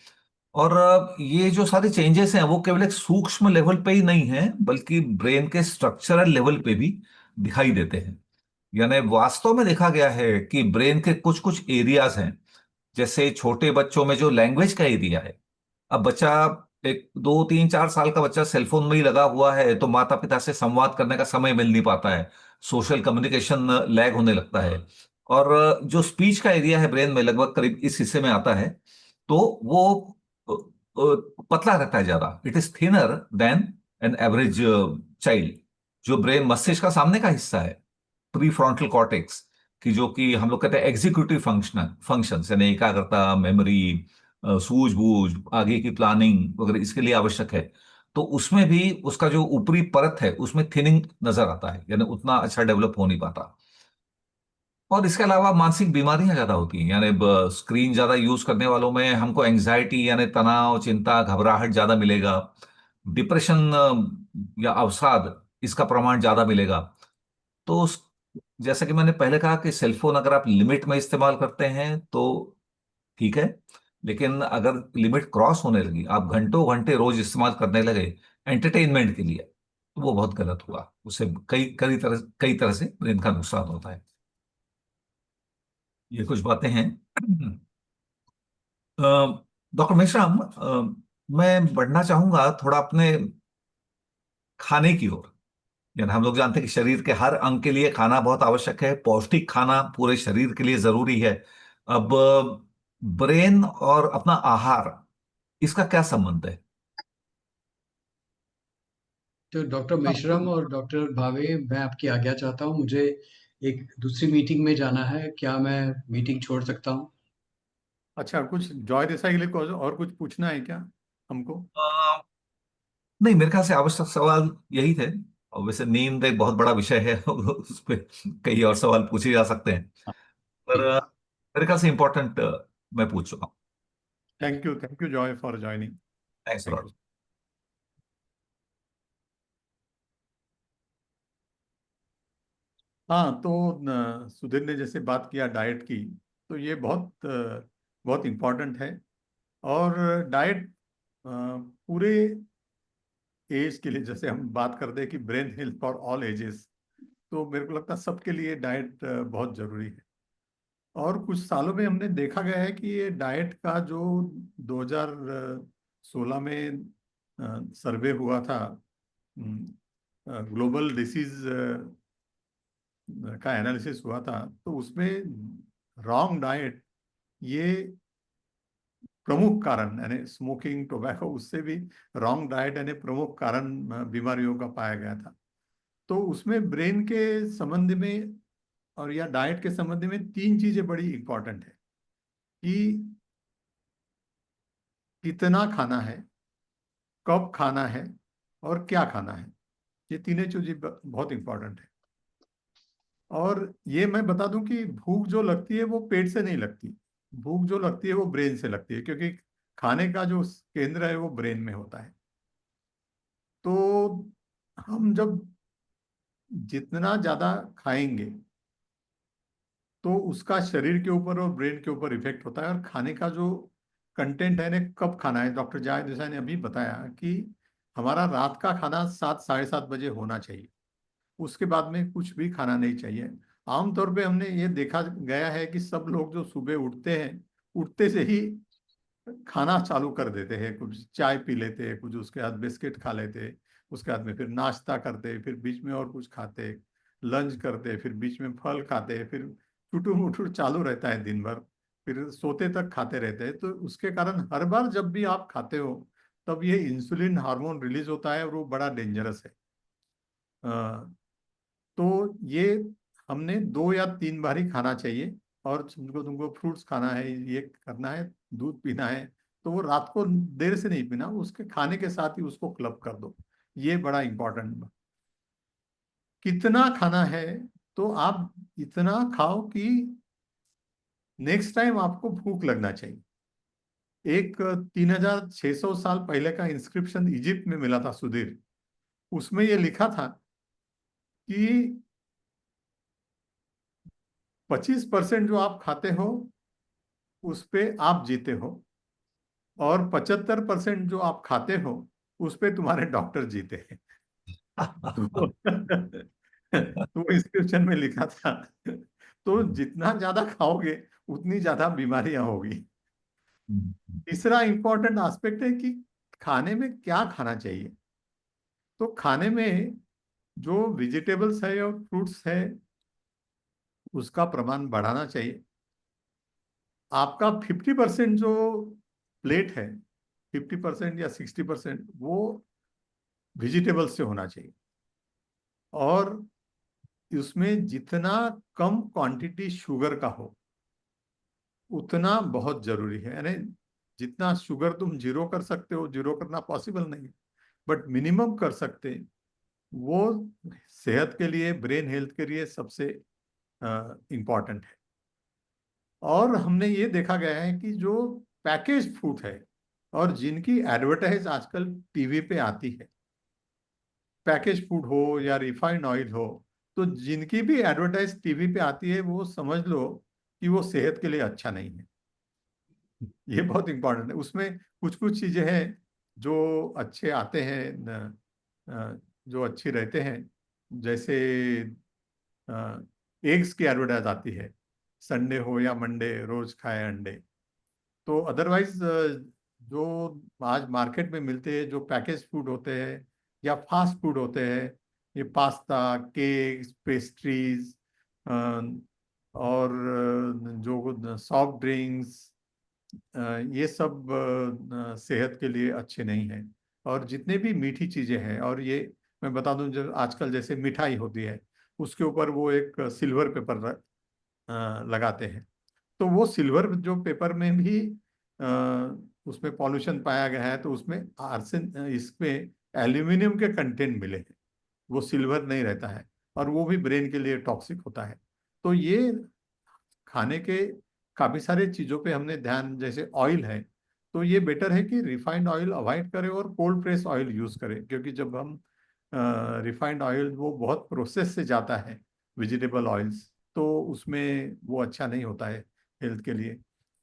और ये जो सारे चेंजेस हैं वो केवल एक सूक्ष्म लेवल पे ही नहीं है, बल्कि ब्रेन के स्ट्रक्चरल लेवल पे भी दिखाई देते हैं। यानी वास्तव में देखा गया है कि ब्रेन के कुछ कुछ एरियाज हैं, जैसे छोटे बच्चों में जो लैंग्वेज का एरिया है। अब बच्चा, एक 2-3-4 साल का बच्चा सेलफोन में ही लगा हुआ है तो माता पिता से संवाद करने का समय मिल नहीं पाता है, सोशल कम्युनिकेशन लैग होने लगता है। और जो स्पीच का एरिया है ब्रेन में लगभग करीब इस हिस्से में आता है, तो वो पतला रहता है ज्यादा, it is thinner than an average child. जो ब्रेन मस्तिष्क का सामने का हिस्सा है, प्री फ्रंटल कॉर्टेक्स, की जो कि हम लोग कहते हैं एग्जीक्यूटिव फंक्शंस, यानी एकाग्रता, मेमोरी, सूझबूझ, आगे की प्लानिंग वगैरह इसके लिए आवश्यक है। तो उसमें भी उसका जो ऊपरी परत है उसमें थिनिंग नजर आता है, यानी उतना अच्छा डेवलप हो नहीं पाता। और इसके अलावा मानसिक बीमारियां ज्यादा होती हैं, यानी स्क्रीन ज्यादा यूज करने वालों में हमको एंजाइटी यानी तनाव, चिंता, घबराहट ज्यादा मिलेगा। डिप्रेशन या अवसाद, इसका प्रमाण ज्यादा मिलेगा। तो जैसा कि मैंने पहले कहा कि सेलफोन अगर आप लिमिट में इस्तेमाल करते हैं तो ठीक है, लेकिन अगर लिमिट क्रॉस होने लगी, आप घंटों घंटे रोज इस्तेमाल करने लगे एंटरटेनमेंट के लिए, तो वो बहुत गलत हुआ। उससे कई तरह से ब्रेन का नुकसान होता है। ये कुछ बातें हैं। डॉक्टर मेश्राम, मैं बढ़ना चाहूंगा थोड़ा अपने खाने की ओर। यानी हम लोग जानते हैं कि शरीर के हर अंग के लिए खाना बहुत आवश्यक है, पौष्टिक खाना पूरे शरीर के लिए जरूरी है। अब ब्रेन और अपना आहार, इसका क्या संबंध है? तो डॉक्टर हाँ तो मेश्राम और डॉक्टर भावे, मैं आपकी आज्ञा चाहता हूँ, मुझे एक दूसरी मीटिंग में जाना है, क्या मैं मीटिंग छोड़ सकता हूँ? अच्छा, कुछ जॉय देसाई के लिए और कुछ पूछना है क्या हमको? अ, नहीं, मेरे ख्याल से आवश्यक सवाल यही थे। और वैसे नींद एक बहुत बड़ा विषय है उस पर कई और सवाल पूछे जा सकते हैं, पर जी। मेरे ख्याल से इंपॉर्टेंट मैं पूछ चुका हूँ। Thank you Joy for joining. Thanks thank you. Lot. हाँ तो सुधीर ने जैसे बात किया डाइट की, तो ये बहुत इम्पोर्टेंट है। और डाइट पूरे एज के लिए, जैसे हम बात करते हैं कि brain health for all ages, तो मेरे को लगता है सबके लिए डाइट बहुत जरूरी है। और कुछ सालों में हमने देखा गया है कि ये डाइट का जो 2016 में सर्वे हुआ था, ग्लोबल डिसीज का एनालिसिस हुआ था, तो उसमें रॉन्ग डाइट ये प्रमुख कारण, यानी स्मोकिंग, टोबैको, उससे भी रॉन्ग डाइट यानी प्रमुख कारण बीमारियों का पाया गया था। तो उसमें ब्रेन के संबंध में और या डाइट के संबंध में तीन चीजें बड़ी इंपॉर्टेंट है कि कितना खाना है, कब खाना है, और क्या खाना है। ये तीनों चीजें बहुत इंपॉर्टेंट है। और ये मैं बता दूं कि भूख जो लगती है वो पेट से नहीं लगती, भूख जो लगती है वो ब्रेन से लगती है, क्योंकि खाने का जो केंद्र है वो ब्रेन में होता है। तो हम जब जितना ज्यादा खाएंगे तो उसका शरीर के ऊपर और ब्रेन के ऊपर इफेक्ट होता है। और खाने का जो कंटेंट है ना, कब खाना है, डॉक्टर जाहिद हुसैन ने अभी बताया कि हमारा रात का खाना 7-7:30 बजे होना चाहिए, उसके बाद में कुछ भी खाना नहीं चाहिए। आमतौर पे हमने ये देखा गया है कि सब लोग जो सुबह उठते हैं, उठते से ही खाना चालू कर देते हैं, कुछ चाय पी लेते हैं, कुछ उसके बाद बिस्किट खा लेते हैं, उसके बाद में फिर नाश्ता करते, फिर बीच में और कुछ खाते, लंच करते, फिर बीच में फल खाते, फिर चुटुर मुटुर चालू रहता है दिन भर, फिर सोते तक खाते रहते हैं। तो उसके कारण हर बार जब भी आप खाते हो तब ये इंसुलिन हार्मोन रिलीज होता है और वो बड़ा डेंजरस है। तो ये हमने 2 या 3 बार ही खाना चाहिए। और तुमको फ्रूट्स खाना है, ये करना है, दूध पीना है, तो वो रात को देर से नहीं पीना, उसके खाने के साथ ही उसको क्लब कर दो। ये बड़ा इंपॉर्टेंट। कितना खाना है, तो आप इतना खाओ कि नेक्स्ट टाइम आपको भूख लगना चाहिए। एक 3600 साल पहले का इंस्क्रिप्शन इजिप्ट में मिला था सुधीर, उसमें ये लिखा था कि 25% जो आप खाते हो उस पे आप जीते हो, और 75% जो आप खाते हो उस पे तुम्हारे डॉक्टर जीते हैं। तो इंस्क्रिप्शन में लिखा था। तो जितना ज्यादा खाओगे उतनी ज्यादा बीमारियां होगी। तीसरा इंपॉर्टेंट एस्पेक्ट है कि खाने में क्या खाना चाहिए। तो खाने में जो वेजिटेबल्स है और फ्रूट्स है उसका प्रमाण बढ़ाना चाहिए। आपका 50% जो प्लेट है, 50% या 60% वो वेजिटेबल्स से होना चाहिए। और उसमें जितना कम क्वांटिटी शुगर का हो उतना बहुत जरूरी है। यानी जितना शुगर तुम जीरो कर सकते हो, जीरो करना पॉसिबल नहीं, बट मिनिमम कर सकते, वो सेहत के लिए, ब्रेन हेल्थ के लिए सबसे इम्पॉर्टेंट है। और हमने ये देखा गया है कि जो पैकेज फूड है और जिनकी एडवर्टाइज आजकल टीवी पे आती है, पैकेज फूड हो या रिफाइंड ऑयल हो, तो जिनकी भी एडवर्टाइज टीवी पे आती है वो समझ लो कि वो सेहत के लिए अच्छा नहीं है। ये बहुत इंपॉर्टेंट है। उसमें कुछ कुछ चीजें हैं जो अच्छे आते हैं, जो अच्छी रहते हैं, जैसे एग्स की एडवर्टाइज आती है, संडे हो या मंडे रोज खाए अंडे। तो अदरवाइज जो आज मार्केट में मिलते हैं, जो पैकेज फूड होते हैं या फास्ट फूड होते हैं, ये पास्ता, केक्स, पेस्ट्रीज और जो सॉफ्ट ड्रिंक्स, ये सब सेहत के लिए अच्छे नहीं हैं। और जितने भी मीठी चीजें हैं, और ये मैं बता दूं, जो आजकल जैसे मिठाई होती है उसके ऊपर वो एक सिल्वर पेपर लगाते हैं, तो वो सिल्वर जो पेपर में भी उसमें पॉल्यूशन पाया गया है, तो उसमें आर्सेन, इसमें एल्यूमिनियम के कंटेंट मिले हैं, वो सिल्वर नहीं रहता है, और वो भी ब्रेन के लिए टॉक्सिक होता है। तो ये खाने के काफी सारे चीजों पे हमने ध्यान, जैसे ऑयल है तो ये बेटर है कि रिफाइंड ऑयल अवॉइड करें और कोल्ड प्रेस ऑयल यूज करें, क्योंकि जब हम रिफाइंड ऑयल वो बहुत प्रोसेस से जाता है, वेजिटेबल ऑयल्स, तो उसमें वो अच्छा नहीं होता है हेल्थ के लिए।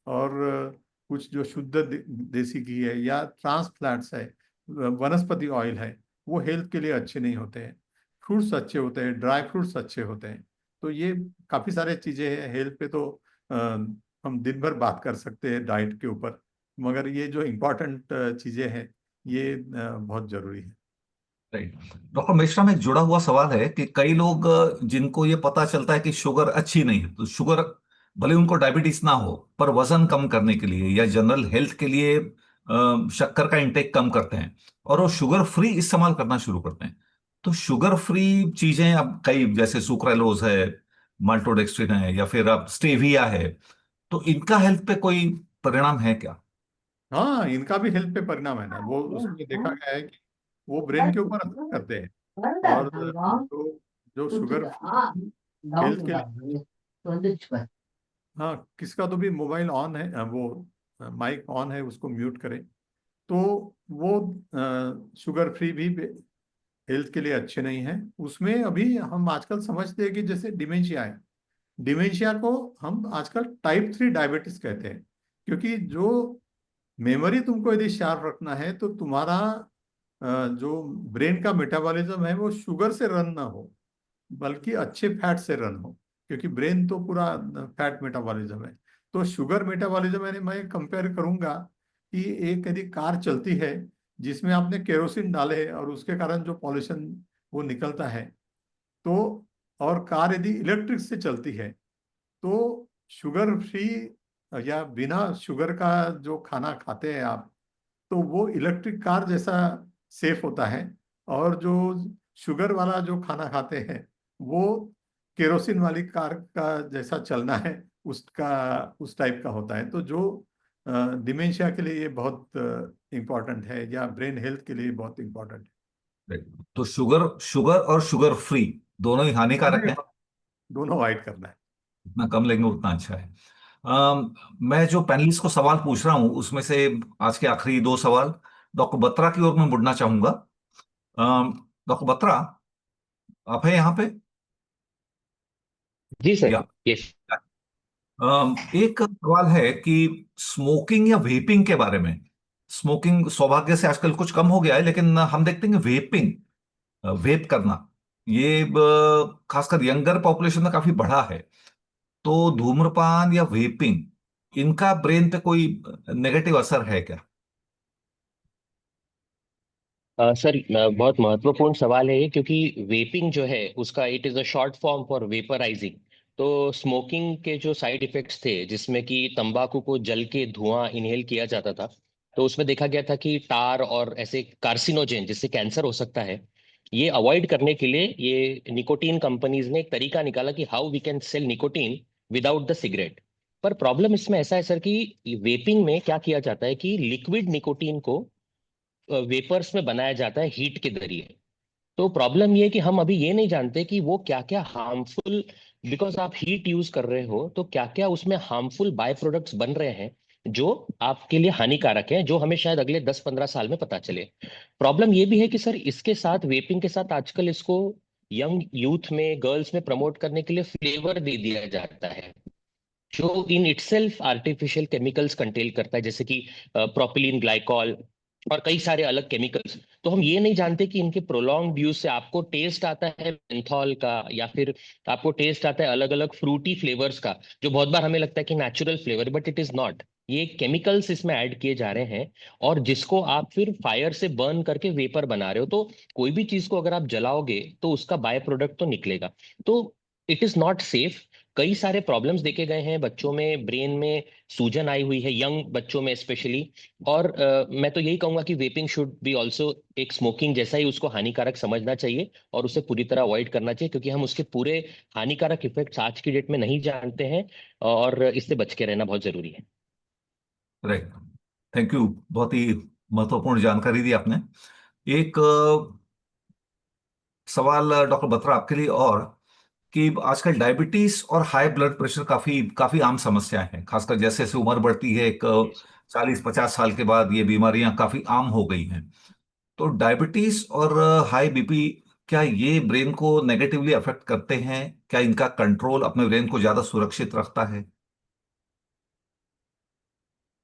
और कुछ जो शुद्ध देसी घी है या ट्रांस फ्लैट्स है, वनस्पति ऑयल है, वो हेल्थ के लिए अच्छे नहीं होते हैं। फ्रूट्स अच्छे होते हैं, ड्राई फ्रूट्स अच्छे होते हैं। तो ये काफी सारे चीजें हैं हेल्थ पे, तो हम दिन भर बात कर सकते हैं डाइट के ऊपर, मगर ये जो इम्पोर्टेंट चीजें हैं ये बहुत जरूरी है। राइट। डॉक्टर मिश्रा में एक जुड़ा हुआ सवाल है कि कई लोग जिनको ये पता चलता है कि शुगर अच्छी नहीं है, तो शुगर भले उनको डायबिटीज ना हो पर वजन कम करने के लिए या जनरल हेल्थ के लिए शक्कर का इंटेक कम करते हैं और वो शुगर फ्री इस्तेमाल करना शुरू करते हैं। तो शुगर फ्री चीजें अब कई, जैसे सुक्रालोज है, माल्टोडेक्स्ट्रिन है, या फिर अब स्टेविया है, तो इनका हेल्थ पे कोई परिणाम है क्या? हाँ, इनका भी हेल्थ पे परिणाम है ना, वो उसमें देखा गया है कि वो ब्रेन के ऊपर असर करते हैं। और जो जो शुगर हेल्थ के लिए, हाँ, किसका तो भी मोबाइल ऑन है, वो माइक ऑन है, उसको म्यूट करें। तो वो शुगर फ्री भी हेल्थ के लिए अच्छे नहीं हैं। उसमें अभी हम आजकल समझते हैं कि जैसे डिमेंशिया है, डिमेंशिया को हम आजकल टाइप 3 डायबिटीज कहते हैं, क्योंकि जो मेमोरी तुमको यदि शार्प रखना है तो तुम्हारा जो ब्रेन का मेटाबॉलिज्म है वो शुगर से रन ना हो, बल्कि अच्छे फैट से रन हो, क्योंकि ब्रेन तो पूरा फैट मेटाबॉलिज्म है। तो शुगर मेटाबॉलिज्म यानी मैं कंपेयर करूंगा कि एक यदि कार चलती है जिसमें आपने केरोसिन डाले और उसके कारण जो पॉल्यूशन वो निकलता है, तो और कार यदि इलेक्ट्रिक से चलती है तो शुगर फ्री या बिना शुगर का जो खाना खाते हैं आप, तो वो इलेक्ट्रिक कार जैसा सेफ होता है। और जो शुगर वाला जो खाना खाते हैं वो केरोसिन वाली कार का जैसा चलना है, उसका उस टाइप का होता है। तो जो डिमेंशिया के लिए ये बहुत इम्पोर्टेंट है, या ब्रेन हेल्थ के लिए बहुत इम्पोर्टेंट तो शुगर शुगर और शुगर फ्री दोनों ही हानिकारक है। हैं। दोनों अवॉइड करना है। जितना कम लेंगे उतना अच्छा है। मैं जो पैनलिस्ट को सवाल पूछ रहा हूं उसमें से आज के आखिरी दो सवाल डॉक्टर बत्रा की ओर मैं मुड़ना चाहूंगा। डॉक्टर बत्रा, आप हैं यहाँ पे? जी सर। या यस। एक सवाल है कि स्मोकिंग या वेपिंग के बारे में। स्मोकिंग सौभाग्य से आजकल कुछ कम हो गया है, लेकिन हम देखते हैं कि वेपिंग, वेप करना, ये खासकर यंगर पॉपुलेशन में काफी बढ़ा है। तो धूम्रपान या वेपिंग, इनका ब्रेन पे कोई नेगेटिव असर है क्या? सर, बहुत महत्वपूर्ण सवाल है ये, क्योंकि वेपिंग जो है उसका it is a short form for वेपराइजिंग। तो स्मोकिंग के जो साइड इफेक्ट्स थे, जिसमें कि तंबाकू को जल के धुआं इनहेल किया जाता था, तो उसमें देखा गया था कि टार और ऐसे कार्सिनोजेन जिससे कैंसर हो सकता है, ये अवॉइड करने के लिए ये निकोटीन कंपनीज ने एक तरीका निकाला कि how we can sell nicotine without the cigarette. पर प्रॉब्लम इसमें ऐसा है सर कि वेपिंग में क्या किया जाता है कि लिक्विड निकोटीन को वेपर्स में बनाया जाता है हीट के जरिए। तो प्रॉब्लम ये है कि हम अभी ये नहीं जानते कि वो क्या क्या हार्मफुल, बिकॉज आप हीट यूज कर रहे हो तो क्या क्या उसमें हार्मफुल बाय प्रोडक्ट्स बन रहे हैं जो आपके लिए हानिकारक है, जो हमें शायद अगले 10-15 साल में पता चले। प्रॉब्लम ये भी है कि सर इसके साथ, वेपिंग के साथ, आजकल इसको यंग यूथ में, गर्ल्स में प्रमोट करने के लिए फ्लेवर दे दिया जाता है जो in itself artificial chemicals contain करता है, जैसे कि प्रोपिलीन ग्लाइकॉल और कई सारे अलग केमिकल्स। तो हम ये नहीं जानते कि इनके प्रोलॉन्ग यूज से आपको टेस्ट आता है मेंथॉल का, या फिर आपको टेस्ट आता है अलग अलग फ्रूटी फ्लेवर्स का, जो बहुत बार हमें लगता है कि natural flavour, but it is not. ये केमिकल्स इसमें ऐड किए जा रहे हैं, और जिसको आप फिर फायर से बर्न करके वेपर बना रहे हो। तो कोई भी चीज को अगर आप जलाओगे तो उसका बाय प्रोडक्ट तो निकलेगा। तो इट इज नॉट सेफ। कई सारे प्रॉब्लम्स देखे गए हैं बच्चों में, ब्रेन में सूजन आई हुई है यंग बच्चों में स्पेशली। और मैं तो यही कहूंगा कि वेपिंग शुड बी ऑल्सो एक स्मोकिंग जैसा ही उसको हानिकारक समझना चाहिए और उसे पूरी तरह अवॉइड करना चाहिए, क्योंकि हम उसके पूरे हानिकारक इफेक्ट्स आज की डेट में नहीं जानते हैं, और इससे बच के रहना बहुत जरूरी है। राइट, थैंक यू, बहुत ही महत्वपूर्ण जानकारी दी आपने। एक सवाल डॉक्टर बत्रा आपके लिए और, कि आजकल डायबिटीज और हाई ब्लड प्रेशर काफी काफी आम समस्याएं हैं, खासकर जैसे जैसे उम्र बढ़ती है, एक 40-50 साल के बाद ये बीमारियां काफी आम हो गई हैं। तो डायबिटीज और हाई बीपी, क्या ये ब्रेन को नेगेटिवली अफेक्ट करते हैं? क्या इनका कंट्रोल अपने ब्रेन को ज्यादा सुरक्षित रखता है?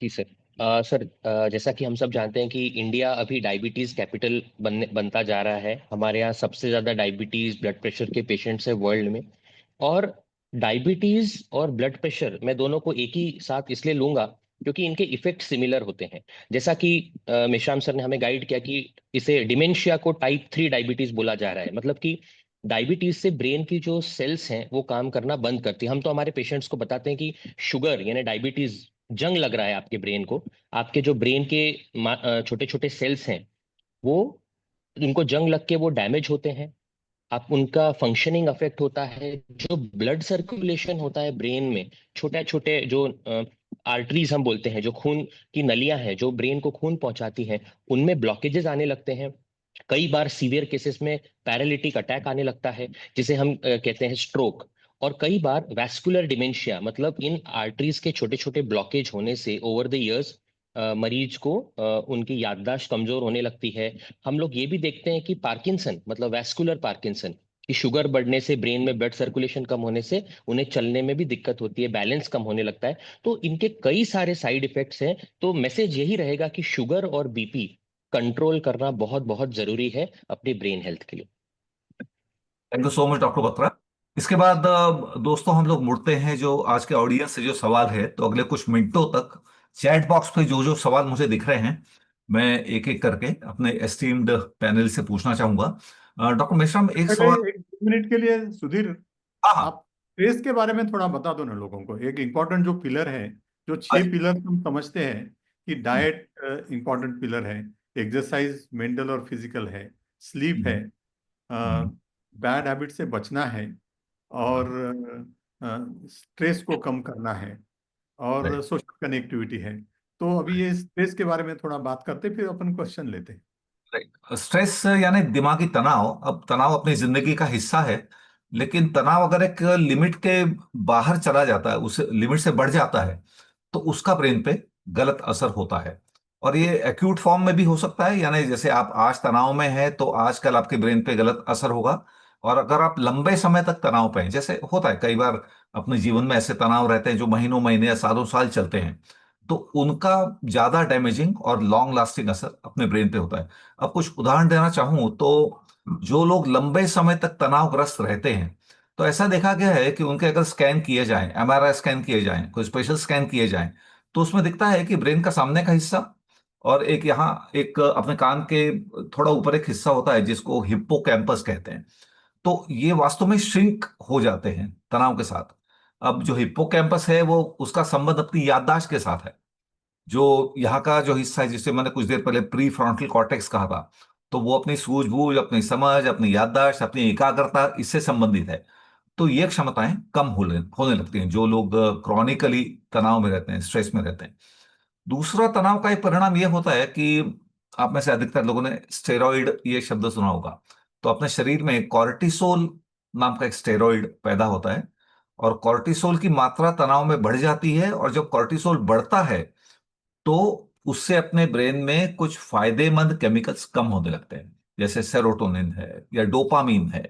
जी सर। सर, जैसा कि हम सब जानते हैं कि इंडिया अभी डायबिटीज कैपिटल बनता जा रहा है। हमारे यहाँ सबसे ज्यादा डायबिटीज ब्लड प्रेशर के पेशेंट्स है वर्ल्ड में। और डायबिटीज और ब्लड प्रेशर मैं दोनों को एक ही साथ इसलिए लूंगा क्योंकि इनके इफेक्ट सिमिलर होते हैं। जैसा कि मेश्राम सर ने हमें गाइड किया कि इसे डिमेंशिया को टाइप 3 डायबिटीज बोला जा रहा है, मतलब कि डायबिटीज से ब्रेन की जो सेल्स हैं वो काम करना बंद करती है। हम तो हमारे पेशेंट्स को बताते हैं कि शुगर यानी डायबिटीज जंग लग रहा है आपके ब्रेन को। आपके जो ब्रेन के छोटे छोटे सेल्स हैं वो, उनको जंग लग के वो डैमेज होते हैं, आप उनका फंक्शनिंग अफेक्ट होता है। जो ब्लड सर्कुलेशन होता है ब्रेन में, छोटे छोटे जो आर्टरीज हम बोलते हैं, जो खून की नलियां हैं जो ब्रेन को खून पहुंचाती हैं, उनमें ब्लॉकेजेस आने लगते हैं। कई बार सीवियर केसेस में पैरालिटिक अटैक आने लगता है, जिसे हम कहते हैं स्ट्रोक। और कई बार वैस्कुलर डिमेंशिया, मतलब इन आर्टरीज के छोटे छोटे ब्लॉकेज होने से ओवर द इयर्स मरीज को उनकी याददाश्त कमजोर होने लगती है। हम लोग ये भी देखते हैं कि पार्किंसन मतलब वैस्कुलर पार्किंसन कि शुगर बढ़ने से ब्रेन में ब्लड सर्कुलेशन कम होने से उन्हें चलने में भी दिक्कत होती है, बैलेंस कम होने लगता है। तो इनके कई सारे साइड इफेक्ट्स हैं। तो मैसेज यही रहेगा कि शुगर और बीपी कंट्रोल करना बहुत बहुत जरूरी है अपनी ब्रेन हेल्थ के लिए। Thank you so much doctor Batra. इसके बाद दोस्तों हम लोग मुड़ते हैं जो आज के ऑडियंस से जो सवाल है, तो अगले कुछ मिनटों तक चैट बॉक्स पे जो जो सवाल मुझे दिख रहे हैं मैं एक एक करके अपने एस्टीम्ड पैनल से पूछना चाहूंगा। डॉक्टर मेश्राम, एक पहले सवाल। एक मिनट के लिए सुधीर, हाँ हाँ। आप स्ट्रेस के बारे में थोड़ा बता दो ना लोगों को। एक इम्पोर्टेंट जो पिलर है, जो 6 पिलर हम समझते हैं कि डाइट इम्पोर्टेंट पिलर है, एक्सरसाइज मेंटल और फिजिकल है, स्लीप है, बैड हैबिट से बचना है, और स्ट्रेस को कम करना है, और सोशल कनेक्टिविटी है। तो अभी ये स्ट्रेस के बारे में थोड़ा बात करते, फिर अपन क्वेश्चन लेते हैं। स्ट्रेस यानी दिमागी तनाव। अब तनाव अपनी जिंदगी का हिस्सा है, लेकिन तनाव अगर एक लिमिट के बाहर चला जाता है, उस लिमिट से बढ़ जाता है, तो उसका ब्रेन पे गलत असर होता है। और ये एक्यूट फॉर्म में भी हो सकता है, यानी जैसे आप आज तनाव में हैं तो आजकल आपके ब्रेन पे गलत असर होगा। और अगर आप लंबे समय तक तनाव पे हैं, जैसे होता है कई बार अपने जीवन में ऐसे तनाव रहते हैं जो महीनों महीने या सालों साल चलते हैं, तो उनका ज्यादा डैमेजिंग और लॉन्ग लास्टिंग असर अपने ब्रेन पे होता है। अब कुछ उदाहरण देना चाहूं तो जो लोग लंबे समय तक तनावग्रस्त रहते हैं, तो ऐसा देखा गया है कि उनके अगर स्कैन किए जाएं, एमआरआई स्कैन किए जाएं, कोई स्पेशल स्कैन किए जाएं, तो उसमें दिखता है कि ब्रेन का सामने का हिस्सा और एक यहाँ एक अपने कान के थोड़ा ऊपर एक हिस्सा होता है जिसको हिप्पोकैम्पस कहते हैं, तो ये वास्तव में श्रिंक हो जाते हैं तनाव के साथ। अब जो हिप्पोकैम्पस है वो उसका संबंध अपनी याददाश्त के साथ है। जो यहाँ का जो हिस्सा है जिसे मैंने कुछ देर पहले प्री फ्रंटल कॉर्टेक्स कहा था, तो वो अपनी सूझबूझ, अपनी समझ, अपनी याददाश्त, अपनी एकाग्रता इससे संबंधित है। तो ये क्षमताएं कम होने होने लगती हैं जो लोग क्रॉनिकली तनाव में रहते हैं, स्ट्रेस में रहते हैं। दूसरा तनाव का एक परिणाम यह होता है कि आप में से अधिकतर लोगों ने स्टेरॉइड ये शब्द सुना होगा। तो अपने शरीर में कॉर्टिसोल नाम का एक स्टेरॉइड पैदा होता है, और कॉर्टिसोल की मात्रा तनाव में बढ़ जाती है, और जब कॉर्टिसोल बढ़ता है तो उससे अपने ब्रेन में कुछ फायदेमंद केमिकल्स कम होने लगते हैं, जैसे सेरोटोनिन है या डोपामीन है।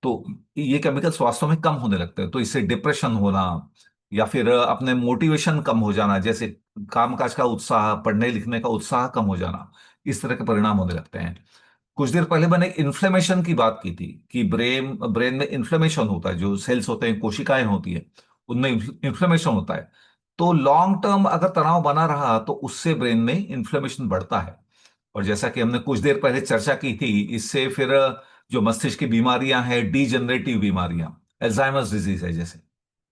तो ये केमिकल्स वास्तव में कम होने लगते हैं, तो इससे डिप्रेशन होना या फिर अपने मोटिवेशन कम हो जाना, जैसे कामकाज का उत्साह, पढ़ने लिखने का उत्साह कम हो जाना, इस तरह के परिणाम होने लगते हैं। कुछ देर पहले मैंने इन्फ्लेमेशन की बात की थी कि ब्रेन ब्रेन में इन्फ्लेमेशन होता है, जो सेल्स होते हैं, कोशिकाएं होती है, उनमें इन्फ्लेमेशन होता है। तो लॉन्ग टर्म अगर तनाव बना रहा तो उससे ब्रेन में इन्फ्लेमेशन बढ़ता है। और जैसा कि हमने कुछ देर पहले चर्चा की थी, इससे फिर जो मस्तिष्क की बीमारियां हैं, डीजनरेटिव बीमारियां, एल्जाइमर्स डिजीज है जैसे,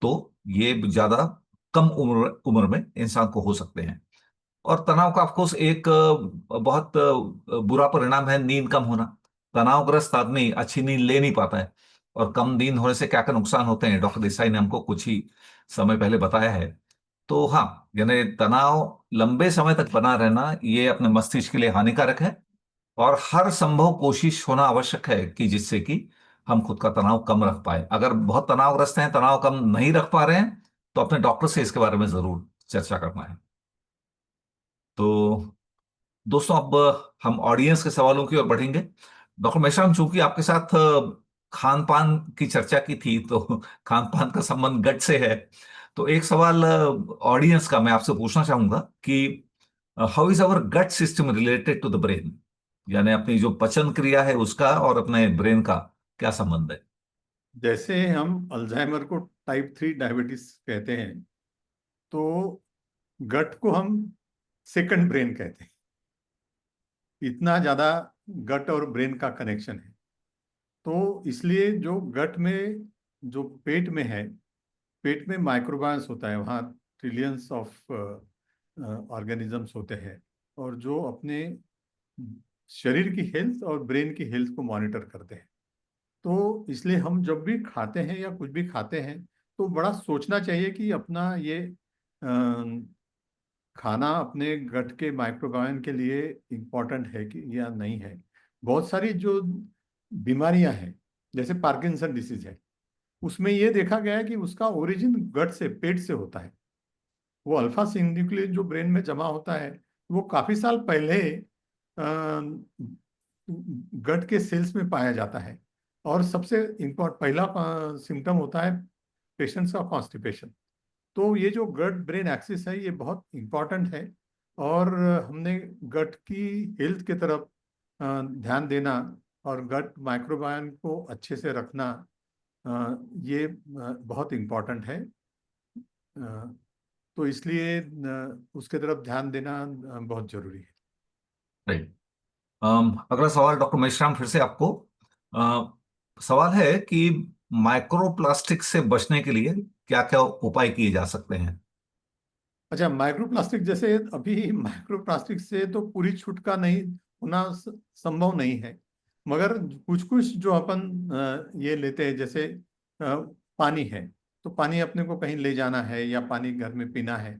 तो ये ज्यादा कम उम्र उम्र में इंसान को हो सकते हैं। और तनाव का ऑफकोर्स एक बहुत बुरा परिणाम है नींद कम होना। तनावग्रस्त आदमी अच्छी नींद ले नहीं पाता है, और कम नींद होने से क्या क्या नुकसान होते हैं डॉक्टर देसाई ने हमको कुछ ही समय पहले बताया है। तो हाँ, यानी तनाव लंबे समय तक बना रहना ये अपने मस्तिष्क के लिए हानिकारक है, और हर संभव कोशिश होना आवश्यक है कि जिससे कि हम खुद का तनाव कम रख पाए। अगर बहुत तनावग्रस्त हैं, तनाव कम नहीं रख पा रहे हैं, तो अपने डॉक्टर से इसके बारे में जरूर चर्चा करना है। तो दोस्तों अब हम ऑडियंस के सवालों की ओर बढ़ेंगे। डॉक्टर मेश्राम, चूंकि आपके साथ खान पान की चर्चा की थी, तो खान पान का संबंध गट से है, तो एक सवाल ऑडियंस का मैं आपसे पूछना चाहूंगा कि how is our gut system related to the brain, यानी अपनी जो पचन क्रिया है उसका और अपने ब्रेन का क्या संबंध है? जैसे हम अल्जाइमर को टाइप 3 डायबिटीज कहते हैं, तो गट को हम सेकंड ब्रेन कहते हैं। इतना ज्यादा गट और ब्रेन का कनेक्शन है। तो इसलिए जो गट में, जो पेट में है, पेट में माइक्रोबायम्स होता है, वहाँ ट्रिलियंस ऑफ ऑर्गेनिजम्स होते हैं, और जो अपने शरीर की हेल्थ और ब्रेन की हेल्थ को मॉनिटर करते हैं। तो इसलिए हम जब भी खाते हैं या कुछ भी खाते हैं, तो बड़ा सोचना चाहिए कि अपना ये खाना अपने गट के माइक्रोबायोम के लिए इम्पोर्टेंट है कि या नहीं है। बहुत सारी जो बीमारियां हैं, जैसे पार्किंसन डिसीज है, उसमें ये देखा गया है कि उसका ओरिजिन गट से, पेट से होता है। वो अल्फा सिन्यूक्लिन जो ब्रेन में जमा होता है वो काफी साल पहले गट के सेल्स में पाया जाता है। और सबसे पहला सिम्टम होता है पेशेंट्स का कॉन्स्टिपेशन। तो ये जो गट ब्रेन एक्सिस है ये बहुत इम्पोर्टेंट है, और हमने गट की हेल्थ की तरफ ध्यान देना और गट माइक्रोबायोम को अच्छे से रखना, ये बहुत इम्पोर्टेंट है। तो इसलिए उसके तरफ ध्यान देना बहुत जरूरी है। राइट। अगला सवाल डॉक्टर मेश्राम फिर से आपको। सवाल है कि माइक्रोप्लास्टिक से बचने के लिए क्या क्या उपाय किए जा सकते हैं? अच्छा, माइक्रोप्लास्टिक जैसे अभी माइक्रोप्लास्टिक से तो पूरी छुटकारा नहीं होना संभव नहीं है, मगर कुछ कुछ जो अपन ये लेते हैं, जैसे पानी है, तो पानी अपने को कहीं ले जाना है या पानी घर में पीना है,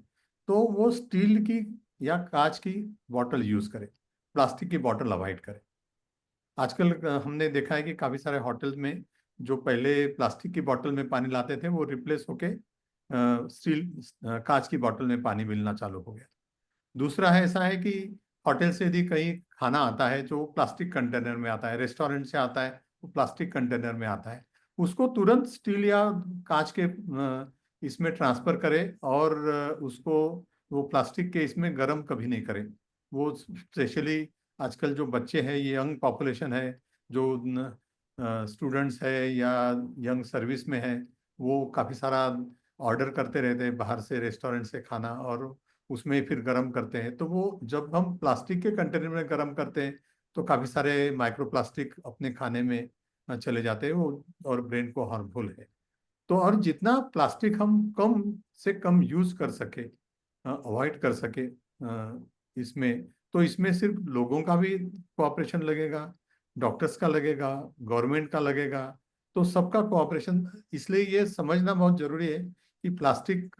तो वो स्टील की या कांच की बोतल यूज करें, प्लास्टिक की बोतल अवॉइड करें। आजकल हमने देखा है कि काफी सारे होटल में जो पहले प्लास्टिक की बोतल में पानी लाते थे वो रिप्लेस होके स्टील कांच की बोतल में पानी मिलना चालू हो गया। दूसरा है ऐसा है कि होटल से यदि कहीं खाना आता है जो प्लास्टिक कंटेनर में आता है, रेस्टोरेंट से आता है वो प्लास्टिक कंटेनर में आता है, उसको तुरंत स्टील या कांच के इसमें ट्रांसफर करें, और उसको वो प्लास्टिक के इसमें गर्म कभी नहीं करें। वो स्पेशली आजकल जो बच्चे हैं, ये यंग पॉपुलेशन है, जो स्टूडेंट्स है या यंग सर्विस में है, वो काफ़ी सारा ऑर्डर करते रहते हैं बाहर से, रेस्टोरेंट से खाना, और उसमें फिर गर्म करते हैं। तो वो जब हम प्लास्टिक के कंटेनर में गर्म करते हैं तो काफ़ी सारे माइक्रोप्लास्टिक अपने खाने में चले जाते हैं, वो और ब्रेन को हार्मफुल है। तो और जितना प्लास्टिक हम कम से कम यूज कर सके, अवॉइड कर सके इसमें, तो इसमें सिर्फ लोगों का भी कोऑपरेशन लगेगा, डॉक्टर्स का लगेगा, गवर्नमेंट का लगेगा, तो सबका कोऑपरेशन। इसलिए ये समझना बहुत जरूरी है कि प्लास्टिक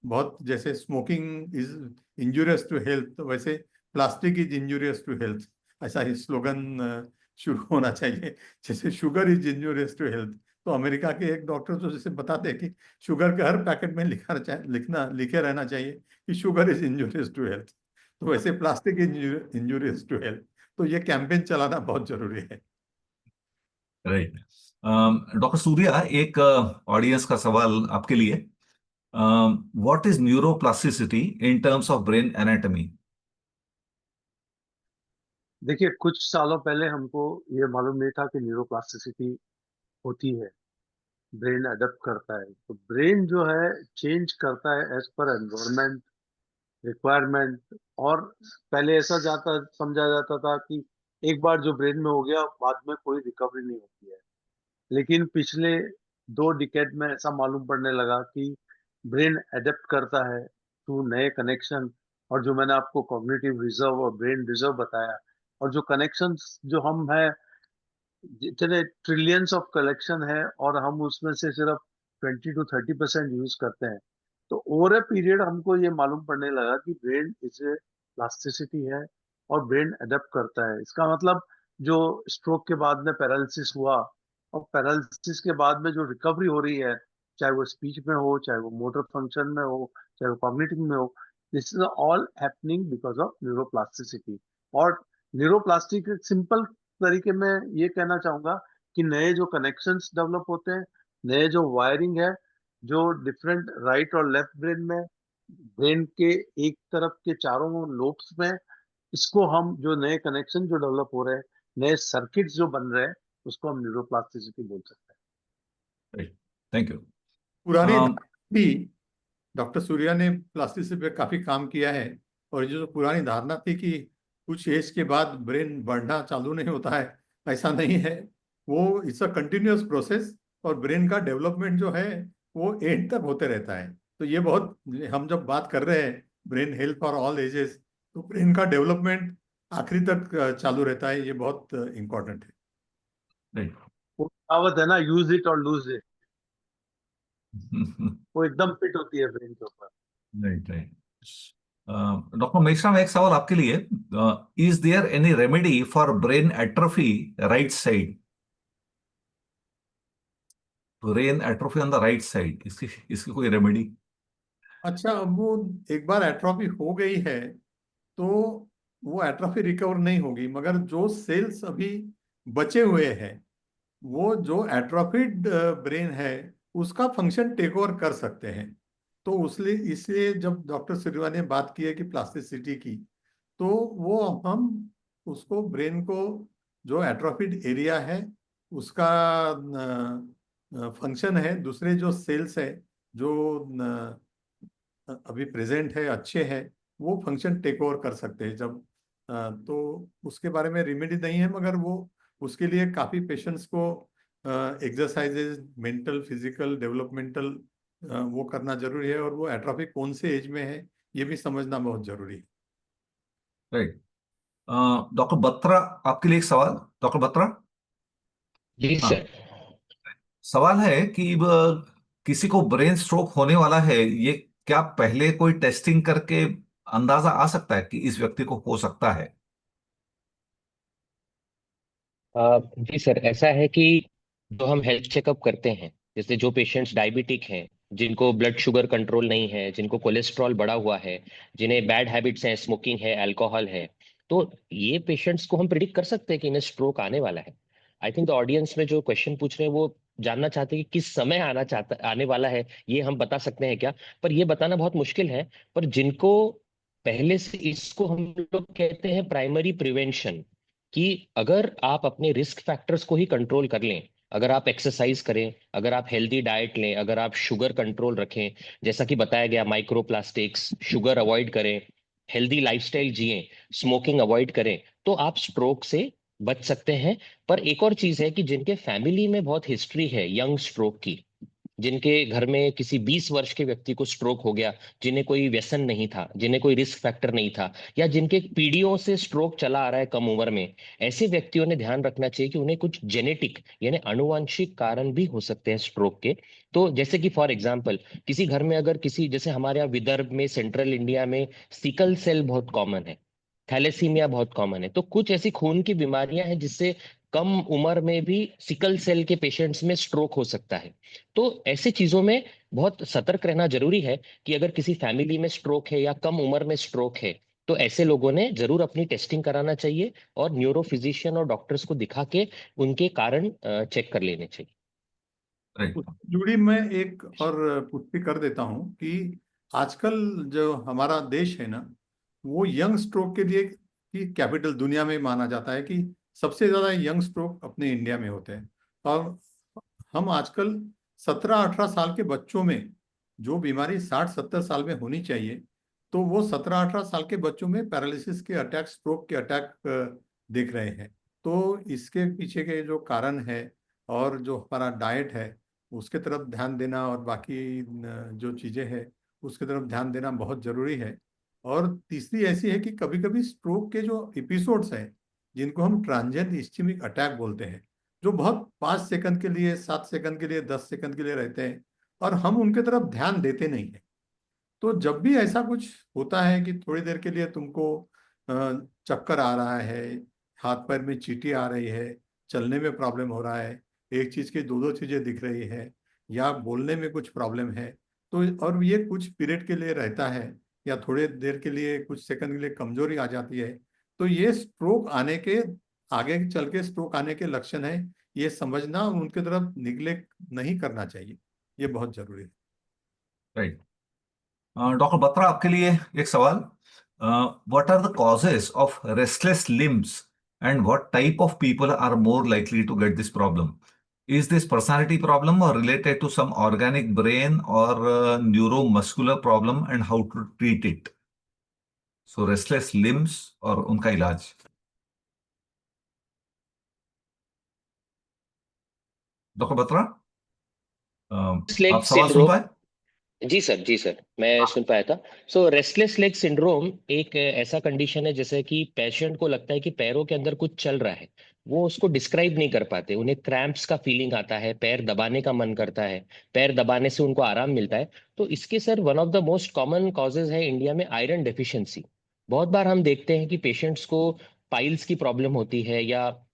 बहुत, जैसे smoking is injurious to health, तो वैसे plastic is injurious to health, ऐसा ही स्लोगन शुरू होना चाहिए। जैसे sugar is injurious to health, तो अमेरिका के एक डॉक्टर तो जैसे बताते हैं कि शुगर के हर पैकेट में लिखे रहना चाहिए कि sugar is injurious to health, तो वैसे plastic is injurious to health. तो ये कैंपेन चलाना बहुत जरूरी है। राइट। डॉक्टर सूर्या, एक ऑडियंस का सवाल आपके लिए। What is neuroplasticity in terms of brain anatomy? देखिए, कुछ सालों पहले हमको ये मालूम नहीं था कि न्यूरोप्लास्टिसिटी होती है, ब्रेन अडेप्ट करता है। तो ब्रेन जो है चेंज करता है एज पर एनवायरमेंट रिक्वायरमेंट। और पहले ऐसा समझा जाता था कि एक बार जो ब्रेन में हो गया बाद में कोई रिकवरी नहीं होती है। लेकिन पिछले 2 डिकेड में ऐसा मालूम पड़ने लगा कि ब्रेन एडेप्ट करता है टू नए कनेक्शन। और जो मैंने आपको कॉग्निटिव रिजर्व और ब्रेन रिजर्व बताया, और जो कनेक्शंस जो हम हैं, जितने ट्रिलियंस ऑफ कलेक्शन है और हम उसमें से सिर्फ 20 to 30% यूज करते हैं। तो ओवर ए पीरियड हमको ये मालूम पड़ने लगा कि ब्रेन इज ए प्लास्टिसिटी है और ब्रेन अडेप्ट करता है। इसका मतलब जो स्ट्रोक के बाद में पैरालिसिस हुआ, और पैरालिसिस के बाद में जो रिकवरी हो रही है, चाहे वो स्पीच में हो, चाहे वो मोटर फंक्शन में हो, चाहे वो कॉग्निटिव में हो, this is all happening because of neuroplasticity. और न्यूरोप्लास्टिक सिंपल तरीके में ये कहना चाहूंगा कि नए जो कनेक्शंस डेवलप होते हैं, नए जो वायरिंग है, जो डिफरेंट राइट और लेफ्ट ब्रेन में, ब्रेन के एक तरफ के चारों लोब्स में, इसको हम जो नए कनेक्शन जो डेवलप हो रहे हैं, नए सर्किट्स जो बन रहे हैं, उसको हम न्यूरोप्लास्टिसिटी बोल सकते हैं। Thank you. पुरानी भी डॉक्टर सूर्या ने प्लास्टिसिटी पे काफी काम किया है, और ये जो पुरानी धारणा थी कि कुछ एज के बाद ब्रेन बढ़ना चालू नहीं होता है, ऐसा नहीं है। वो इट्स अ कंटिन्यूअस प्रोसेस, और ब्रेन का डेवलपमेंट जो है वो एंड तक होते रहता है। तो ये बहुत, हम जब बात कर रहे हैं brain health for all ages, तो ब्रेन का डेवलपमेंट आखिरी तक चालू रहता है, ये बहुत इम्पोर्टेंट है। राइट। वो कहावत है ना, यूज इट और लूज इट, वो एकदम फिट होती है ब्रेन के ऊपर। Right right. डॉक्टर मेश्राम, एक सवाल आपके लिए। Is there any remedy for brain atrophy right side? Brain atrophy on the right side, इसकी इसकी कोई रेमेडी? अच्छा, अब वो एक बार एट्रोफी हो गई है तो वो एट्रोफी रिकवर नहीं होगी, मगर जो सेल्स अभी बचे हुए हैं वो जो एट्रोफिड ब्रेन है उसका फंक्शन टेक ओवर कर सकते हैं। तो इसलिए जब डॉक्टर सूर्यवंशी ने बात की है कि प्लास्टिसिटी की, तो वो हम उसको ब्रेन को जो एट्रोफिड एरिया है उसका फंक्शन है, दूसरे जो सेल्स है जो अभी प्रेजेंट है अच्छे है, वो फंक्शन टेक ओवर कर सकते हैं जब तो उसके बारे में रेमेडी नहीं है, मगर वो उसके लिए काफी पेशेंट्स को एक्सरसाइजेज, मेंटल फिजिकल डेवलपमेंटल वो करना जरूरी है, और वो एट्रोफी कौन से एज में है ये भी समझना बहुत जरूरी है। राइट। डॉक्टर बत्रा, आपके लिए एक सवाल। डॉक्टर बत्रा। जी हाँ, सर। सवाल है कि किसी को ब्रेन स्ट्रोक होने वाला है, ये क्या पहले कोई टेस्टिंग करके अंदाजा आ सकता है कि इस व्यक्ति को हो सकता है? जी सर, ऐसा है कि जो हम हेल्थ चेकअप करते हैं, जैसे जो पेशेंट्स डायबिटिक हैं, जिनको ब्लड शुगर कंट्रोल नहीं है, जिनको कोलेस्ट्रॉल बढ़ा हुआ है, जिन्हें बैड हैबिट्स हैं, स्मोकिंग है, अल्कोहल है, तो ये पेशेंट्स को हम प्रिडिक्ट कर सकते हैं कि इन्हें स्ट्रोक आने वाला है। आई थिंक द ऑडियंस में जो क्वेश्चन पूछ रहे हैं वो जानना चाहते हैं कि किस समय आने वाला है, ये हम बता सकते हैं क्या? पर ये बताना बहुत मुश्किल है। पर जिनको पहले से, इसको हम लोग कहते हैं प्राइमरी प्रिवेंशन, कि अगर आप अपने रिस्क फैक्टर्स को ही कंट्रोल कर लें, अगर आप एक्सरसाइज करें, अगर आप हेल्दी डाइट लें, अगर आप शुगर कंट्रोल रखें, जैसा कि बताया गया, माइक्रो प्लास्टिक्स, शुगर अवॉइड करें, हेल्दी लाइफस्टाइल जिएं, स्मोकिंग अवॉइड करें, तो आप स्ट्रोक से बच सकते हैं। पर एक और चीज है कि जिनके फैमिली में बहुत हिस्ट्री है यंग स्ट्रोक की, जिनके घर में किसी 20 वर्ष के व्यक्ति को स्ट्रोक हो गया, जिन्हें कोई व्यसन नहीं था, जिन्हें कोई रिस्क फैक्टर नहीं था, या जिनके पीढ़ियों से स्ट्रोक चला आ रहा है कम उम्र में, ऐसे व्यक्तियों ने ध्यान रखना चाहिए कि उन्हें कुछ जेनेटिक यानी आनुवंशिक कारण भी हो सकते हैं स्ट्रोक के। तो जैसे कि फॉर एग्जाम्पल, किसी घर में अगर किसी, जैसे हमारे यहाँ विदर्भ में, सेंट्रल इंडिया में सिकल सेल बहुत कॉमन है, थैलेसीमिया बहुत कॉमन है, तो कुछ ऐसी खून की बीमारियां हैं जिससे कम उम्र में भी सिकल सेल के पेशेंट्स में स्ट्रोक हो सकता है। तो ऐसी चीजों में बहुत सतर्क रहना जरूरी है कि अगर किसी फैमिली में स्ट्रोक है या कम उम्र में स्ट्रोक है, तो ऐसे लोगों ने जरूर अपनी टेस्टिंग कराना चाहिए और न्यूरो फिजिशियन और डॉक्टर्स को दिखा के उनके कारण चेक कर लेने चाहिए। राइट। उससे जुड़ी मैं एक और पुष्टि कर देता हूँ कि आजकल जो हमारा देश है ना, वो यंग स्ट्रोक के लिए की कैपिटल दुनिया में माना जाता है, कि सबसे ज्यादा यंग स्ट्रोक अपने इंडिया में होते हैं। और हम आजकल 17-18 साल के बच्चों में जो बीमारी 60-70 साल में होनी चाहिए, तो वो 17-18 साल के बच्चों में पैरालिसिस के अटैक, स्ट्रोक के अटैक देख रहे हैं। तो इसके पीछे के जो कारण है और जो हमारा डाइट है उसके तरफ ध्यान देना, और बाकी जो चीजें हैं उसके तरफ ध्यान देना बहुत जरूरी है। और तीसरी ऐसी है कि कभी कभी स्ट्रोक के जो एपिसोड्स हैं, जिनको हम ट्रांजिएंट इस्केमिक अटैक बोलते हैं, जो बहुत 5 सेकंड के लिए, 7 सेकंड के लिए, 10 सेकंड के लिए रहते हैं, और हम उनके तरफ ध्यान देते नहीं है। तो जब भी ऐसा कुछ होता है कि थोड़ी देर के लिए तुमको चक्कर आ रहा है, हाथ पैर में चींटी आ रही है, चलने में प्रॉब्लम हो रहा है, एक चीज की दो दो चीजें दिख रही है, या बोलने में कुछ प्रॉब्लम है, तो और ये कुछ पीरियड के लिए रहता है, या थोड़ी देर के लिए, कुछ सेकंड के लिए कमजोरी आ जाती है, तो ये स्ट्रोक आने के, आगे चल के स्ट्रोक आने के लक्षण है, ये समझना और उनके तरफ निगलेक्ट नहीं करना चाहिए, ये बहुत जरूरी है। राइट। डॉक्टर बत्रा, आपके लिए एक सवाल। What are the causes of restless limbs and what type of people are more likely to get this problem? Is this personality problem or related to some organic brain or neuromuscular problem, and how to treat it? So restless limbs और उनका इलाज। Doctor Batra, leg आप सवाल सुन syndrome. पाए? जी sir, जी sir, मैं सुन पाया था। So restless leg syndrome एक ऐसा कंडीशन है जैसे कि पेशेंट को लगता है कि पैरों के अंदर कुछ चल रहा है, वो उसको डिस्क्राइब नहीं कर पाते, उन्हें क्रैम्प्स का फीलिंग आता है, पैर दबाने का मन करता है, पैर दबाने से उनको आराम मिलता है। तो इसके sir one of the most common causes है इंडिया में आयरन डेफिशिएंसी। बहुत बार हम देखते हैं कि पेशेंट्स को पाइल्स की प्रॉब्लम होती है, या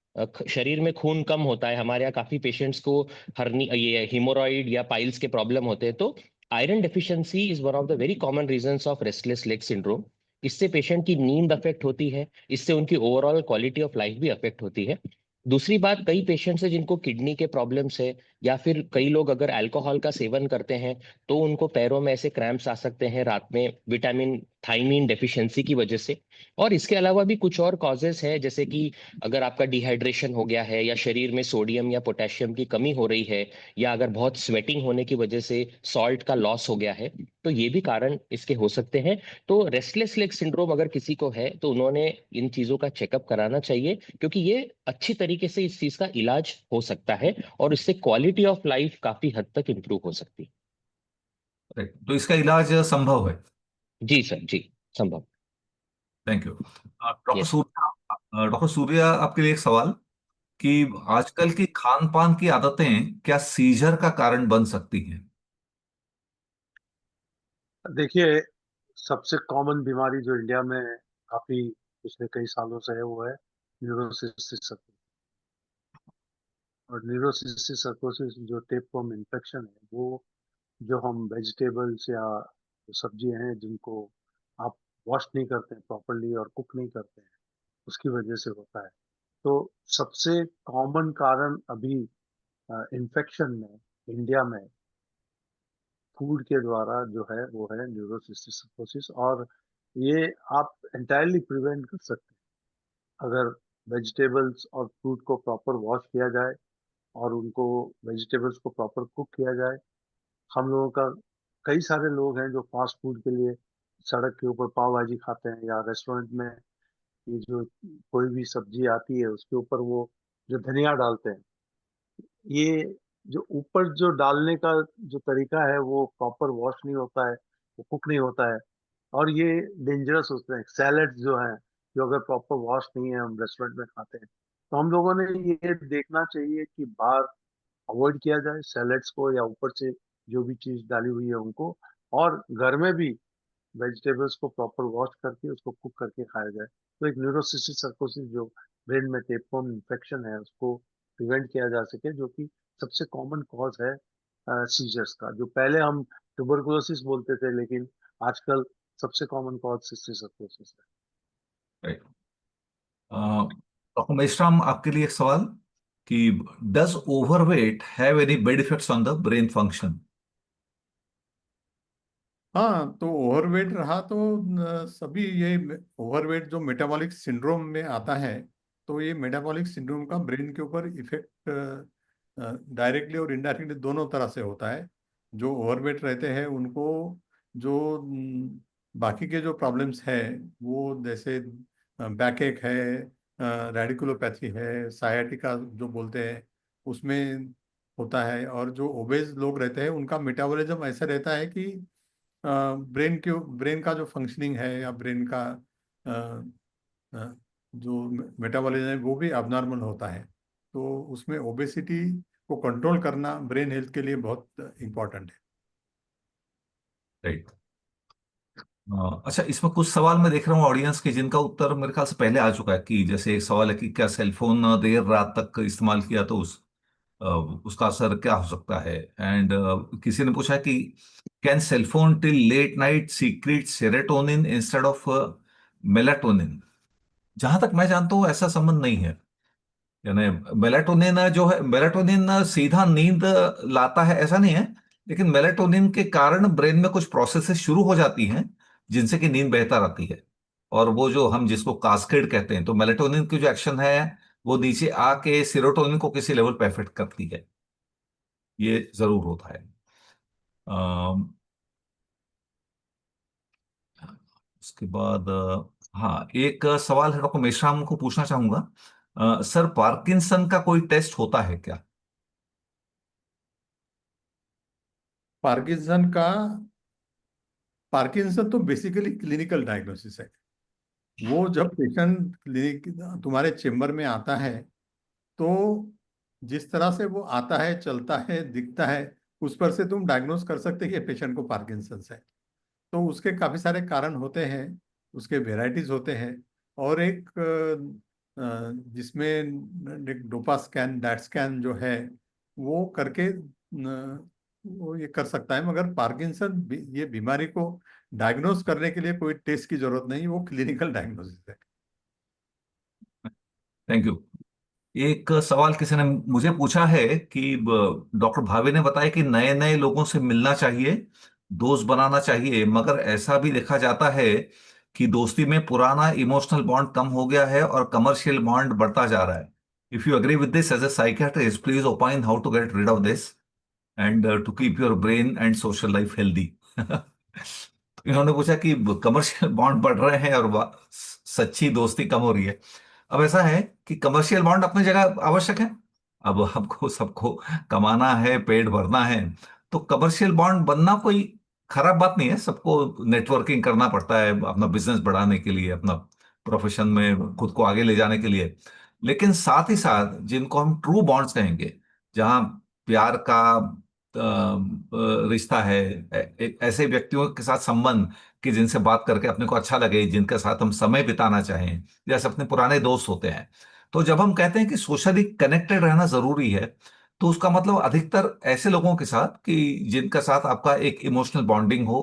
शरीर में खून कम होता है। हमारे यहाँ काफी पेशेंट्स को हर्नी, ये हिमोरॉइड या पाइल्स के प्रॉब्लम होते हैं। तो iron deficiency is one of the very common reasons of restless leg syndrome. इससे पेशेंट की नींद अफेक्ट होती है, इससे उनकी ओवरऑल क्वालिटी ऑफ लाइफ भी अफेक्ट होती है। दूसरी बात, कई पेशेंट्स है जिनको किडनी के प्रॉब्लम्स है, या फिर कई लोग अगर अल्कोहल का सेवन करते हैं तो उनको पैरों में ऐसे क्रैम्प्स आ सकते हैं रात में, विटामिन थायमीन डेफिशिएंसी की वजह से। और इसके अलावा भी कुछ और कॉजेस है, जैसे कि अगर आपका डिहाइड्रेशन हो गया है, या शरीर में सोडियम या पोटेशियम की कमी हो रही है, या अगर बहुत स्वेटिंग होने की वजह से सॉल्ट का लॉस हो गया है, तो ये भी कारण इसके हो सकते हैं। तो रेस्टलेस लेग सिंड्रोम अगर किसी को है तो उन्होंने इन चीजों का चेकअप कराना चाहिए, क्योंकि ये अच्छी तरीके से इस चीज का इलाज हो सकता है और इससे क्वालिटी ऑफ लाइफ काफी हद तक इंप्रूव हो सकती है। राइट, तो इसका इलाज संभव है। जी सर, जी, संभव। Thank you doctor yes. Surya. Doctor Surya, आपके लिए एक सवाल कि आजकल की खान पान की आदतें क्या सीजर का कारण बन सकती हैं? देखिए, सबसे कॉमन बीमारी जो इंडिया में काफी पिछले कई सालों से है वो है न्यूरोसिस्टिक सर्कोसिस। और न्यूरोसिस्टिक सर्कोसिस जो टेपवर्म इन्फेक्शन है, वो जो हम वेजिटेबल्स या सब्जियां हैं जिनको आप वॉश नहीं करते हैं प्रॉपरली और कुक नहीं करते हैं, उसकी वजह से होता है। तो सबसे कॉमन कारण अभी इन्फेक्शन में इंडिया में फूड के द्वारा जो है वो है न्यूरोसिस्टिक सर्कोसिस। और ये आप एंटायरली प्रिवेंट कर सकते हैं अगर वेजिटेबल्स और फ्रूट को प्रॉपर वॉश किया जाए और उनको वेजिटेबल्स को प्रॉपर कुक किया जाए। हम लोगों का कई सारे लोग हैं जो फास्ट फूड के लिए सड़क के ऊपर पाव भाजी खाते हैं, या रेस्टोरेंट में ये जो कोई भी सब्जी आती है उसके ऊपर वो जो धनिया डालते हैं, ये जो ऊपर जो डालने का जो तरीका है वो प्रॉपर वॉश नहीं होता है, वो कुक नहीं होता है। और ये डेंजरस होते हैं सैलेड जो हैं, जो अगर प्रॉपर वॉश नहीं है हम रेस्टोरेंट में खाते हैं। तो हम लोगों ने ये देखना चाहिए कि बाहर अवॉइड किया जाए सैलेड्स को, या ऊपर से जो भी चीज डाली हुई है उनको। और घर में भी वेजिटेबल्स को प्रॉपर वॉश करके उसको कुक करके खाया जाए। तो एक न्यूरोसिस्टिक सर्कोसिस जो ब्रेन में टेपवर्म इन्फेक्शन है उसको प्रिवेंट किया जा सके, जो कि सबसे कॉमन कॉज है सीजर्स का। जो पहले हम ट्यूबरकुलोसिस बोलते थे, लेकिन आजकल सबसे कॉमन कॉज सिस्टिक सर्कोसिस है। राइट। डॉक्टर मेश्राम, आपके लिए एक सवाल कि does overweight have any bad effects on the brain function? हाँ, तो ओवरवेट रहा तो सभी ये ओवरवेट जो मेटाबॉलिक सिंड्रोम में आता है, तो ये मेटाबॉलिक सिंड्रोम का ब्रेन के ऊपर इफेक्ट डायरेक्टली और इनडायरेक्टली दोनों तरह से होता है। जो ओवरवेट रहते हैं उनको जो बाकी के जो प्रॉब्लम्स है, वो जैसे बैक एक है, रेडिकुलोपैथी है, सायाटिका जो बोलते हैं उसमें होता है। और जो ओबेज लोग रहते हैं उनका मेटाबॉलिज्म ऐसा रहता है कि ब्रेन का जो फंक्शनिंग है या ब्रेन का अ, अ, जो मेटाबॉलिज्म है वो भी अबनॉर्मल होता है। तो उसमें ओबेसिटी को कंट्रोल करना ब्रेन हेल्थ के लिए बहुत इम्पोर्टेंट है। राइट। अच्छा, इसमें कुछ सवाल मैं देख रहा हूँ ऑडियंस के जिनका उत्तर मेरे ख्याल से पहले आ चुका है। कि जैसे एक सवाल है कि क्या सेलफोन देर रात तक इस्तेमाल किया तो अ, उसका असर क्या हो सकता है। एंड किसी ने पूछा कि can cellphone till late night secrete serotonin instead of melatonin? जहां तक मैं जानता हूँ ऐसा संबंध नहीं है। यानी मेलाटोनिन जो है, मेलाटोनिन सीधा नींद लाता है ऐसा नहीं है, लेकिन मेलाटोनिन के कारण ब्रेन में कुछ प्रोसेसेस शुरू हो जाती हैं जिनसे कि नींद बेहतर आती है। और वो जो हम जिसको कास्केड कहते हैं, तो मेलाटोनिन की जो एक्शन है वो नीचे आके सेरोटोनिन को किसी लेवल पे अफेक्ट करती है। ये जरूर होता है। अम, उसके बाद हाँ, एक सवाल है डॉक्टर मेश्राम को पूछना चाहूंगा। सर, पार्किंसन का कोई टेस्ट होता है क्या? पार्किंसन तो बेसिकली क्लिनिकल डायग्नोसिस है। वो जब पेशेंट क्लिनिक तुम्हारे चेम्बर में आता है, तो जिस तरह से वो आता है, चलता है, दिखता है, उस पर से तुम डायग्नोस कर सकते हैं कि पेशेंट को पार्किंसंस है। तो उसके काफी सारे कारण होते हैं, उसके वेराइटीज होते हैं। और एक जिसमें एक डोपा स्कैन, डैट स्कैन जो है वो करके वो ये कर सकता है, मगर पार्किंसन ये बीमारी को डायग्नोज करने के लिए कोई टेस्ट की जरूरत नहीं, वो क्लिनिकल डायग्नोसिस है। Thank you. एक सवाल किसी ने मुझे पूछा है कि डॉक्टर भावे ने बताया कि नए नए लोगों से मिलना चाहिए, दोस्त बनाना चाहिए, मगर ऐसा भी देखा जाता है कि दोस्ती में पुराना इमोशनल बॉन्ड कम हो गया है और कमर्शियल बॉन्ड बढ़ता जा रहा है। If you agree with this as a psychiatrist, please opine how to get rid of this and to keep your brain and social life healthy. इन्होंने पूछा कि कमर्शियल बॉन्ड बढ़ रहे हैं और सच्ची दोस्ती कम हो रही है। अब ऐसा है कि कमर्शियल बॉन्ड अपनी जगह आवश्यक है। अब हमको सबको कमाना है, पेट भरना है, तो कमर्शियल बॉन्ड बनना कोई खराब बात नहीं है। सबको नेटवर्किंग करना पड़ता है अपना बिजनेस बढ़ाने के लिए, अपना प्रोफेशन में खुद को आगे ले जाने के लिए। लेकिन साथ ही साथ जिनको हम ट्रू बॉन्ड्स कहेंगे, जहां प्यार का रिश्ता है, ऐसे व्यक्तियों के साथ संबंध कि जिनसे बात करके अपने को अच्छा लगे, जिनके साथ हम समय बिताना चाहें, जैसे अपने पुराने दोस्त होते हैं। तो जब हम कहते हैं कि सोशली कनेक्टेड रहना जरूरी है, तो उसका मतलब अधिकतर ऐसे लोगों के साथ कि जिनके साथ आपका एक इमोशनल बॉन्डिंग हो,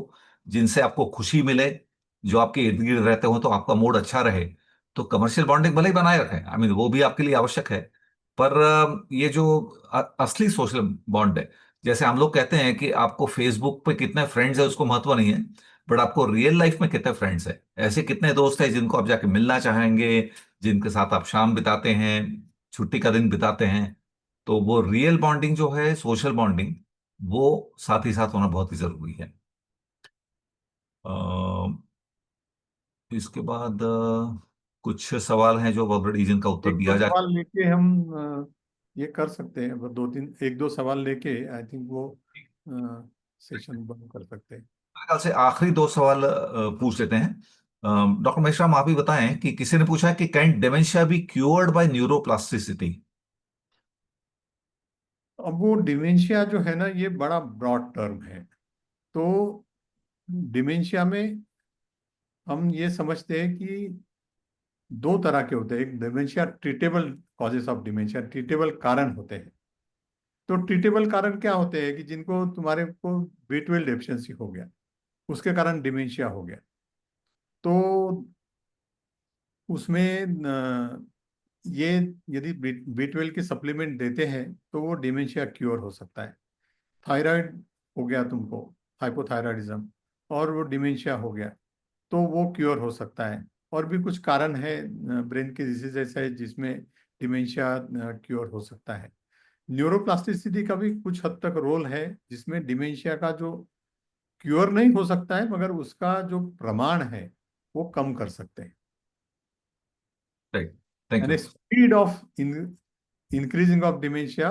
जिनसे आपको खुशी मिले, जो आपके इर्द गिर्द रहते हो तो आपका मूड अच्छा रहे। तो कमर्शियल बॉन्डिंग भले ही बनाए रखें, आई मीन वो भी आपके लिए आवश्यक है। पर ये जो असली सोशल बॉन्ड है, जैसे हम लोग कहते हैं कि आपको फेसबुक पे कितने फ्रेंड्स है उसको महत्व नहीं है, बट आपको रियल लाइफ में कितने फ्रेंड्स है, ऐसे कितने दोस्त हैं जिनको आप जाके मिलना चाहेंगे, जिनके साथ आप शाम बिताते हैं, छुट्टी का दिन बिताते हैं। तो वो रियल बॉन्डिंग जो है, सोशल बॉन्डिंग, वो साथ ही साथ होना बहुत ही जरूरी है। अ, इसके बाद कुछ सवाल हैं जो ऑलरेडी जिनका उत्तर एक दो दिया जा। सवाल लेके हम ये कर सकते हैं, वो दो तीन एक दो सवाल लेके आई थिंक वो सेशन बंद कर सकते हैं। मेरे ख्याल से आखिरी दो सवाल पूछ लेते हैं। डॉक्टर मेश्राम, आप ही बताएं कि किसी ने पूछा है कि can dementia be cured by neuroplasticity? अब वो डिमेंशिया जो है ना, ये बड़ा ब्रॉड टर्म है। तो डिमेंशिया में हम ये समझते हैं कि दो तरह के होते हैं। एक dementia treatable, causes of dementia, treatable कारण होते हैं। तो ट्रीटेबल कारण क्या होते हैं कि जिनको तुम्हारे को B12 डेफिशिएंसी हो गया, उसके कारण डिमेंशिया हो गया, तो उसमें ये यदि B12 की सप्लीमेंट देते हैं तो वो डिमेंशिया क्योर हो सकता है। थायराइड हो गया तुमको, हाइपोथायराइडिज्म, और वो डिमेंशिया हो गया, तो वो क्योर हो सकता है। और भी कुछ कारण है ब्रेन के डिजीज ऐसा है जिसमें डिमेंशिया क्योर हो सकता है। न्यूरोप्लास्टिसिटी का भी कुछ हद तक रोल है, जिसमें डिमेंशिया का जो क्योर नहीं हो सकता है, मगर उसका जो प्रमाण है वो कम कर सकते हैं, राइट, थैंक यानी you. Speed of increasing of dementia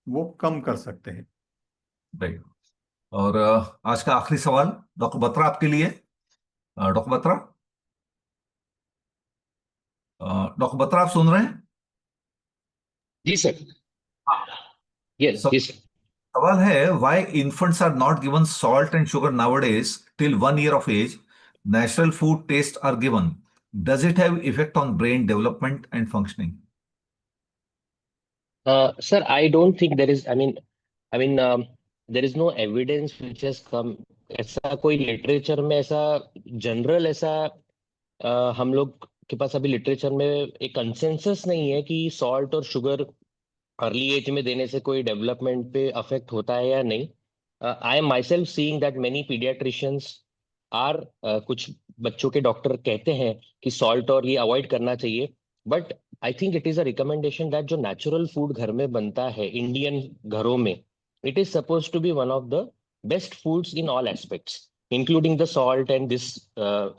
वो कम कर सकते हैं। राइट। और आज का आखिरी सवाल डॉक्टर बत्रा आपके लिए। डॉक्टर बत्रा, डॉक्टर बत्रा, आप सुन रहे हैं? जी सर। यस सब जी सर। सवाल है, why infants are not given salt and sugar nowadays till 1 year of age? Natural food taste are given, does it have effect on brain development and functioning? Sir, I don't think there is, there is no evidence which has come. ऐसा कोई literature में ऐसा general ऐसा हम लोग के पास अभी literature में एक कंसेंसस नहीं है कि सॉल्ट और शुगर अर्ली एज में देने से कोई डेवलपमेंट पे अफेक्ट होता है या नहीं। I am myself seeing that many paediatricians are, कुछ बच्चों के डॉक्टर कहते हैं कि सॉल्ट और ये अवॉइड करना चाहिए, but I think it is a recommendation that जो नेचुरल फूड घर में बनता है इंडियन घरों में, it is suppose to be one of the best foods in all aspects including the salt and this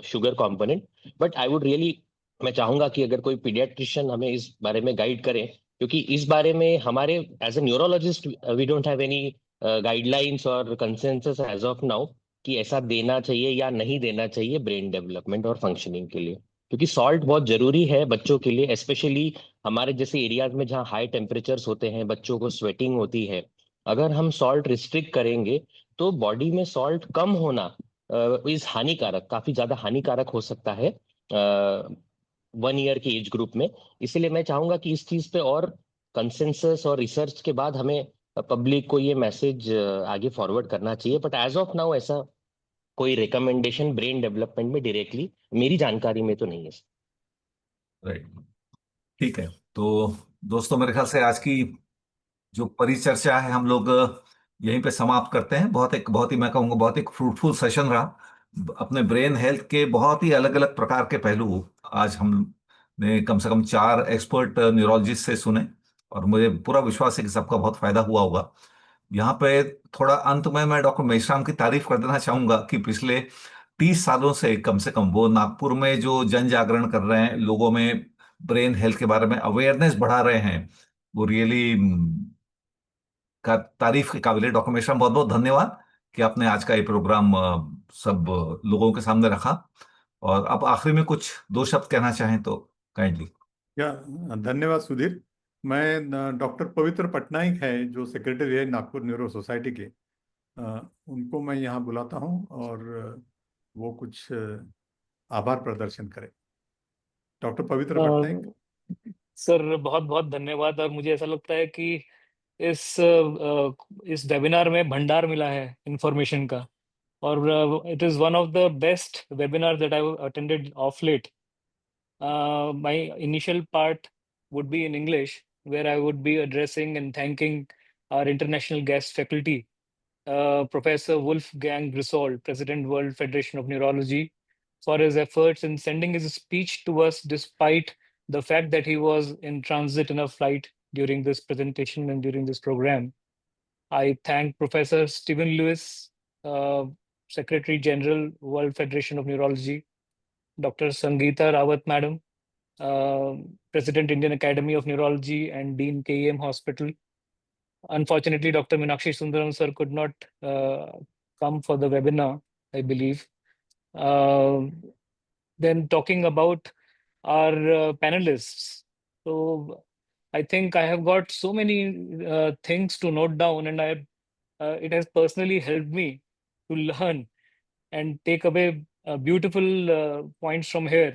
sugar component. But I would really, मैं चाहूंगा कि अगर कोई पीडियाट्रिशियन हमें इस बारे में गाइड करें, क्योंकि इस बारे में हमारे as a neurologist we don't have any guidelines और कंसेंसस एज ऑफ नाउ कि ऐसा देना चाहिए या नहीं देना चाहिए ब्रेन डेवलपमेंट और फंक्शनिंग के लिए। क्योंकि सॉल्ट बहुत जरूरी है बच्चों के लिए, स्पेशली हमारे जैसे एरियाज में जहाँ हाई टेम्परेचर्स होते हैं, बच्चों को स्वेटिंग होती है। अगर हम सॉल्ट रिस्ट्रिक्ट करेंगे तो बॉडी में सॉल्ट कम होना इज हानिकारक, काफी ज्यादा हानिकारक हो सकता है 1 year के एज ग्रुप में। इसलिए मैं चाहूंगा कि इस चीज पे और कंसेंसस और रिसर्च के बाद हमें पब्लिक को ये मैसेज आगे फॉरवर्ड करना चाहिए, बट एज ऑफ नाउ ऐसा कोई रिकमेंडेशन ब्रेन डेवलपमेंट में डायरेक्टली मेरी जानकारी में तो नहीं है। राइट, ठीक है। तो दोस्तों, मेरे ख्याल से आज की जो परिचर्चा है हम लोग यहीं पे समाप्त करते हैं। बहुत ही मैं कहूँगा बहुत ही फ्रूटफुल सेशन रहा। अपने ब्रेन हेल्थ के बहुत ही अलग अलग प्रकार के पहलू आज हमने कम से कम 4 एक्सपर्ट न्यूरोलॉजिस्ट से सुने, और मुझे पूरा विश्वास है कि सबका बहुत फायदा हुआ होगा। यहाँ पे थोड़ा अंत में मैं डॉक्टर मेश्राम की तारीफ कर देना चाहूंगा कि पिछले 30 सालों से कम वो नागपुर में जो जन जागरण कर रहे हैं, लोगों में ब्रेन हेल्थ के बारे में अवेयरनेस बढ़ा रहे हैं, वो रियली का तारीफ के काबिल है। डॉक्टर मेश्राम, बहुत बहुत धन्यवाद कि आपने आज का ये प्रोग्राम सब लोगों के सामने रखा। और अब आखिरी में कुछ 2 शब्द कहना चाहें तो काइंडली। या धन्यवाद सुधीर। मैं डॉक्टर पवित्र पटनायक है जो सेक्रेटरी है नागपुर न्यूरो सोसाइटी के, उनको मैं यहाँ बुलाता हूँ और वो कुछ आभार प्रदर्शन करें। डॉक्टर पवित्र पटनायक। सर बहुत बहुत धन्यवाद। और मुझे ऐसा लगता है कि इस वेबिनार में भंडार मिला है इंफॉर्मेशन का, और it is one of the best webinar that I attended of late. My initial part would be in English, where I would be addressing and thanking our international guest faculty, Professor Wolfgang Griswold, President World Federation of Neurology, for his efforts in sending his speech to us despite the fact that he was in transit in a flight during this presentation and during this program. I thank Professor Stephen Lewis, Secretary General, World Federation of Neurology, Dr. Sangeeta Rawat Madam, President, Indian Academy of Neurology and Dean KEM Hospital. Unfortunately, Dr. Meenakshi Sundaram sir could not come for the webinar, I believe. Then talking about our panelists. So I think I have got so many things to note down, and it has personally helped me to learn and take away beautiful points from here.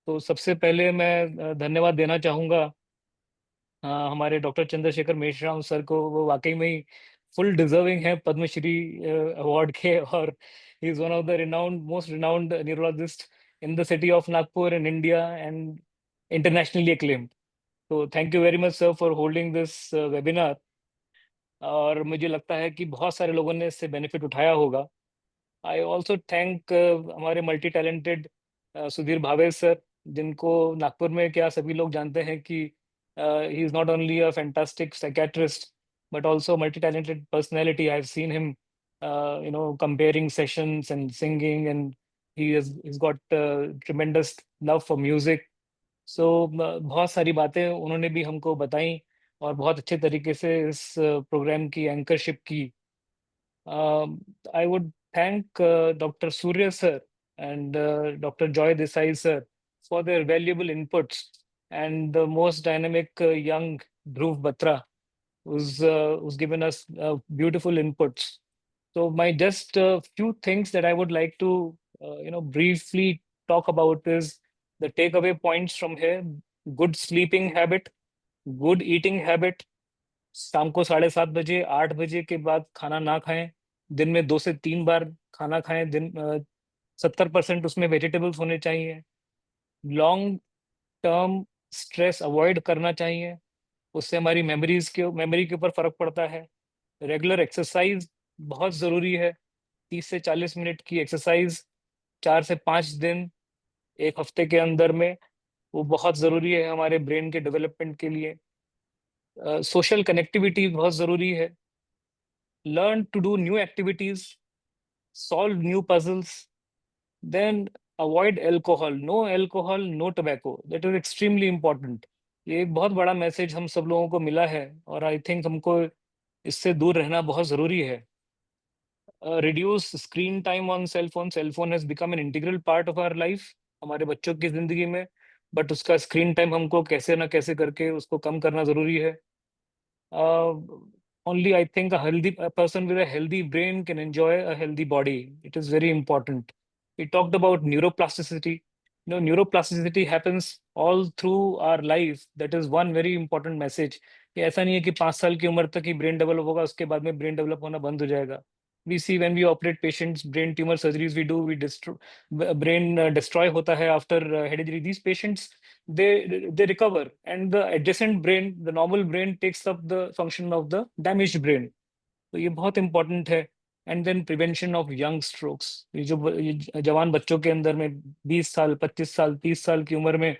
तो सबसे पहले मैं धन्यवाद देना चाहूँगा हमारे doctor Chandrashekhar Meshram sir को। वो वाकई में ही फुल डिजर्विंग है पद्मश्री अवार्ड के, और he is one of the renowned most renowned neurologist in the city of Nagpur in India and internationally acclaimed. तो thank you very much sir for holding this webinar. और मुझे लगता है कि बहुत सारे लोगों ने इससे बेनिफिट उठाया होगा। आई ऑल्सो थैंक हमारे मल्टी टैलेंटेड सुधीर भावे सर, जिनको नागपुर में क्या सभी लोग जानते हैं कि he is not only a fantastic psychiatrist but also multi talented personality. I have seen him comparing sessions and singing, and he's got tremendous love for music. So बहुत सारी बातें उन्होंने भी हमको बताई और बहुत अच्छे तरीके से इस प्रोग्राम की एंकरशिप की. I would thank Dr. Surya sir and Dr. Joy Desai sir for their valuable inputs, and the most dynamic young Dhruv Batra, who's given us beautiful inputs. So my just few things that I would like to briefly talk about is the takeaway points from here: good sleeping habit, good eating habit, शाम को 7:30 बजे 8 बजे के बाद खाना ना खाएं, दिन में 2 से 3 बार खाना खाएं, 70% उसमें वेजिटेबल्स होने चाहिए, लॉन्ग टर्म स्ट्रेस अवॉइड करना चाहिए, उससे हमारी मेमोरी के ऊपर फर्क पड़ता है. रेगुलर एक्सरसाइज बहुत ज़रूरी है, 30 से 40 मिनट की एक्सरसाइज 4 से 5 दिन एक हफ्ते के अंदर में, वो बहुत ज़रूरी है हमारे ब्रेन के डेवलपमेंट के लिए. सोशल कनेक्टिविटी बहुत ज़रूरी है. Learn to do new activities, solve new puzzles, then avoid alcohol. No alcohol, no tobacco. That is extremely important. ये एक बहुत बड़ा मैसेज हम सब लोगों को मिला है और आई थिंक हमको इससे दूर रहना बहुत ज़रूरी है. Reduce screen time on cellphone. Cellphone has become an integral part of our life, हमारे बच्चों की ज़िंदगी में, बट उसका स्क्रीन टाइम हमको कैसे ना कैसे करके उसको कम करना ज़रूरी है. Only I think a person with a healthy brain can enjoy a healthy body. It is very important. We talked about neuroplasticity. neuroplasticity happens all through our life. That is one very important message. कि ऐसा नहीं है कि 5 साल की उम्र तक ही brain develop होगा, उसके बाद में ब्रेन डेवलप होना बंद हो जाएगा. We see when we operate patients, brain tumor surgeries we destroy, brain destroy होता है after hereditary. These patients, they recover, and the adjacent brain, the normal brain, takes up the function of the damaged brain. तो ये बहुत important है. And then prevention of young strokes. ये जो जवान बच्चों के अंदर में 20 साल, 25 साल, 30 साल की उम्र में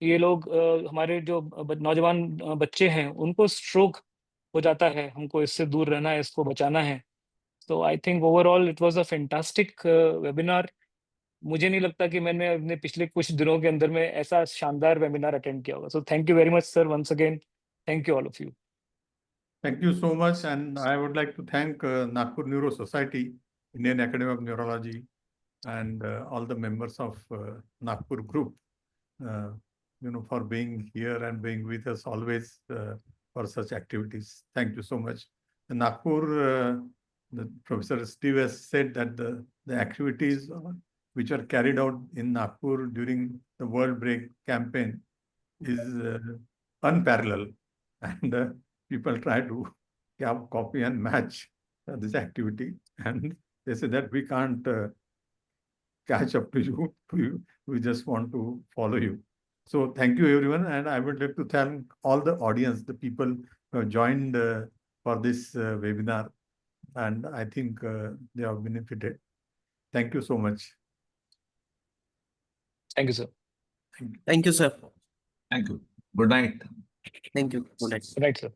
ये लोग, हमारे जो नौजवान बच्चे हैं, उनको स्ट्रोक हो जाता है. हमको इससे दूर रहना है, इसको बचाना है. So I think overall it was a fantastic webinar. मुझे नहीं लगता कि मैंने अपने पिछले कुछ दिनों के अंदर में ऐसा शानदार वेबिनार अटेंड किया होगा. So thank you very much, sir, once again. Thank you all of you. Thank you so much, and I would like to thank Nagpur Neuro Society, Indian Academy of Neurology, and all the members of Nagpur group, for being here and being with us always for such activities. Thank you so much. In Nagpur, the Professor Steve has said that the activities which are carried out in Nagpur during the World Break campaign is unparalleled, and people try to copy and match this activity, and they say that we can't catch up to you. We just want to follow you. So thank you, everyone, and I would like to thank all the audience, the people who have joined for this webinar, and I think they have benefited. Thank you so much. Thank you, sir. Thank you, sir. Thank you. Good night. Thank you. Good night. Right, sir.